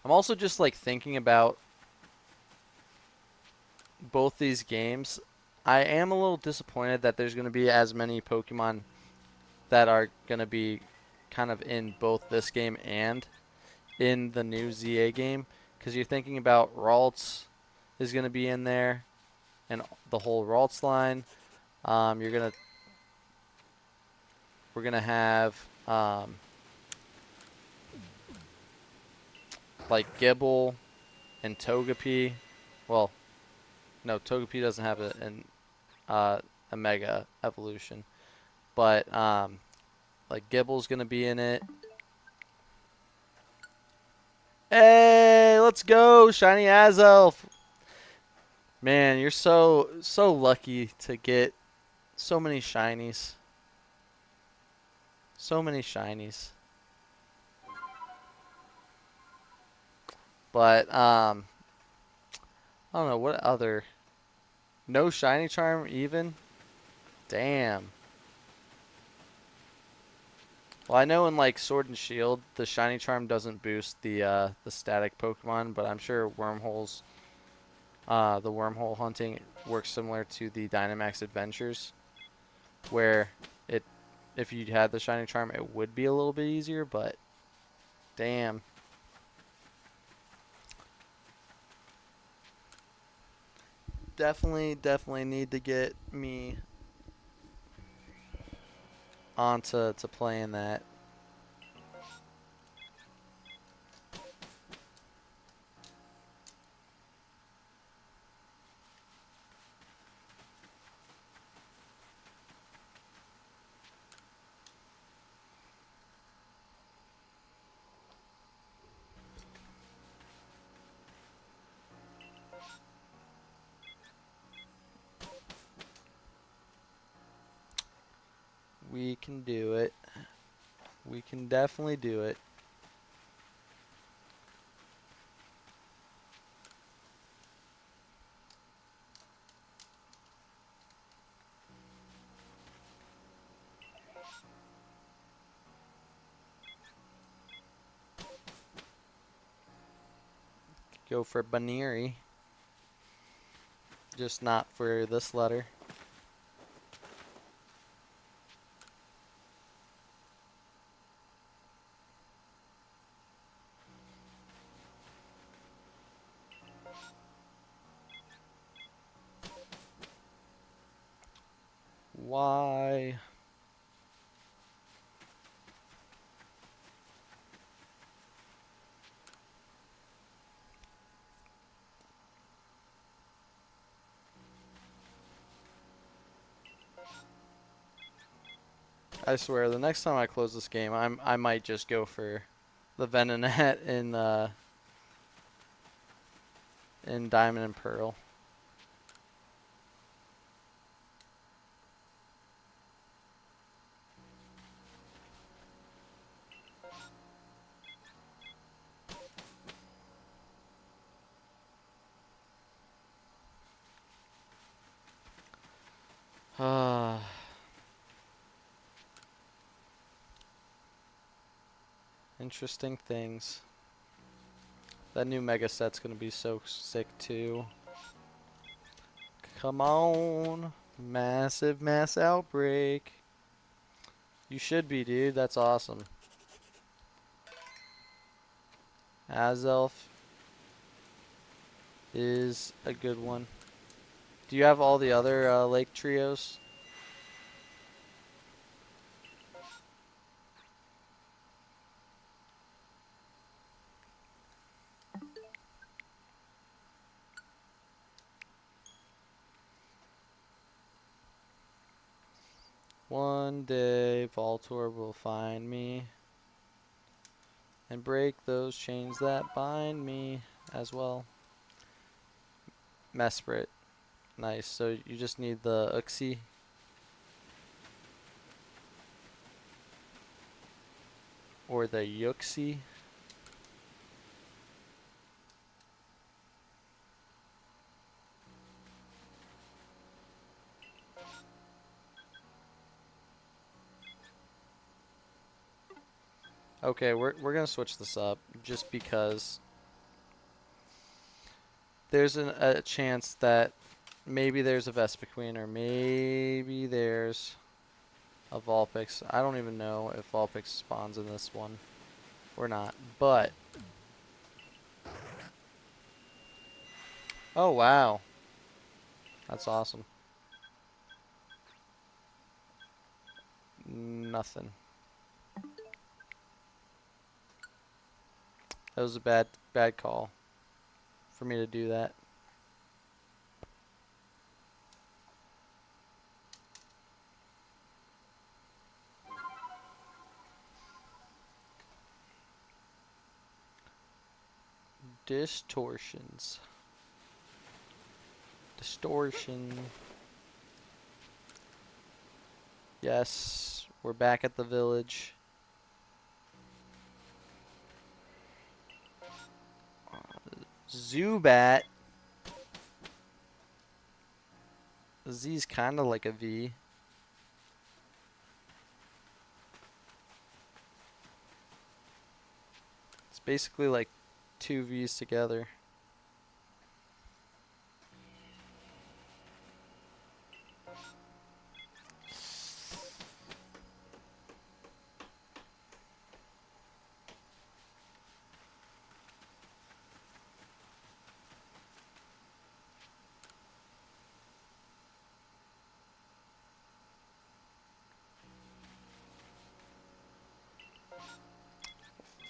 I'm also just like thinking about both these games. I am a little disappointed that there's going to be as many Pokemon that are going to be kind of in both this game and in the new ZA game, because you're thinking about Ralts is going to be in there, and the whole Ralts line. We're gonna have like Gible and Togepi. Well, no, Togepi doesn't have a Mega Evolution, but like Gible's gonna be in it. Hey, let's go, Shiny Azelf. Man, you're so lucky to get so many shinies. So many shinies. But I don't know what other. No shiny charm even? Damn. Well, I know in like Sword and Shield, the shiny charm doesn't boost the static Pokemon, but I'm sure Wormhole's the wormhole hunting works similar to the Dynamax Adventures, where if you had the shiny charm, it would be a little bit easier, but damn. Definitely need to get me onto playing that. We can do it. We can definitely do it. Go for Baneri. Just not for this letter. Why? I swear, the next time I close this game, I might just go for the Venonat in Diamond and Pearl. Interesting things. That new Mega Set's gonna be so sick too. Come on. Massive mass outbreak. You should be, dude. That's awesome. Azelf is a good one. Do you have all the other lake trios? One day Voltorb will find me and break those chains that bind me as well. Mesprit. Nice. So you just need the Uxie. Or the Yuxie. Okay, we're gonna switch this up just because there's a chance that maybe there's a Vespiquen or maybe there's a Vulpix. I don't even know if Vulpix spawns in this one or not, but oh wow, that's awesome. Nothing. That was a bad call for me to do that. Distortions. Distortion. Yes, we're back at the village. Zubat. Z's kind of like a V. It's basically like two V's together.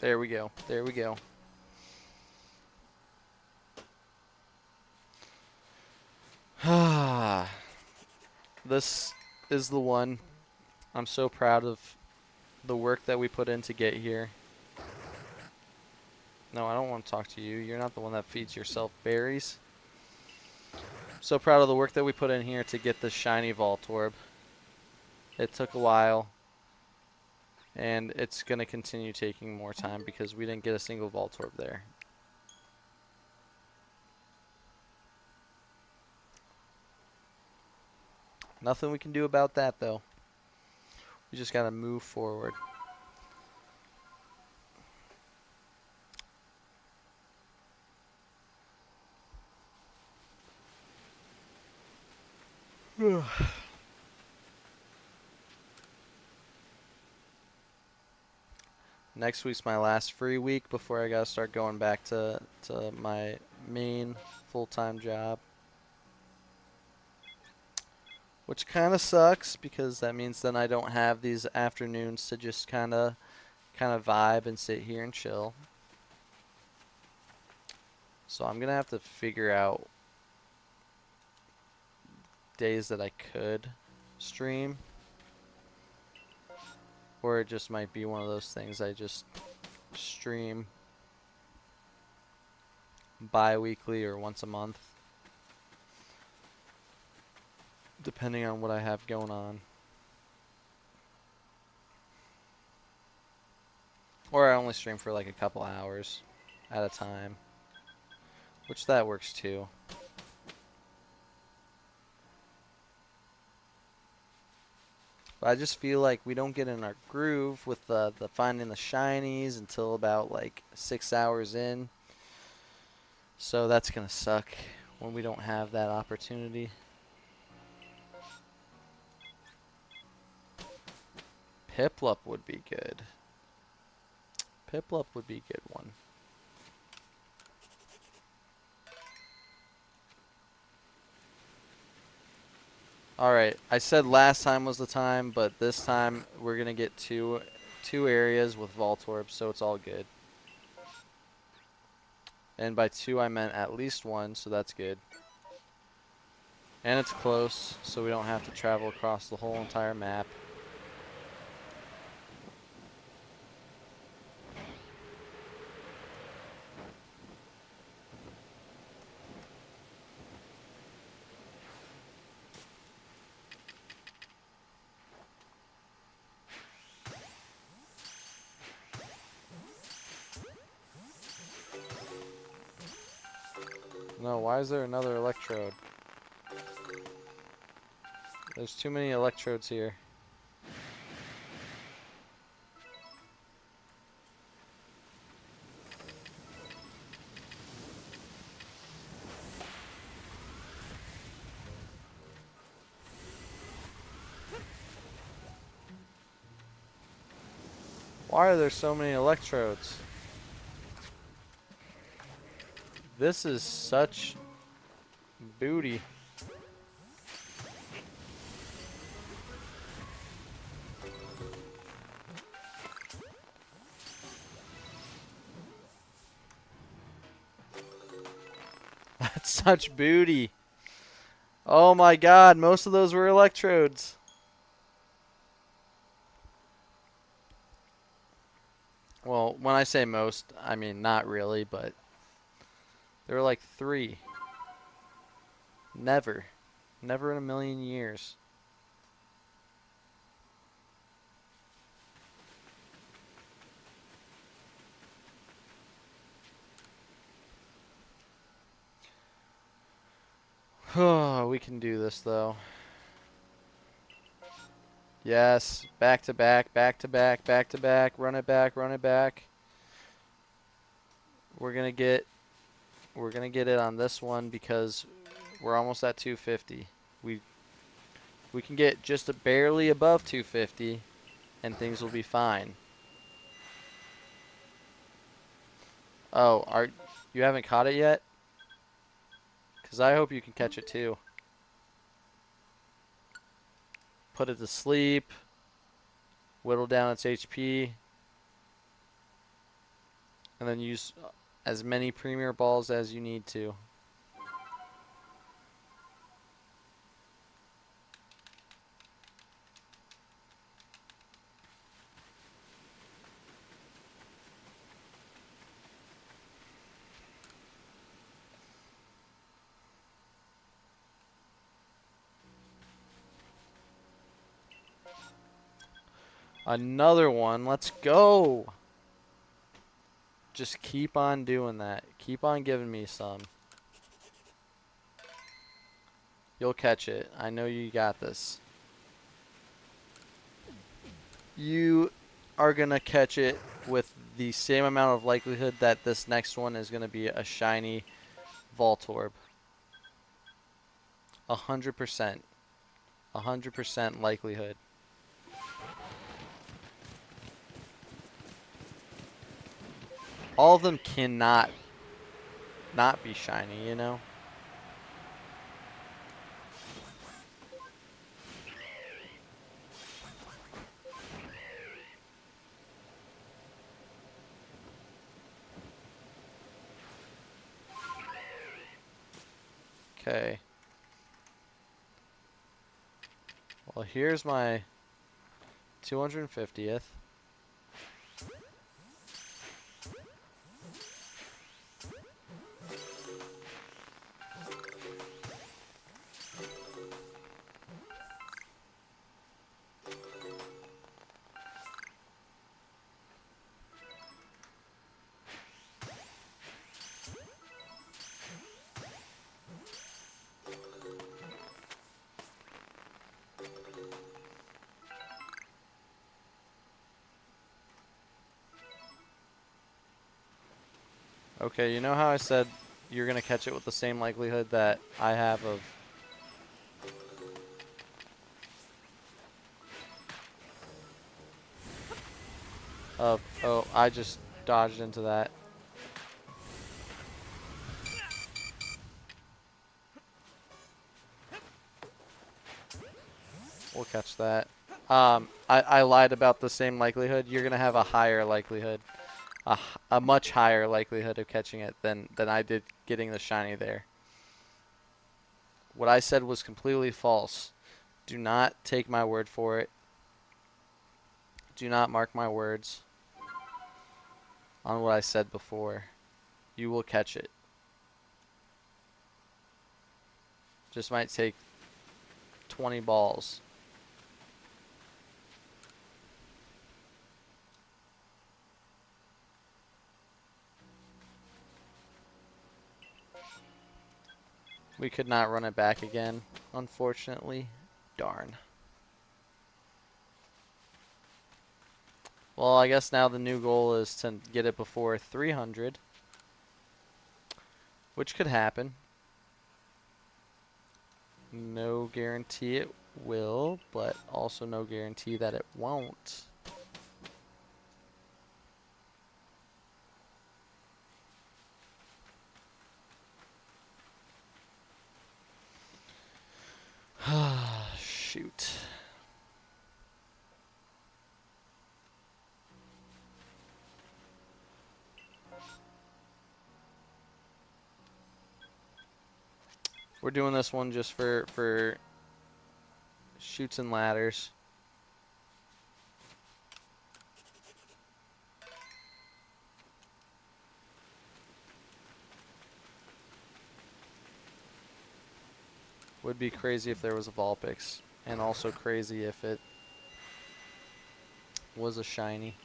There we go. There we go. This is the one. I'm so proud of the work that we put in to get here. No, I don't want to talk to you. You're not the one that feeds yourself berries. I'm so proud of the work that we put in here to get this shiny Voltorb. It took a while. And it's going to continue taking more time because we didn't get a single Voltorb there. Nothing we can do about that, though. We just got to move forward. Next week's my last free week before I gotta start going back to my main full-time job. Which kind of sucks because that means then I don't have these afternoons to just kind of vibe and sit here and chill. So I'm gonna have to figure out days that I could stream, or it just might be one of those things I just stream bi-weekly or once a month, depending on what I have going on. Or I only stream for like a couple hours at a time, which that works too. But I just feel like we don't get in our groove with the finding the shinies until about like 6 hours in. So that's gonna suck when we don't have that opportunity. Piplup would be good. Piplup would be a good one. Alright, I said last time was the time, but this time we're going to get two areas with Voltorb, so it's all good. And by two I meant at least one, so that's good. And it's close, so we don't have to travel across the whole entire map. No, why is there another electrode? There's too many electrodes here. Why are there so many electrodes? This is such booty. That's such booty. Oh my god, most of those were electrodes. Well, when I say most, I mean not really, but there were like 3. Never. Never in a million years. Oh, we can do this though. Yes, back to back, back to back, back to back, run it back, run it back. We're gonna get it on this one because we're almost at 250. We can get just barely above 250 and things will be fine. Oh, you haven't caught it yet? Because I hope you can catch it too. Put it to sleep. Whittle down its HP. And then use as many Premier Balls as you need to. Another one. Let's go. Just keep on doing that. Keep on giving me some. You'll catch it. I know you got this. You are going to catch it with the same amount of likelihood that this next one is going to be a shiny Voltorb. 100%. 100% likelihood. All of them cannot not be shiny, you know? Okay. Well, here's my 250th. Okay, you know how I said you're going to catch it with the same likelihood that I have oh, I just dodged into that. We'll catch that. I lied about the same likelihood. You're going to have a higher likelihood. A much higher likelihood of catching it than I did getting the shiny there. What I said was completely false. Do not take my word for it. Do not mark my words on what I said before. You will catch it. Just might take 20 balls. We could not run it back again, unfortunately. Darn. Well, I guess now the new goal is to get it before 300. Which could happen. No guarantee it will, but also no guarantee that it won't. Shoot. We're doing this one just for shoots and ladders. Would be crazy if there was a Vulpix, and also crazy if it was a shiny.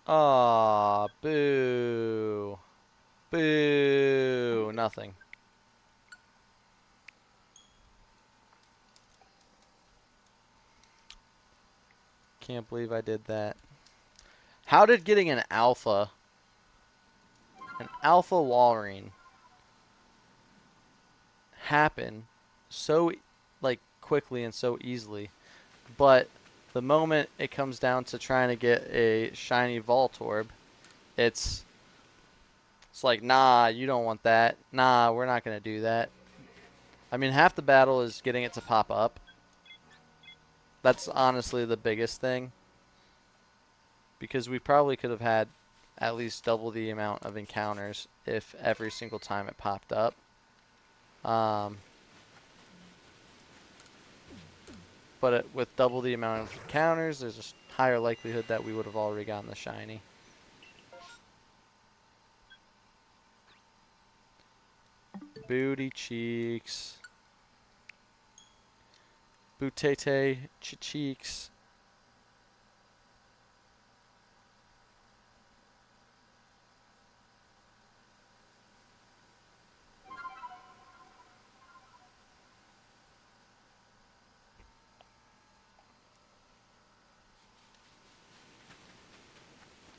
Aw, boo. Boo. Nothing. Can't believe I did that. How did getting an alpha Walrein happen so like quickly and so easily, but the moment it comes down to trying to get a shiny Voltorb, it's like, nah, you don't want that. Nah, we're not gonna do that. I mean, half the battle is getting it to pop up. That's honestly the biggest thing, because we probably could have had at least double the amount of encounters if every single time it popped up. But with double the amount of encounters, there's a higher likelihood that we would have already gotten the shiny. Booty cheeks. Butete, Cheeks.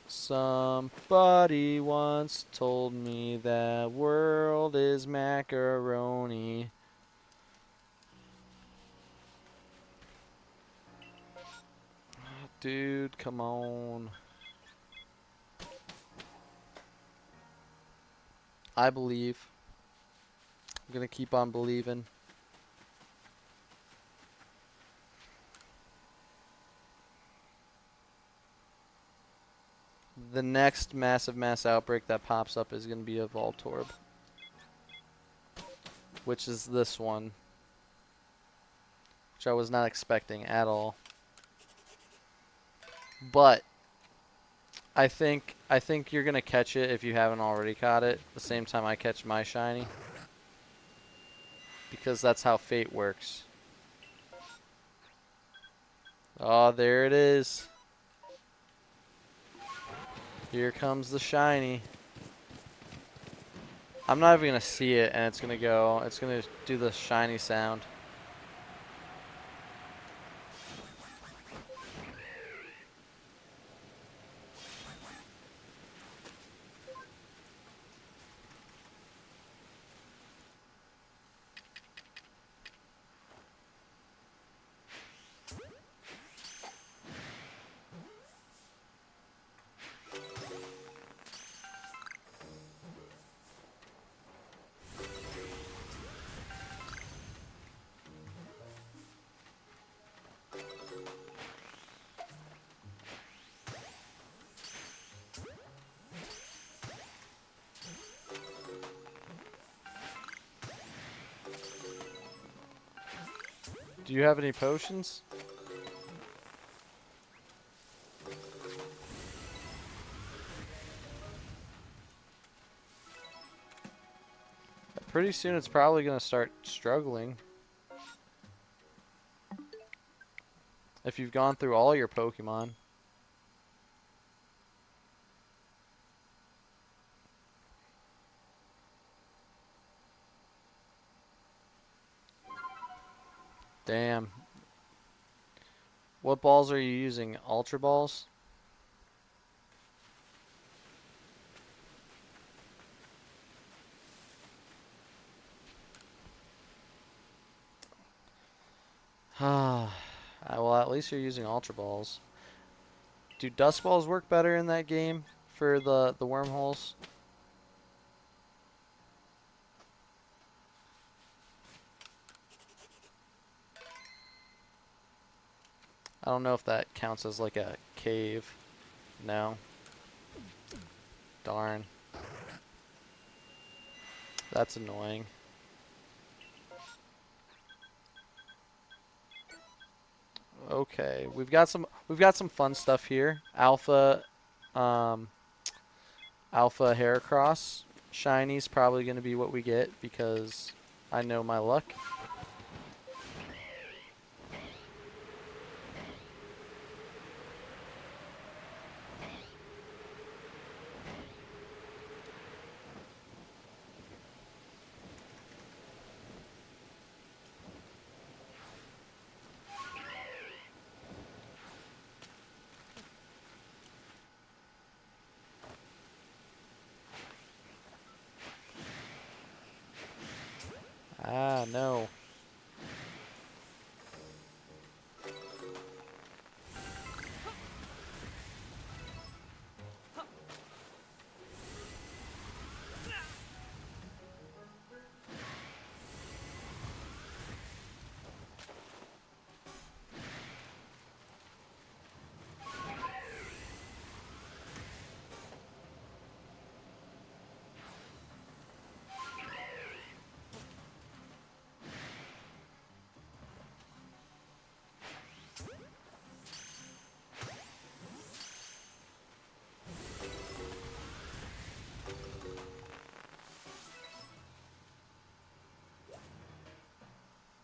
Somebody once told me that world is macaroni. Dude, come on. I believe. I'm gonna keep on believing. The next massive mass outbreak that pops up is gonna be a Voltorb. Which is this one. Which I was not expecting at all. But I think you're gonna catch it if you haven't already caught it. The same time I catch my shiny. Because that's how fate works. Oh, there it is. Here comes the shiny. I'm not even gonna see it, and it's gonna do the shiny sound. Do you have any potions? Pretty soon it's probably going to start struggling. If you've gone through all your Pokemon. Damn. What balls are you using? Ultra balls? Well, at least you're using Ultra Balls. Do Dust Balls work better in that game for the wormholes? I don't know if that counts as like a cave. No. Darn. That's annoying. Okay, we've got some fun stuff here. Alpha Heracross Shiny's probably going to be what we get because I know my luck. Ah, no.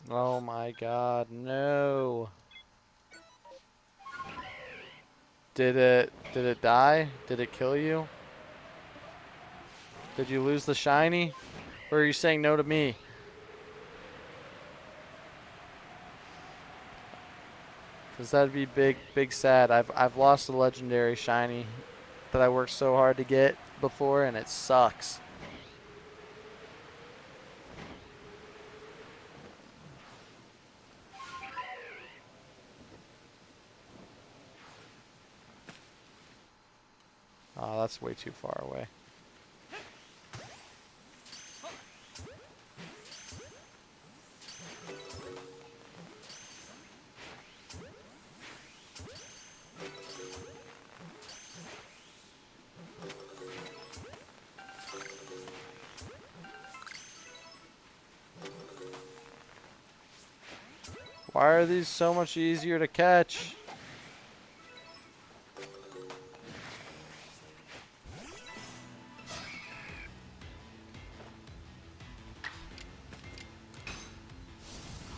Oh my god, no. Did it die? Did it kill you? Did you lose the shiny? Or are you saying no to me? Cause that'd be big sad. I've lost a legendary shiny that I worked so hard to get before, and it sucks. Oh, that's way too far away. Why are these so much easier to catch?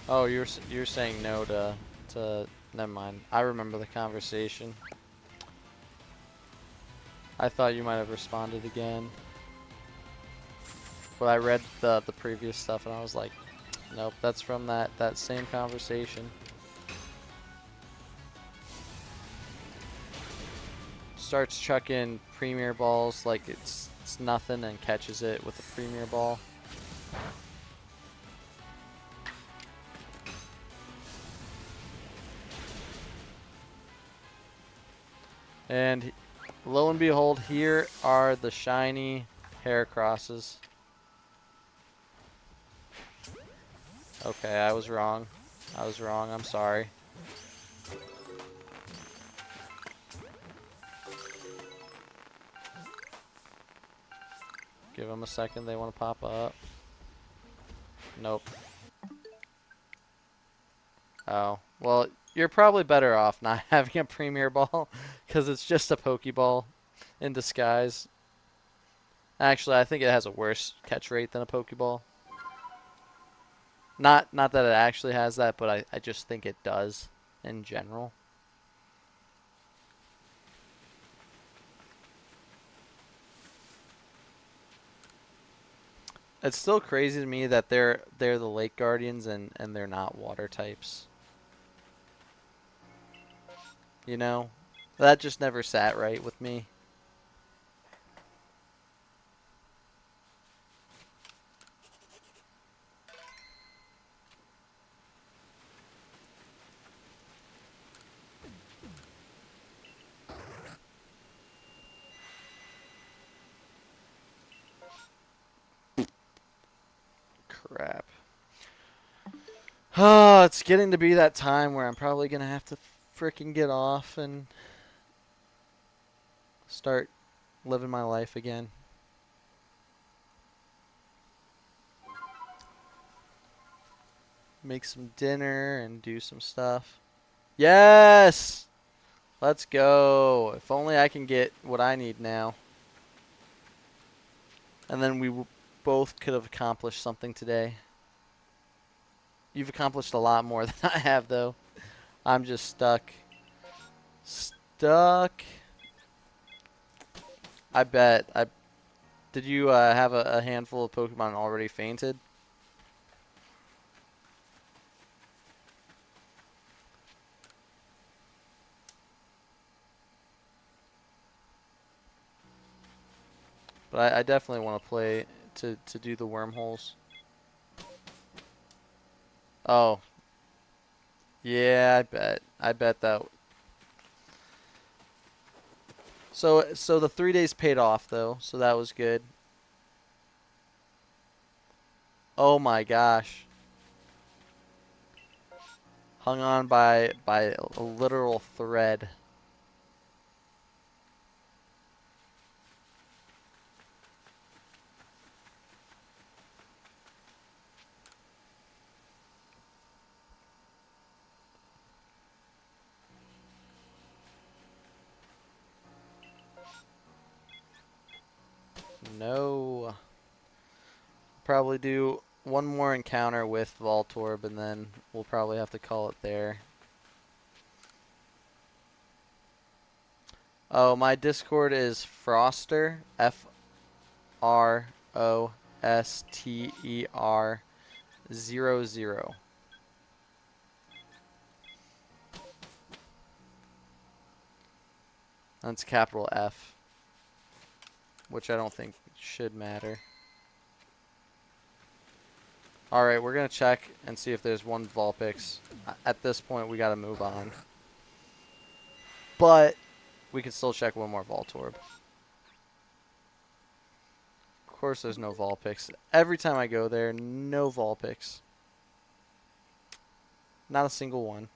Oh, you're saying no to never mind. I remember the conversation. I thought you might have responded again. But I read the previous stuff and I was like, nope, that's from that same conversation. Starts chucking premier balls like it's nothing and catches it with a premier ball. And lo and behold, here are the shiny Heracrosses. Okay, I was wrong. I'm sorry. Give them a second. They want to pop up. Nope. Oh. Well, you're probably better off not having a Premier Ball because it's just a Pokeball in disguise. Actually, I think it has a worse catch rate than a Pokeball. Not that it actually has that, but I just think it does in general. It's still crazy to me that they're the Lake Guardians and they're not water types. You know? That just never sat right with me. Crap. Oh, it's getting to be that time where I'm probably going to have to freaking get off and start living my life again. Make some dinner and do some stuff. Yes! Let's go. If only I can get what I need now. And then we both could have accomplished something today. You've accomplished a lot more than I have, though. I'm just stuck. Stuck. I bet. Did you have a handful of Pokemon already fainted? But I definitely want to play to do the wormholes. Oh. Yeah, I bet that. So the 3 days paid off though, so that was good. Oh my gosh. Hung on by a literal thread. No. Probably do one more encounter with Voltorb, and then we'll probably have to call it there. Oh, my Discord is Froster, FROSTER00. That's capital F, which I don't think should matter. Alright, we're going to check and see if there's one Vulpix. At this point, we got to move on. But we can still check one more Voltorb. Of course there's no Vulpix. Every time I go there, no Vulpix. Not a single one.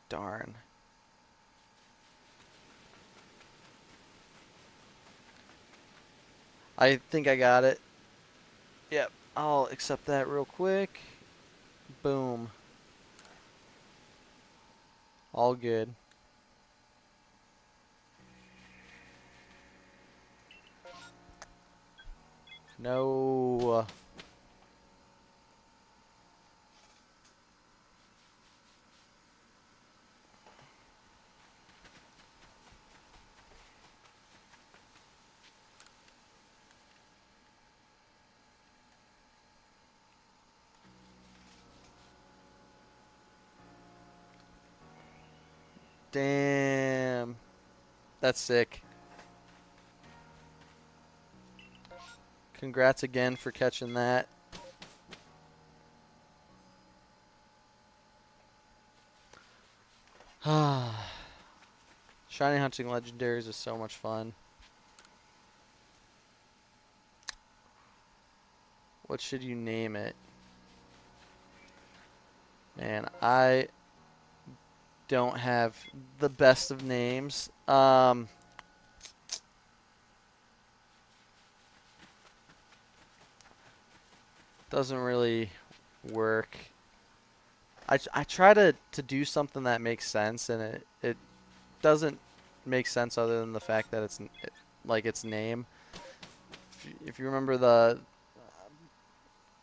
Darn. I think I got it. Yep. I'll accept that real quick. Boom. All good. No. Damn. That's sick. Congrats again for catching that. Shiny hunting legendaries is so much fun. What should you name it? Man, I don't have the best of names. Doesn't really work. I try to do something that makes sense, and it doesn't make sense other than the fact that it's like its name. If you remember the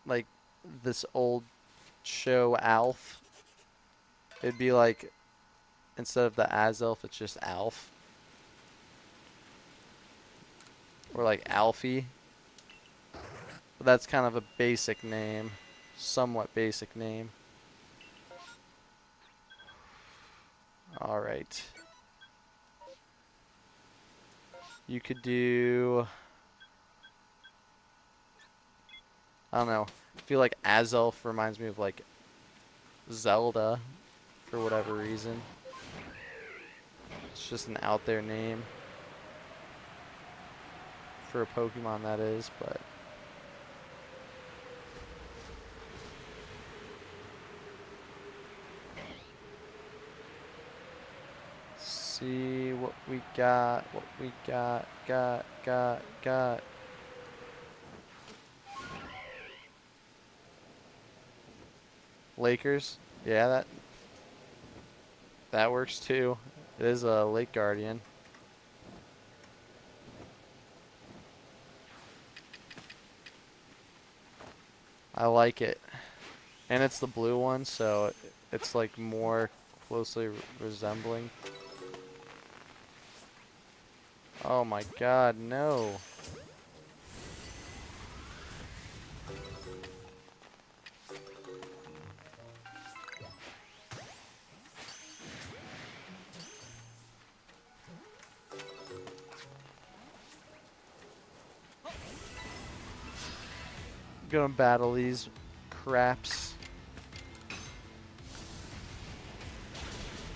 like this old show Alf, it'd be like instead of the Azelf, it's just Alf, or like Alfie. But that's kind of a basic name, somewhat basic name. All right. You could do, I don't know. I feel like Azelf reminds me of like Zelda for whatever reason. It's just an out there name for a Pokemon, that is, but see what we got, got. Lakers, yeah, that works too. It is a Lake Guardian. I like it, and it's the blue one, so it's like more closely resembling. Oh my god, no. Gonna battle these craps.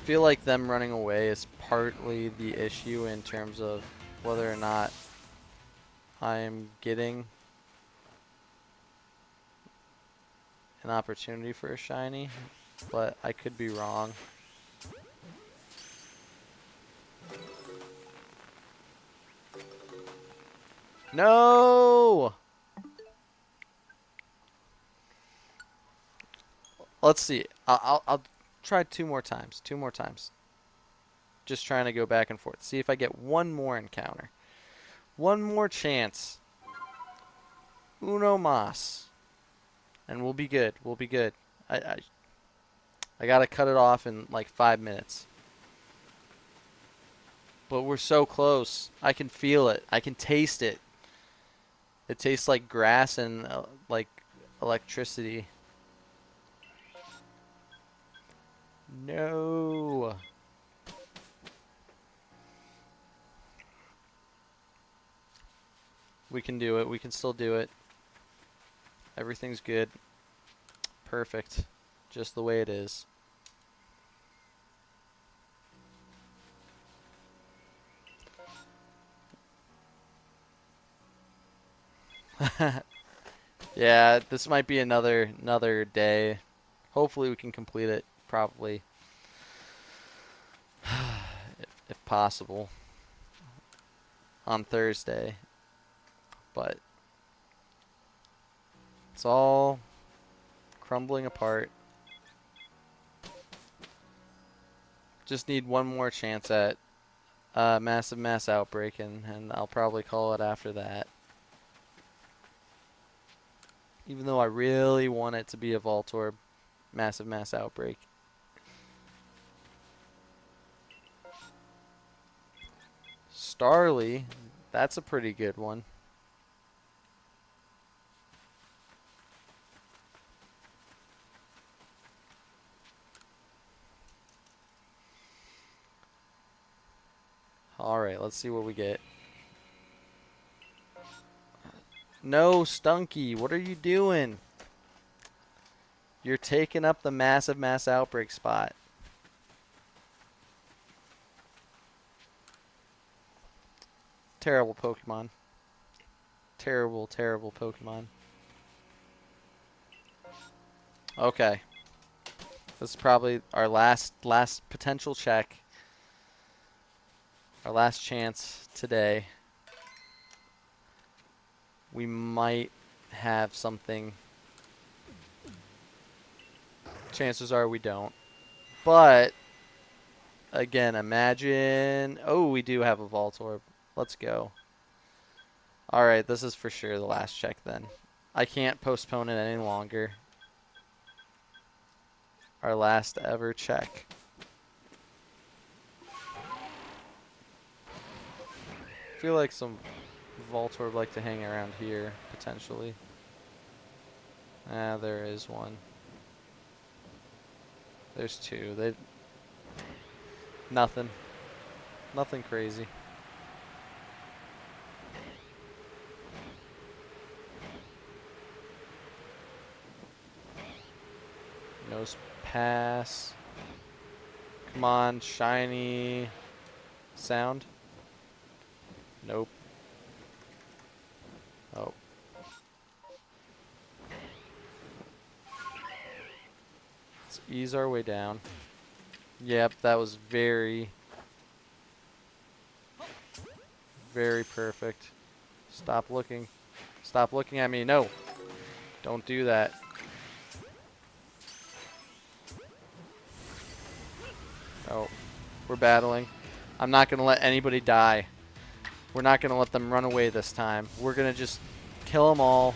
Feel like them running away is partly the issue in terms of whether or not I'm getting an opportunity for a shiny, but I could be wrong. No! Let's see. I'll try 2 more times. 2 more times. Just trying to go back and forth. See if I get one more encounter. One more chance. Uno mas. And we'll be good. We'll be good. I gotta cut it off in like 5 minutes. But we're so close. I can feel it. I can taste it. It tastes like grass and like electricity. No. We can do it. We can still do it. Everything's good. Perfect. Just the way it is. Yeah, this might be another day. Hopefully we can complete it probably. if possible. On Thursday. But it's all crumbling apart. Just need one more chance at massive mass outbreak, and I'll probably call it after that. Even though I really want it to be a Voltorb massive mass outbreak. Starly, that's a pretty good one. Alright, let's see what we get. No, Stunky, what are you doing? You're taking up the massive mass outbreak spot. Terrible Pokemon. Terrible, terrible Pokemon. Okay. This is probably our last potential check. Our last chance today. We might have something. Chances are we don't. But, again, imagine... Oh, we do have a Voltorb. Let's go. Alright, this is for sure the last check then. I can't postpone it any longer. Our last ever check. I feel like some Voltorb would like to hang around here, potentially. Ah, there is one. There's two. They... Nothing. Nothing crazy. Nose pass. Come on, shiny sound. Nope. Oh. Let's ease our way down. Yep, that was very, very perfect. Stop looking. Stop looking at me. No. Don't do that. Oh. We're battling. I'm not going to let anybody die. We're not going to let them run away this time. We're going to just kill them all.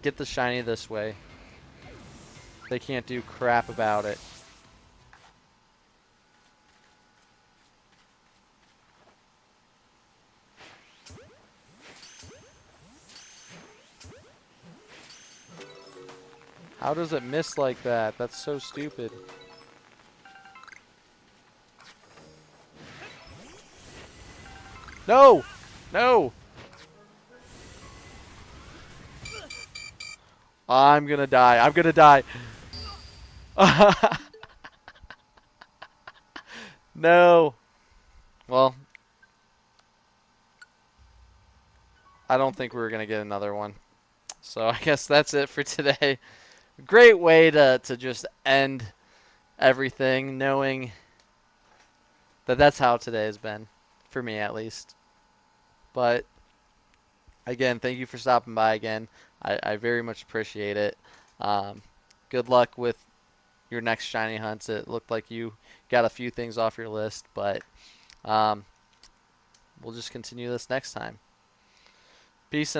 Get the shiny this way. They can't do crap about it. How does it miss like that? That's so stupid. No! No! I'm gonna die. I'm gonna die. No. Well, I don't think we're gonna get another one. So I guess that's it for today. Great way to just end everything, knowing that that's how today has been. For me, at least. But, again, thank you for stopping by again. I very much appreciate it. Good luck with your next shiny hunts. It looked like you got a few things off your list, but we'll just continue this next time. Peace and have